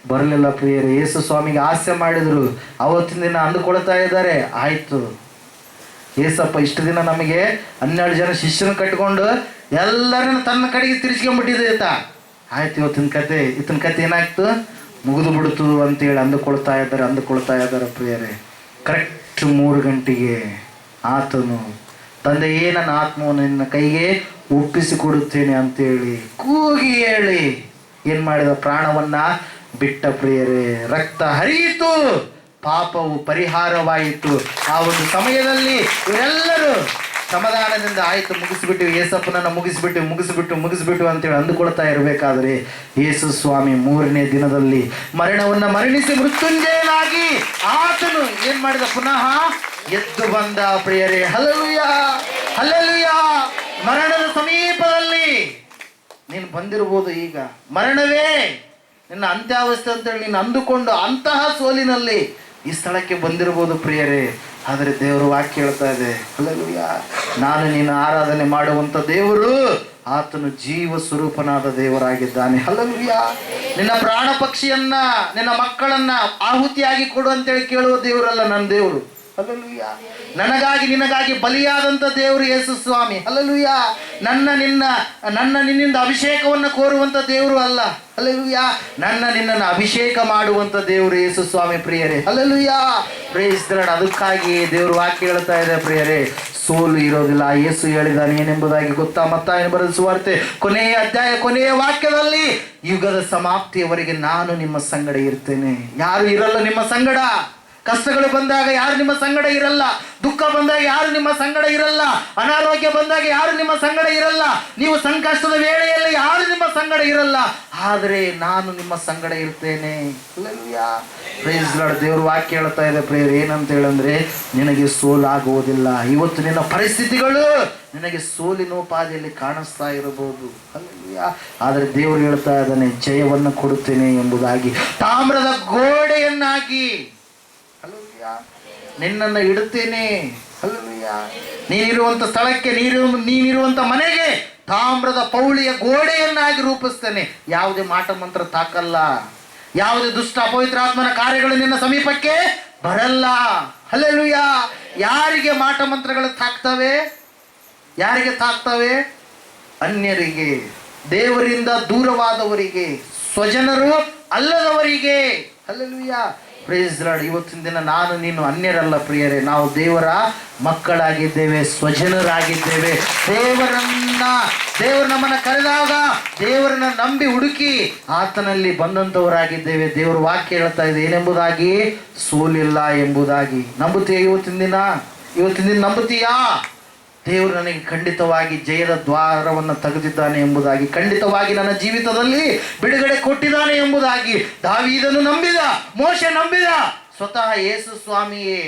ಬರಲಿಲ್ಲ ಪ್ರಿಯರೇ. ಯೇಸು ಸ್ವಾಮಿಗೆ ಹಾಸ್ಯ ಮಾಡಿದ್ರು. ಅವತ್ತಿನ ದಿನ ಅಂದುಕೊಳ್ತಾ ಇದ್ದಾರೆ, ಆಯ್ತು ಏಸಪ್ಪ ಇಷ್ಟು ದಿನ ನಮಗೆ 12 ಜನ ಶಿಷ್ಯನ ಕಟ್ಕೊಂಡು ಎಲ್ಲರನ್ನ ತನ್ನ ಕಡೆಗೆ ತಿರ್ಸ್ಕೊಂಡ್ಬಿಟ್ಟಿದೆ ಆಯ್ತಾ, ಆಯ್ತು ಇವತ್ತಿನ ಕತೆ ಏನಾಯ್ತು? ಮುಗಿದು ಬಿಡ್ತು ಅಂತೇಳಿ ಅಂದುಕೊಳ್ತಾ ಇದ್ದಾರೆ ಪ್ರಿಯರೇ. ಕರೆಕ್ಟ್ 3 ಗಂಟೆಗೆ ಆತನು, ತಂದೆಯೇ ನನ್ನ ಆತ್ಮವನ್ನು ನಿನ್ನ ಕೈಗೆ ಒಪ್ಪಿಸಿಕೊಡುತ್ತೇನೆ ಅಂತೇಳಿ ಕೂಗಿ ಹೇಳಿ ಏನ್ ಮಾಡಿದ? ಪ್ರಾಣವನ್ನ ಬಿಟ್ಟ ಪ್ರಿಯರೇ. ರಕ್ತ ಹರಿಯಿತು, ಪಾಪವು ಪರಿಹಾರವಾಯಿತು. ಆ ಒಂದು ಸಮಯದಲ್ಲಿ ಇವರೆಲ್ಲರೂ ಸಮಾಧಾನದಿಂದ ಆಯ್ತು, ಮುಗಿಸ್ಬಿಟ್ಟು ಏಸಪ್ಪನನ್ನ ಮುಗಿಸ್ಬಿಟ್ಟು ಅಂತೇಳಿ ಅಂದುಕೊಳ್ತಾ ಇರಬೇಕಾದ್ರೆ ಯೇಸು ಸ್ವಾಮಿ 3ನೇ ದಿನದಲ್ಲಿ ಮರಣವನ್ನ ಮರಣಿಸಿ ಮೃತ್ಯುಂಜಯನಾಗಿ ಆತನು ಏನ್ ಮಾಡಿದ? ಪುನಃ ಎದ್ದು ಬಂದ ಪ್ರಿಯರೇ. Hallelujah, hallelujah. ಮರಣದ ಸಮೀಪದಲ್ಲಿ ನೀನು ಬಂದಿರಬಹುದು. ಈಗ ಮರಣವೇ ನಿನ್ನ ಅಂತ್ಯಾವಸ್ಥೆ ಅಂತೇಳಿ ನೀನು ಅಂದುಕೊಂಡು ಅಂತಹ ಸೋಲಿನಲ್ಲಿ ಈ ಸ್ಥಳಕ್ಕೆ ಬಂದಿರಬಹುದು ಪ್ರಿಯರೇ. ಆದರೆ ದೇವರ ವಾಕ್ಯ ಹೇಳ್ತಾ ಇದೆ, ಹಲ್ಲೆಲೂಯಾ, ನಾನು ನೀನು ಆರಾಧನೆ ಮಾಡುವಂಥ ದೇವರು ಆತನು ಜೀವ ಸ್ವರೂಪನಾದ ದೇವರಾಗಿದ್ದಾನೆ. ಹಲ್ಲೆಲೂಯಾ. ನಿನ್ನ ಪ್ರಾಣ ಪಕ್ಷಿಯನ್ನ, ನಿನ್ನ ಮಕ್ಕಳನ್ನ ಆಹುತಿಯಾಗಿ ಕೊಡು ಅಂತೇಳಿ ಕೇಳುವ ದೇವರಲ್ಲ ನನ್ನ ದೇವರು. ಹಲ್ಲೆಲೂಯಾ. ನನಗಾಗಿ ನಿನಗಾಗಿ ಬಲಿಯಾದಂಥ ದೇವರು ಯೇಸು ಸ್ವಾಮಿ. ಹಲ್ಲೆಲೂಯಾ. ನಿನ್ನಿಂದ ಅಭಿಷೇಕವನ್ನು ಕೋರುವಂಥ ದೇವರು ಅಲ್ಲ. ಹಲ್ಲೆಲೂಯಾ. ನಿನ್ನನ್ನು ಅಭಿಷೇಕ ಮಾಡುವಂಥ ದೇವರು ಯೇಸು ಸ್ವಾಮಿ ಪ್ರಿಯರೇ. ಹಲ್ಲೆಲೂಯಾ. Praise the Lord. ಅದಕ್ಕಾಗಿ ದೇವರು ವಾಕ್ಯ ಹೇಳ್ತಾ ಇದೆ ಪ್ರಿಯರೇ, ಸೋಲು ಇರೋದಿಲ್ಲ. ಯೇಸು ಹೇಳಿದಾನೆ ಏನೆಂಬುದಾಗಿ ಗೊತ್ತಾ? ಮತ್ತಾಯನ ಬರೆದ ಸುವಾರ್ತೆ ಕೊನೆಯ ಅಧ್ಯಾಯ ಕೊನೆಯ ವಾಕ್ಯದಲ್ಲಿ, ಯುಗದ ಸಮಾಪ್ತಿಯವರೆಗೆ ನಾನು ನಿಮ್ಮ ಸಂಗಡ ಇರ್ತೇನೆ. ಯಾರು ಇರಲ್ಲ ನಿಮ್ಮ ಸಂಗಡ. ಕಷ್ಟಗಳು ಬಂದಾಗ ಯಾರು ನಿಮ್ಮ ಸಂಗಡ ಇರಲ್ಲ. ದುಃಖ ಬಂದಾಗ ಯಾರು ನಿಮ್ಮ ಸಂಗಡ ಇರಲ್ಲ. ಅನಾರೋಗ್ಯ ಬಂದಾಗ ಯಾರು ನಿಮ್ಮ ಸಂಗಡ ಇರಲ್ಲ. ನೀವು ಸಂಕಷ್ಟದ ವೇಳೆಯಲ್ಲಿ ಯಾರು ನಿಮ್ಮ ಸಂಗಡ ಇರಲ್ಲ. ಆದರೆ ನಾನು ನಿಮ್ಮ ಸಂಗಡ ಇರ್ತೇನೆ. ಹಲ್ಲೆಲೂಯಾ. Praise the Lord. ದೇವ್ರ ವಾಕ್ಯ ಹೇಳ್ತಾ ಇದೆ ಪ್ರೇಯರ್ ಏನಂತ ಹೇಳಂದ್ರೆ, ನಿನಗೆ ಸೋಲಾಗುವುದಿಲ್ಲ. ಇವತ್ತು ನಿನ್ನ ಪರಿಸ್ಥಿತಿಗಳು ನಿನಗೆ ಸೋಲಿನೋಪಾದಿಯಲ್ಲಿ ಕಾಣಿಸ್ತಾ ಇರಬಹುದು. ಹಲ್ಲೆಲೂಯಾ. ಆದರೆ ದೇವರು ಹೇಳ್ತಾ ಇದ್ದಾನೆ, ಜಯವನ್ನು ಕೊಡುತ್ತೇನೆ ಎಂಬುದಾಗಿ. ತಾಮ್ರದ ಗೋಡೆಯನ್ನಾಗಿ ನಿನ್ನನ್ನು ಇಡುತ್ತೇನೆ. ಹಲ್ಲೆಲೂಯಾ. ನೀನಿರುವಂತ ಸ್ಥಳಕ್ಕೆ, ನೀನಿರುವಂತ ಮನೆಗೆ ತಾಮ್ರದ ಪೌಳಿಯ ಗೋಡೆಯನ್ನಾಗಿ ರೂಪಿಸ್ತೇನೆ. ಯಾವುದೇ ಮಾಟ ಮಂತ್ರ ತಾಕಲ್ಲ. ಯಾವುದೇ ದುಷ್ಟ ಅಪವಿತ್ರ ಆತ್ಮನ ಕಾರ್ಯಗಳು ನಿನ್ನ ಸಮೀಪಕ್ಕೆ ಬರಲ್ಲ. ಹಲ್ಲೆಲೂಯಾ. ಯಾರಿಗೆ ಮಾಟ ಮಂತ್ರಗಳು ತಾಕ್ತವೆ? ಯಾರಿಗೆ ತಾಕ್ತವೆ? ಅನ್ಯರಿಗೆ, ದೇವರಿಂದ ದೂರವಾದವರಿಗೆ, ಸ್ವಜನರು ಅಲ್ಲದವರಿಗೆ. ಹಲ್ಲೆಲೂಯಾ. Praise the Lord. ಇವತ್ತಿನ ದಿನ ನಾನು ನೀನು ಅನ್ಯರಲ್ಲ ಪ್ರಿಯರೇ. ನಾವು ದೇವರ ಮಕ್ಕಳಾಗಿದ್ದೇವೆ, ಸ್ವಜನರಾಗಿದ್ದೇವೆ. ದೇವರು ನಮ್ಮನ್ನು ಕರೆದಾಗ ದೇವರನ್ನ ನಂಬಿ ಹುಡುಕಿ ಆತನಲ್ಲಿ ಬಂದಂಥವರಾಗಿದ್ದೇವೆ. ದೇವರ ವಾಕ್ಯ ಹೇಳ್ತಾ ಇದೆ ಏನೆಂಬುದಾಗಿ? ಸೋಲಿಲ್ಲ ಎಂಬುದಾಗಿ. ನಂಬುತ್ತೀಯ? ಇವತ್ತಿನ ದಿನ ನಂಬುತ್ತೀಯಾ? ದೇವರು ನನಗೆ ಖಂಡಿತವಾಗಿ ಜಯದ ದ್ವಾರವನ್ನು ತೆಗೆದಿದ್ದಾನೆ ಎಂಬುದಾಗಿ, ಖಂಡಿತವಾಗಿ ನನ್ನ ಜೀವಿತದಲ್ಲಿ ಬಿಡುಗಡೆ ಕೊಟ್ಟಿದ್ದಾನೆ ಎಂಬುದಾಗಿ ದಾವೀದನು ನಂಬಿದ, ಮೋಶೆ ನಂಬಿದ. ಸ್ವತಃ ಯೇಸು ಸ್ವಾಮಿಯೇ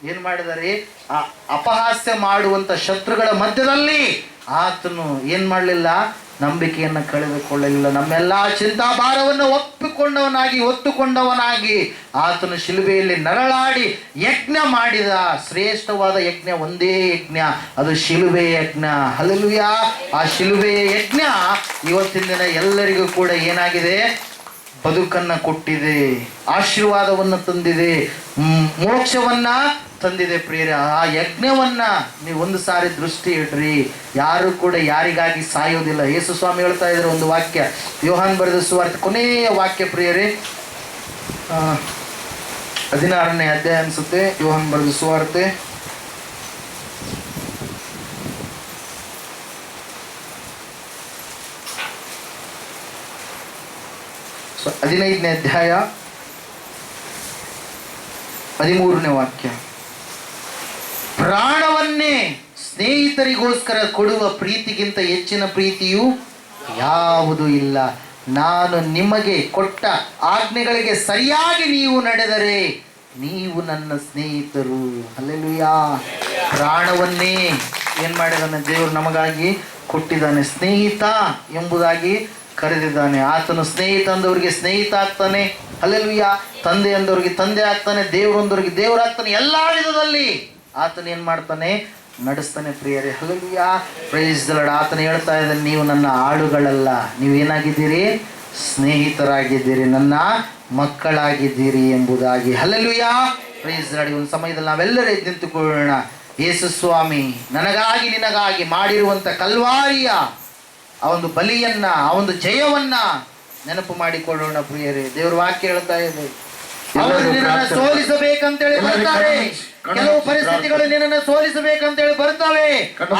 ಏನು ಮಾಡಿದರೆ, ಆ ಅಪಹಾಸ್ಯ ಮಾಡುವಂಥ ಶತ್ರುಗಳ ಮಧ್ಯದಲ್ಲಿ ಆತನು ಏನು ಮಾಡಲಿಲ್ಲ, ನಂಬಿಕೆಯನ್ನು ಕಳೆದುಕೊಳ್ಳಲಿಲ್ಲ. ನಮ್ಮೆಲ್ಲ ಚಿಂತಾಭಾರವನ್ನು ಹೊತ್ತುಕೊಂಡವನಾಗಿ ಆತನು ಶಿಲುಬೆಯಲ್ಲಿ ನರಳಾಡಿ ಯಜ್ಞ ಮಾಡಿದ. ಶ್ರೇಷ್ಠವಾದ ಯಜ್ಞ ಒಂದೇ ಯಜ್ಞ, ಅದು ಶಿಲುಬೆ ಯಜ್ಞ. ಹಲ್ಲೆಲೂಯಾ. ಆ ಶಿಲುಬೆಯ ಯಜ್ಞ ಇವತ್ತಿನ ದಿನ ಎಲ್ಲರಿಗೂ ಕೂಡ ಏನಾಗಿದೆ, ಬದುಕನ್ನು ಕೊಟ್ಟಿದೆ, ಆಶೀರ್ವಾದವನ್ನು ತಂದಿದೆ, ಮೋಕ್ಷವನ್ನ ತಂದಿದೆ. ಪ್ರಿಯರೇ, ಆ ಯಜ್ಞವನ್ನ ನೀವು ಒಂದು ಸಾರಿ ದೃಷ್ಟಿ ಇಡ್ರಿ. ಯಾರು ಕೂಡ ಯಾರಿಗಾಗಿ ಸಾಯೋದಿಲ್ಲ. ಯೇಸು ಸ್ವಾಮಿ ಹೇಳ್ತಾ ಇದ್ದಾರೆ ಒಂದು ವಾಕ್ಯ, ಯೋಹಾನ್ ಬರೆದ ಸುವಾರ್ತೆ ಕೊನೆಯ ವಾಕ್ಯ ಪ್ರಿಯರೇ, 16ನೇ ಅಧ್ಯಾಯ ಅನ್ಸುತ್ತೆ, ಯೋಹಾನ್ ಬರೆದ ಸುವಾರ್ತೆ 15ನೇ ಅಧ್ಯಾಯ 13ನೇ ವಾಕ್ಯ. ಪ್ರಾಣವನ್ನೇ ಸ್ನೇಹಿತರಿಗೋಸ್ಕರ ಕೊಡುವ ಪ್ರೀತಿಗಿಂತ ಹೆಚ್ಚಿನ ಪ್ರೀತಿಯು ಯಾವುದೂ ಇಲ್ಲ. ನಾನು ನಿಮಗೆ ಕೊಟ್ಟ ಆಜ್ಞೆಗಳಿಗೆ ಸರಿಯಾಗಿ ನೀವು ನಡೆದರೆ ನೀವು ನನ್ನ ಸ್ನೇಹಿತರು. ಹಲ್ಲೆಲೂಯಾ. ಪ್ರಾಣವನ್ನೇ ಏನು ಮಾಡಿದಾನೆ ದೇವರು ನಮಗಾಗಿ ಕೊಟ್ಟಿದ್ದಾನೆ. ಸ್ನೇಹಿತ ಎಂಬುದಾಗಿ ಕರೆದಿದ್ದಾನೆ. ಆತನು ಸ್ನೇಹಿತ ಅಂದವರಿಗೆ ಸ್ನೇಹಿತ ಆಗ್ತಾನೆ. ಹಲ್ಲೆಲೂಯಾ. ತಂದೆ ಅಂದವರಿಗೆ ತಂದೆ ಆಗ್ತಾನೆ. ದೇವರು ಅಂದವರಿಗೆ ದೇವರು ಆಗ್ತಾನೆ. ಎಲ್ಲ ವಿಧದಲ್ಲಿ ಆತನು ಏನು ಮಾಡ್ತಾನೆ, ನಡೆಸ್ತಾನೆ. ಪ್ರಿಯರೇ, ಹಲ್ಲೆಲೂಯಾ. Praise the Lord. ಆತನು ಹೇಳ್ತಾ ಇದ್ದಾನೆ, ನೀವು ನನ್ನ ಆಳುಗಳಲ್ಲ, ನೀವೇನಾಗಿದ್ದೀರಿ, ಸ್ನೇಹಿತರಾಗಿದ್ದೀರಿ, ನನ್ನ ಮಕ್ಕಳಾಗಿದ್ದೀರಿ ಎಂಬುದಾಗಿ. ಹಲ್ಲೆಲೂಯಾ. Praise the Lord. ಒಂದು ಸಮಯದಲ್ಲಿ ನಾವೆಲ್ಲರೂ ಎದ್ದು ನಿಂತುಕೊಳ್ಳೋಣ. ಯೇಸು ಸ್ವಾಮಿ ನನಗಾಗಿ ನಿನಗಾಗಿ ಮಾಡಿರುವಂಥ ಕಲ್ವಾರಿಯ ಆ ಒಂದು ಬಲಿಯನ್ನ, ಆ ಒಂದು ಜಯವನ್ನ ನೆನಪು ಮಾಡಿಕೊಳ್ಳೋಣ. ಪ್ರಿಯರೇ, ದೇವ್ರ ವಾಕ್ಯ ಹೇಳ್ತಾ ಇದೆ, ಅವರು ನಿನ್ನನ್ನು ಸೋಲಿಸಬೇಕಂತೇಳಿ ಬರ್ತಾರೆ. ಕೆಲವು ಪರಿಸ್ಥಿತಿಗಳು ನಿನ್ನನ್ನು ಸೋಲಿಸಬೇಕಂತೇಳಿ ಬರ್ತವೆ.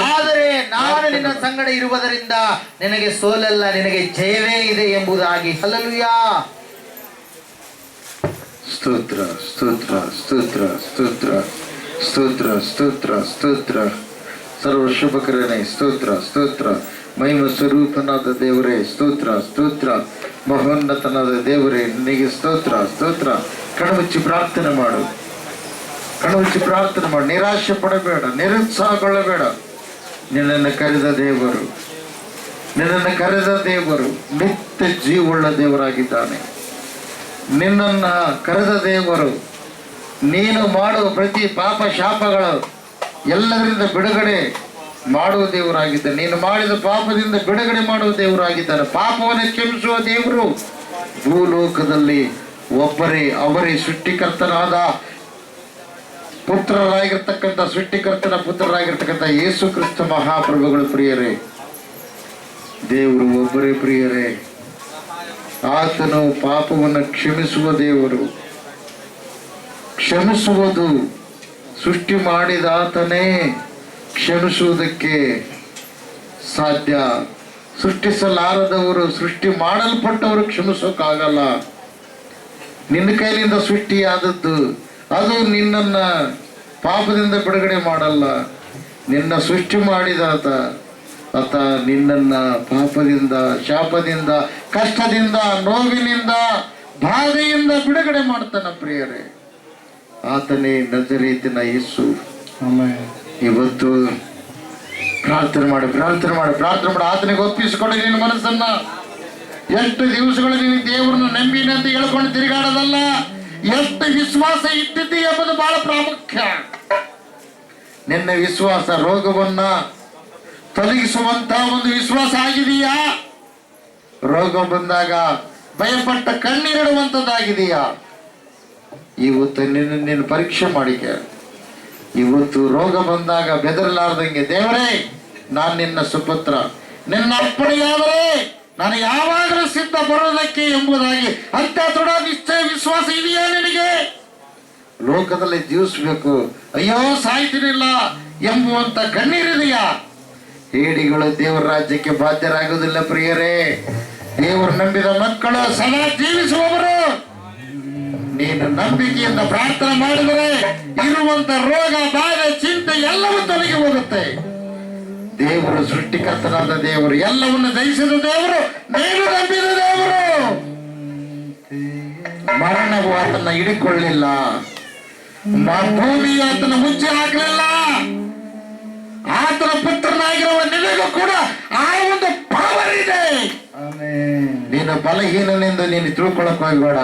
ಆದರೆ ನಾನು ನಿನ್ನ ಸಂಗಡ ಇರುವುದರಿಂದ ನಿನಗೆ ಸೋಲಲ್ಲ, ನಿನಗೆ ಜಯವೇ ಇದೆ ಎಂಬುದಾಗಿ. ಹಲ್ಲೆಲೂಯಾ. ಸ್ತೋತ್ರ ಸ್ತೋತ್ರ ಸ್ತೋತ್ರ ಸ್ತೋತ್ರ ಸ್ತೋತ್ರ ಸ್ತೋತ್ರ ಸ್ತೋತ್ರ. ಸರ್ವ ಶುಭಕರನೇ ಸ್ತೋತ್ರ ಸ್ತೋತ್ರ. ಮಹಿಮ ಸ್ವರೂಪನಾದ ದೇವರೇ ಸ್ತೋತ್ರ ಸ್ತೋತ್ರ. ಮಹೋನ್ನತನಾದ ದೇವರೇ ನಿನಗೆ ಸ್ತೋತ್ರ ಸ್ತೋತ್ರ. ಕಣ್ಮುಚ್ಚಿ ಪ್ರಾರ್ಥನೆ ಮಾಡು, ಕಣ್ಮುಚ್ಚಿ ಪ್ರಾರ್ಥನೆ ಮಾಡು. ನಿರಾಶೆ ಪಡಬೇಡ, ನಿರುತ್ಸಾಹಗೊಳ್ಳಬೇಡ. ನಿನ್ನನ್ನು ಕರೆದ ದೇವರು, ನಿನ್ನನ್ನು ಕರೆದ ದೇವರು ನಿತ್ಯ ಜೀವವುಳ್ಳ ದೇವರಾಗಿದ್ದಾನೆ. ನಿನ್ನನ್ನು ಕರೆದ ದೇವರು ನೀನು ಮಾಡುವ ಪ್ರತಿ ಪಾಪ ಶಾಪಗಳು ಎಲ್ಲದರಿಂದ ಬಿಡುಗಡೆ ಮಾಡುವ ದೇವರಾಗಿದ್ದಾನೆ. ನೀನು ಮಾಡಿದ ಪಾಪದಿಂದ ಬಿಡುಗಡೆ ಮಾಡುವ ದೇವರಾಗಿದ್ದಾನೆ. ಪಾಪವನ್ನು ಕ್ಷಮಿಸುವ ದೇವರು ಭೂಲೋಕದಲ್ಲಿ ಒಬ್ಬರೇ, ಅವರೇ ಸೃಷ್ಟಿಕರ್ತನಾದ ಪುತ್ರರಾಗಿರ್ತಕ್ಕಂಥ, ಸೃಷ್ಟಿಕರ್ತನ ಪುತ್ರರಾಗಿರ್ತಕ್ಕಂಥ ಯೇಸು ಕ್ರಿಸ್ತ ಮಹಾಪ್ರಭುಗಳು. ಪ್ರಿಯರೇ, ದೇವರು ಒಬ್ಬರೇ. ಪ್ರಿಯರೇ, ಆತನು ಪಾಪವನ್ನು ಕ್ಷಮಿಸುವ ದೇವರು. ಕ್ಷಮಿಸುವುದು ಸೃಷ್ಟಿ ಮಾಡಿದ ಆತನೇ ಕ್ಷಮಿಸುವುದಕ್ಕೆ ಸಾಧ್ಯ. ಸೃಷ್ಟಿಸಲಾರದವರು, ಸೃಷ್ಟಿ ಮಾಡಲ್ಪಟ್ಟವರು ಕ್ಷಮಿಸೋಕ್ಕಾಗಲ್ಲ. ನಿನ್ನ ಕೈಲಿಂದ ಸೃಷ್ಟಿಯಾದದ್ದು ಅದು ನಿನ್ನನ್ನು ಪಾಪದಿಂದ ಬಿಡುಗಡೆ ಮಾಡಲ್ಲ. ನಿನ್ನ ಸೃಷ್ಟಿ ಮಾಡಿದ ಆತ ನಿನ್ನನ್ನು ಪಾಪದಿಂದ, ಶಾಪದಿಂದ, ಕಷ್ಟದಿಂದ, ನೋವಿನಿಂದ, ಬಾಧೆಯಿಂದ ಬಿಡುಗಡೆ ಮಾಡ್ತಾನೆ. ಪ್ರಿಯರೇ, ಆತನೇ ನಜರೇತಿನ ಯೇಸು. ಇವತ್ತು ಪ್ರಾರ್ಥನೆ ಮಾಡಿ, ಪ್ರಾರ್ಥನೆ ಮಾಡಿ, ಪ್ರಾರ್ಥನೆ ಮಾಡಿ. ಆತನಿಗೆ ಒಪ್ಪಿಸಿಕೊಡಿ ನಿನ್ನ ಮನಸ್ಸನ್ನ. ಎಷ್ಟು ದಿವಸಗಳು ನೀನು ದೇವರನ್ನ ನಂಬಿನಂತ ಹೇಳ್ಕೊಂಡು ತಿರುಗಾಡೋದಲ್ಲ, ಎಷ್ಟು ವಿಶ್ವಾಸ ಇಟ್ಟಿದ್ದಿ ಎಂಬುದು ಬಹಳ ಪ್ರಾಮುಖ್ಯ. ನಿನ್ನ ವಿಶ್ವಾಸ ರೋಗವನ್ನ ತೊಲಗಿಸುವಂತ ಒಂದು ವಿಶ್ವಾಸ ಆಗಿದೆಯಾ? ರೋಗ ಬಂದಾಗ ಭಯಪಟ್ಟ ಕಣ್ಣೀರಿಡುವಂಥದ್ದಾಗಿದೆಯಾ? ಇವತ್ತು ನಿನ್ನ ಪರೀಕ್ಷೆ ಮಾಡಿಕ. ಇವತ್ತು ರೋಗ ಬಂದಾಗ ಬೆದರಲಾರ್ದಂಗೆ, ದೇವರೇ ನಾನು ನಿನ್ನ ಸುಪುತ್ರ, ನಿನ್ನ ಅಪ್ಪಣೆಯಾದರೆ ನಾನು ಯಾವಾಗಲೂ ಸಿದ್ಧ ಬರೋದಕ್ಕೆ ಎಂಬುದಾಗಿ ಅಂತ ದೃಢ ನಿಶ್ಚಯ ವಿಶ್ವಾಸ ಇದೆಯಾ ನಿನಗೆ? ಲೋಕದಲ್ಲಿ ಜೀವಿಸಬೇಕು, ಅಯ್ಯೋ ಸಾಯ್ತೀನಿಲ್ಲ ಎಂಬುವಂತ ಕಣ್ಣೀರಿದೆಯಾ? ಹೇಡಿಗಳು ದೇವರ ರಾಜ್ಯಕ್ಕೆ ಬಾಧ್ಯರಾಗುವುದಿಲ್ಲ. ಪ್ರಿಯರೇ, ದೇವರು ನಂಬಿದ ಮಕ್ಕಳು ಸದಾ ಜೀವಿಸುವವರು. ನೀನು ನಂಬಿಕೆಯಿಂದ ಪ್ರಾರ್ಥನೆ ಮಾಡಿದರೆ ಇರುವಂತ ರೋಗ, ಬಾಧೆ, ಚಿಂತೆ ಎಲ್ಲವೂ ತೊಲಗಿ ಹೋಗುತ್ತೆ. ದೇವರು ಸೃಷ್ಟಿಕರ್ತನಾದ ದೇವರು, ಎಲ್ಲವನ್ನು ಜಯಿಸಿದ ದೇವರು, ನೀನು ನಂಬಿದ ದೇವರು. ಮರಣವು ಆತನ ಹಿಡಿಕೊಳ್ಳಿಲ್ಲ, ಭೂಮಿ ಆತನ ಮುಚ್ಚಿ ಹಾಕಲಿಲ್ಲ. ಆತನ ಪುತ್ರನಾಗಿರುವ ನಿನಗೂ ಕೂಡ ಆ ಒಂದು ಪವರ್ ಇದೆ. ನೀನು ಬಲಹೀನನೆಂದು ನೀನು ತಿಳ್ಕೊಳಕ್ ಹೋಗ್ಬೇಡ.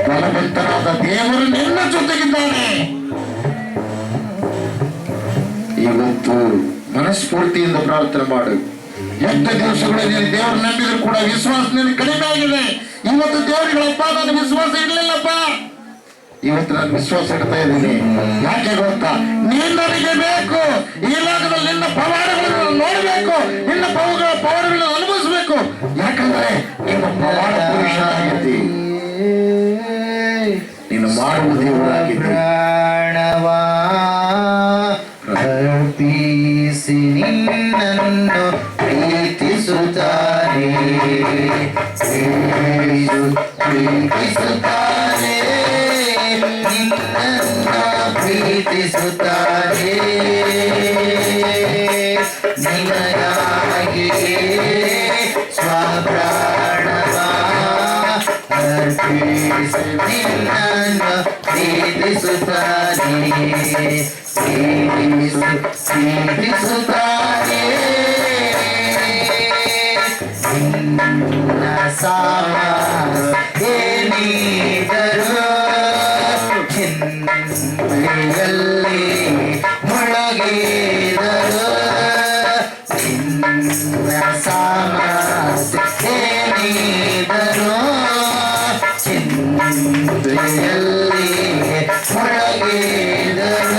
ಬಲವಂತನಾದ ದೇವರು ನಿನ್ನ ಜೊತೆಗಿದ್ದಾನೆ. ಇವತ್ತು ಮನಸ್ಫೂರ್ತಿಯಿಂದ ಪ್ರಾರ್ಥನೆ ಮಾಡು. ಎಷ್ಟು ದಿವಸಗಳು ನೀನು ದೇವರು ನಂಬಿದ್ರು ಕೂಡ ವಿಶ್ವಾಸ ನಿನಗೆ ಕಡಿಮೆ ಆಗಿದೆ. ಇವತ್ತು ದೇವರಿಗಳಪ್ಪ ನನ್ನ ವಿಶ್ವಾಸ ಇರ್ಲಿಲ್ಲಪ್ಪ, ಇವತ್ತು ನಾನು ವಿಶ್ವಾಸ ಇಡ್ತಾ ಇದ್ದೀನಿ. ಯಾಕೆ ಗೊತ್ತಾ? ನೀನು ನನಗೆ ಬೇಕು. ಈ ಲೋಕದಲ್ಲಿ ನಿನ್ನ ಪವಾಡಗಳನ್ನು ನೋಡಬೇಕು, ನಿನ್ನ ಪವಾಡಗಳನ್ನು ಅನುಭವಿಸಬೇಕು. ಯಾಕಂದ್ರೆ ನೀನು ಪವಾಡ ಪುರುಷನಾಗಿದ್ದಿ, ನೀನು ಮಾಡುವ ದೇವರಾಗಿದ್ದಿ. ಅರ್ಪಿಸಿ ನಿನ್ನನ್ನು ಪ್ರೀತಿಸುತ್ತಾರೆ, ಪ್ರೀತಿಸುತ್ತಾರೆ, ನಿನ್ನನ್ನು ಪ್ರೀತಿಸುತ್ತಾರೆ. ನಿನಗಾಗಿ ಸ್ವಪ್ರಾಣವ ಅರ್ಪಿಸಿ ನಿನ್ನನ್ನು ಪ್ರೀತಿಸುತ್ತಾರೆ, ಪ್ರೀತಿಸುತ್ತಾರೆ. ನಿನ್ನ ಸಾಮರ್ಥ್ಯೇನಿದ್ದರೂ ಚಿಂತೆಯಲ್ಲಿ ಮುಳುಗಿದರು. ನಿನ್ನ ಸಾಮರ್ಥ್ಯೇನಿದ್ದರೂ ಚಿಂತೆಯಲ್ಲಿ ಮುಳುಗಿದರು.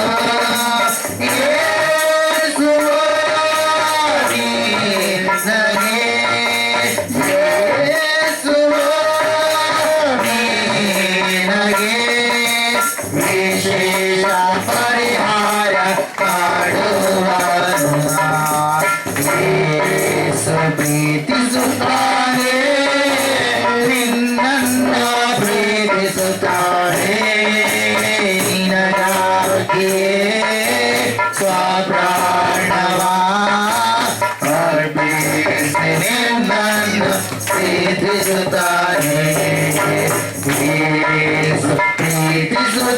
ಪರಿಹಾರ ಮಾಡುವನು ಪ್ರೀತಿಸುತ್ತಾನೆ, ನಿನ್ನನ್ನು ಪ್ರೀತಿಸುತ್ತಾನೆ. ನಿನಗಾಗಿ ಸ್ವಪ್ರಾಣವ ಅರ್ಪಿಸಿ ನಿನ್ನನ್ನು ಪ್ರೀತಿಸುತ್ತಾನೆ, ಪ್ರೀತಿಸುತ್ತಾನೆ.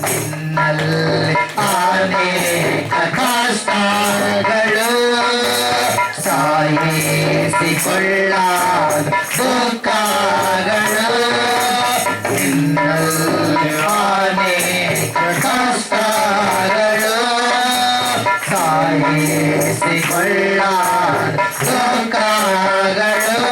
ನಿನ್ನಲ್ಲಿ ಅನೇಕ ಕಷ್ಟಗಳು ಸಾಯಿಸಿಕೊಳ್ಳಾದ ದುಃಖಗಳು. ನಿನ್ನಲ್ಲಿ ಅನೇಕ ಕಷ್ಟಗಳು ಸಾಯಿಸಿಕೊಳ್ಳಾದ ದುಃಖಗಳು.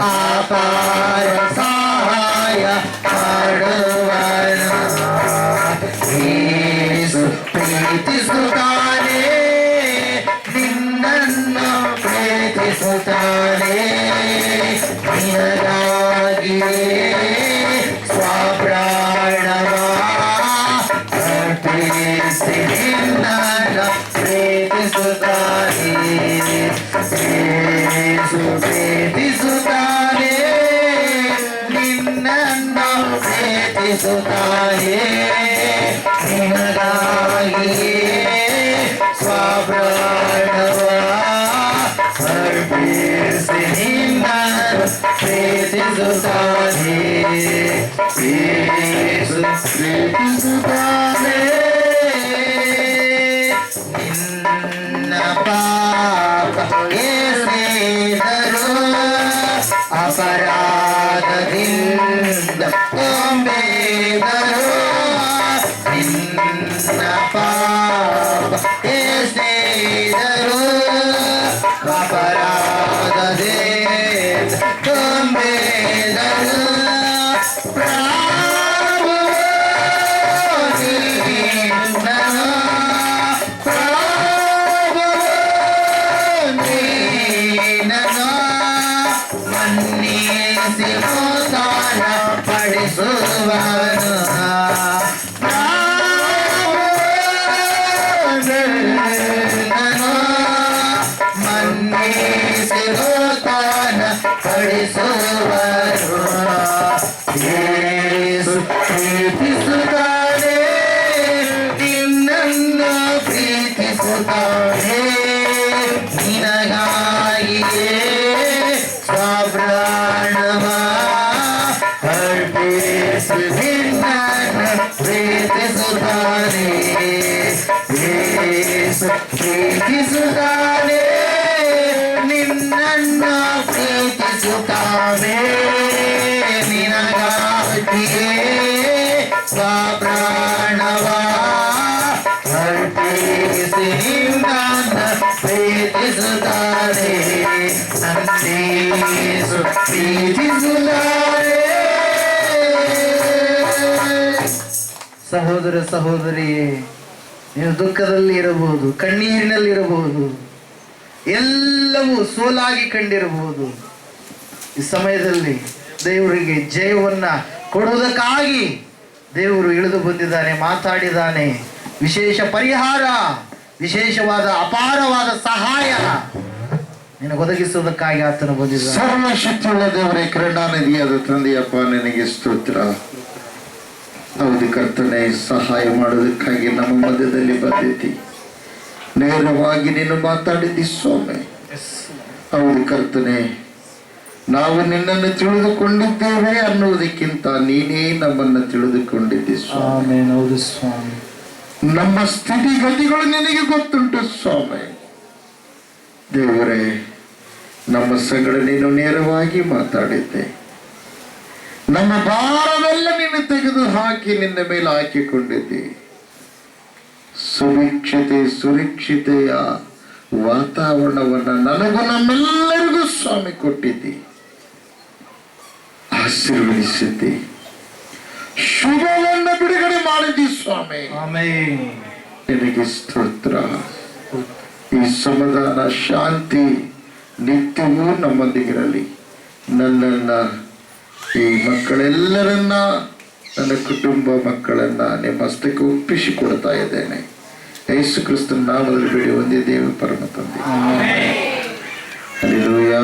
ಅಪಾರ ಸಹಾಯ ಮಾಡುವನು. ಯೇಸು ಪ್ರೀತಿಸುತ್ತಾನೆ, ನಿನ್ನನ್ನು ಪ್ರೀತಿಸುತ್ತಾನೆ. ನಿನಗಾಗಿ ಸ್ವಪ್ರಾಣವ ಅರ್ಪಿಸಿ ನಿನ್ನನ್ನು ಪ್ರೀತಿಸುತ್ತಾನೆ. ಯೇಸು ಪ್ರೀತಿಸುತ್ತಾನೆ, ನಿನ್ನನ್ನು ಪ್ರೀತಿಸುತ್ತಾನೆ. ನಿನಗಾಗಿ ಸ್ವಪ್ರಾಣವ ಅರ್ಪಿಸಿ ನಿನ್ನನ್ನು ಪ್ರೀತಿಸುತ್ತಾನೆ. ಯೇಸು ಪ್ರೀತಿಸುತ್ತಾನೆ. ನಿನ್ನ ಪಾಪ ಎಸೆದರು, ಅಪರಾಧದಿಂದ ತುಂಬಿದರು. ನಿನ್ನ ಪಾಪ ಎಸೆದರು, ಅಪರಾಧದಿಂದ ತುಂಬಿದರು. ಪ್ರಭು ಮನ್ನಿಸಿ ಉದ್ಧಾರ ಪಡಿಸುವನು ಮನ್ನಿಸಿ ಉದ್ಧಾರ ಪಡಿಸುವನು ಯೇಸು ಪ್ರೀತಿಸುತ್ತಾನೆ ನಿನ್ನನ್ನು ಪ್ರೀತಿಸುತ್ತಾನೆ ನಿನಗಾಗಿಯೇ ಸ್ವಪ್ರಾಣವ ಅರ್ಪಿಸಿ ನಿನ್ನನ್ನು ಪ್ರೀತಿಸುತ್ತಾನೆ ಯೇಸು ಪ್ರೀತಿಸುತ್ತಾನೆ ನಿನ್ನನ್ನು ಪ್ರೀತಿಸುತ್ತಾನೆ ನಿನಗಾಗಿಯೇ ಸ್ವಪ್ರಾಣವ ಅರ್ಪಿಸಿ ನಿನ್ನನ್ನು ಪ್ರೀತಿಸುತ್ತಾನೆ ಯೇಸು ಪ್ರೀತಿಸುತ್ತಾನೆ. ಸಹೋದರ ಸಹೋದರಿಯೇ, ನೀವು ದುಃಖದಲ್ಲಿ ಇರಬಹುದು, ಕಣ್ಣೀರಿನಲ್ಲಿ ಇರಬಹುದು, ಎಲ್ಲವೂ ಸೋಲಾಗಿ ಕಂಡಿರಬಹುದು. ಈ ಸಮಯದಲ್ಲಿ ದೇವರಿಗೆ ಜಯವನ್ನ ಕೊಡುವುದಕ್ಕಾಗಿ ದೇವರು ಇಳಿದು ಬಂದಿದ್ದಾನೆ, ಮಾತಾಡಿದ್ದಾನೆ. ವಿಶೇಷ ಪರಿಹಾರ, ವಿಶೇಷವಾದ ಅಪಾರವಾದ ಸಹಾಯ ನಿನಗೆ ಒದಗಿಸುವುದಕ್ಕಾಗಿ ಆತನು ಬಂದಿದ್ದಾನೆ. ಸರ್ವಶಕ್ತಿಯುಳ್ಳ ದೇವರೇ, ಕರುಣಾನಿಧಿಯಾದ ತಂದೆಯಪ್ಪ, ನಿನಗೆ ಸ್ತೋತ್ರ. ಹೌದು ಕರ್ತನೆ, ಸಹಾಯ ಮಾಡೋದಕ್ಕಾಗಿ ನಮ್ಮ ಮಧ್ಯದಲ್ಲಿ ಬಂದಿದ್ದಿ, ನೇರವಾಗಿ ನೀನು ಮಾತಾಡಿದ್ದಿ ಸ್ವಾಮಿ. ಹೌದು ಕರ್ತನೆ, ನಾವು ನಿನ್ನನ್ನು ತಿಳಿದುಕೊಂಡಿದ್ದೇವೆ ಅನ್ನುವುದಕ್ಕಿಂತ ನೀನೇ ನಮ್ಮನ್ನು ತಿಳಿದುಕೊಂಡಿದ್ದಿ ಸ್ವಾಮಿ. ಹೌದು ಸ್ವಾಮಿ, ನಮ್ಮ ಸ್ಥಿತಿಗತಿಗಳು ನಿನಗೆ ಗೊತ್ತುಂಟು ಸ್ವಾಮಿ. ದೇವರೇ, ನಮ್ಮ ಸಂಗಡ ನೀನು ನೇರವಾಗಿ ಮಾತಾಡಿದ್ದೆ. ನಮ್ಮ ಭಾರವೆಲ್ಲ ನೀನು ತೆಗೆದು ಹಾಕಿ ನಿನ್ನ ಮೇಲೆ ಹಾಕಿಕೊಂಡಿದ್ದೆ. ಸುಭಿಕ್ಷತೆ ಸುರಕ್ಷತೆಯ ವಾತಾವರಣವನ್ನ ನನಗೂ ನಮ್ಮೆಲ್ಲರಿಗೂ ಸ್ವಾಮಿ ಕೊಟ್ಟಿದ್ದಿ, ಆಶೀರ್ವದಿಸಿದ್ದಿ, ಶುಭವನ್ನು ಬಿಡುಗಡೆ ಮಾಡಿದ್ದಿ ಸ್ವಾಮಿ. ನಿನಗೆ ಸ್ತೋತ್ರ. ಈ ಸಮಾಧಾನ ಶಾಂತಿ ನಿತ್ಯವೂ ನಮ್ಮೊಂದಿಗಿರಲಿ. ನನ್ನನ್ನ, ಈ ಮಕ್ಕಳೆಲ್ಲರನ್ನ, ನನ್ನ ಕುಟುಂಬ ಮಕ್ಕಳನ್ನ ನಿಮ್ಮ ಹಸ್ತಕ್ಕೆ ಒಪ್ಪಿಸಿ ಕೊಡ್ತಾ ಇದ್ದೇನೆ. ಯೇಸು ಕ್ರಿಸ್ತನ ನಾಮದಲ್ಲಿ ಬೇಡಿ ಹೊಂದಿದ್ದೇವೆ ಪರಮ ತಂದೆ. ಹಲ್ಲೆಲೂಯಾ.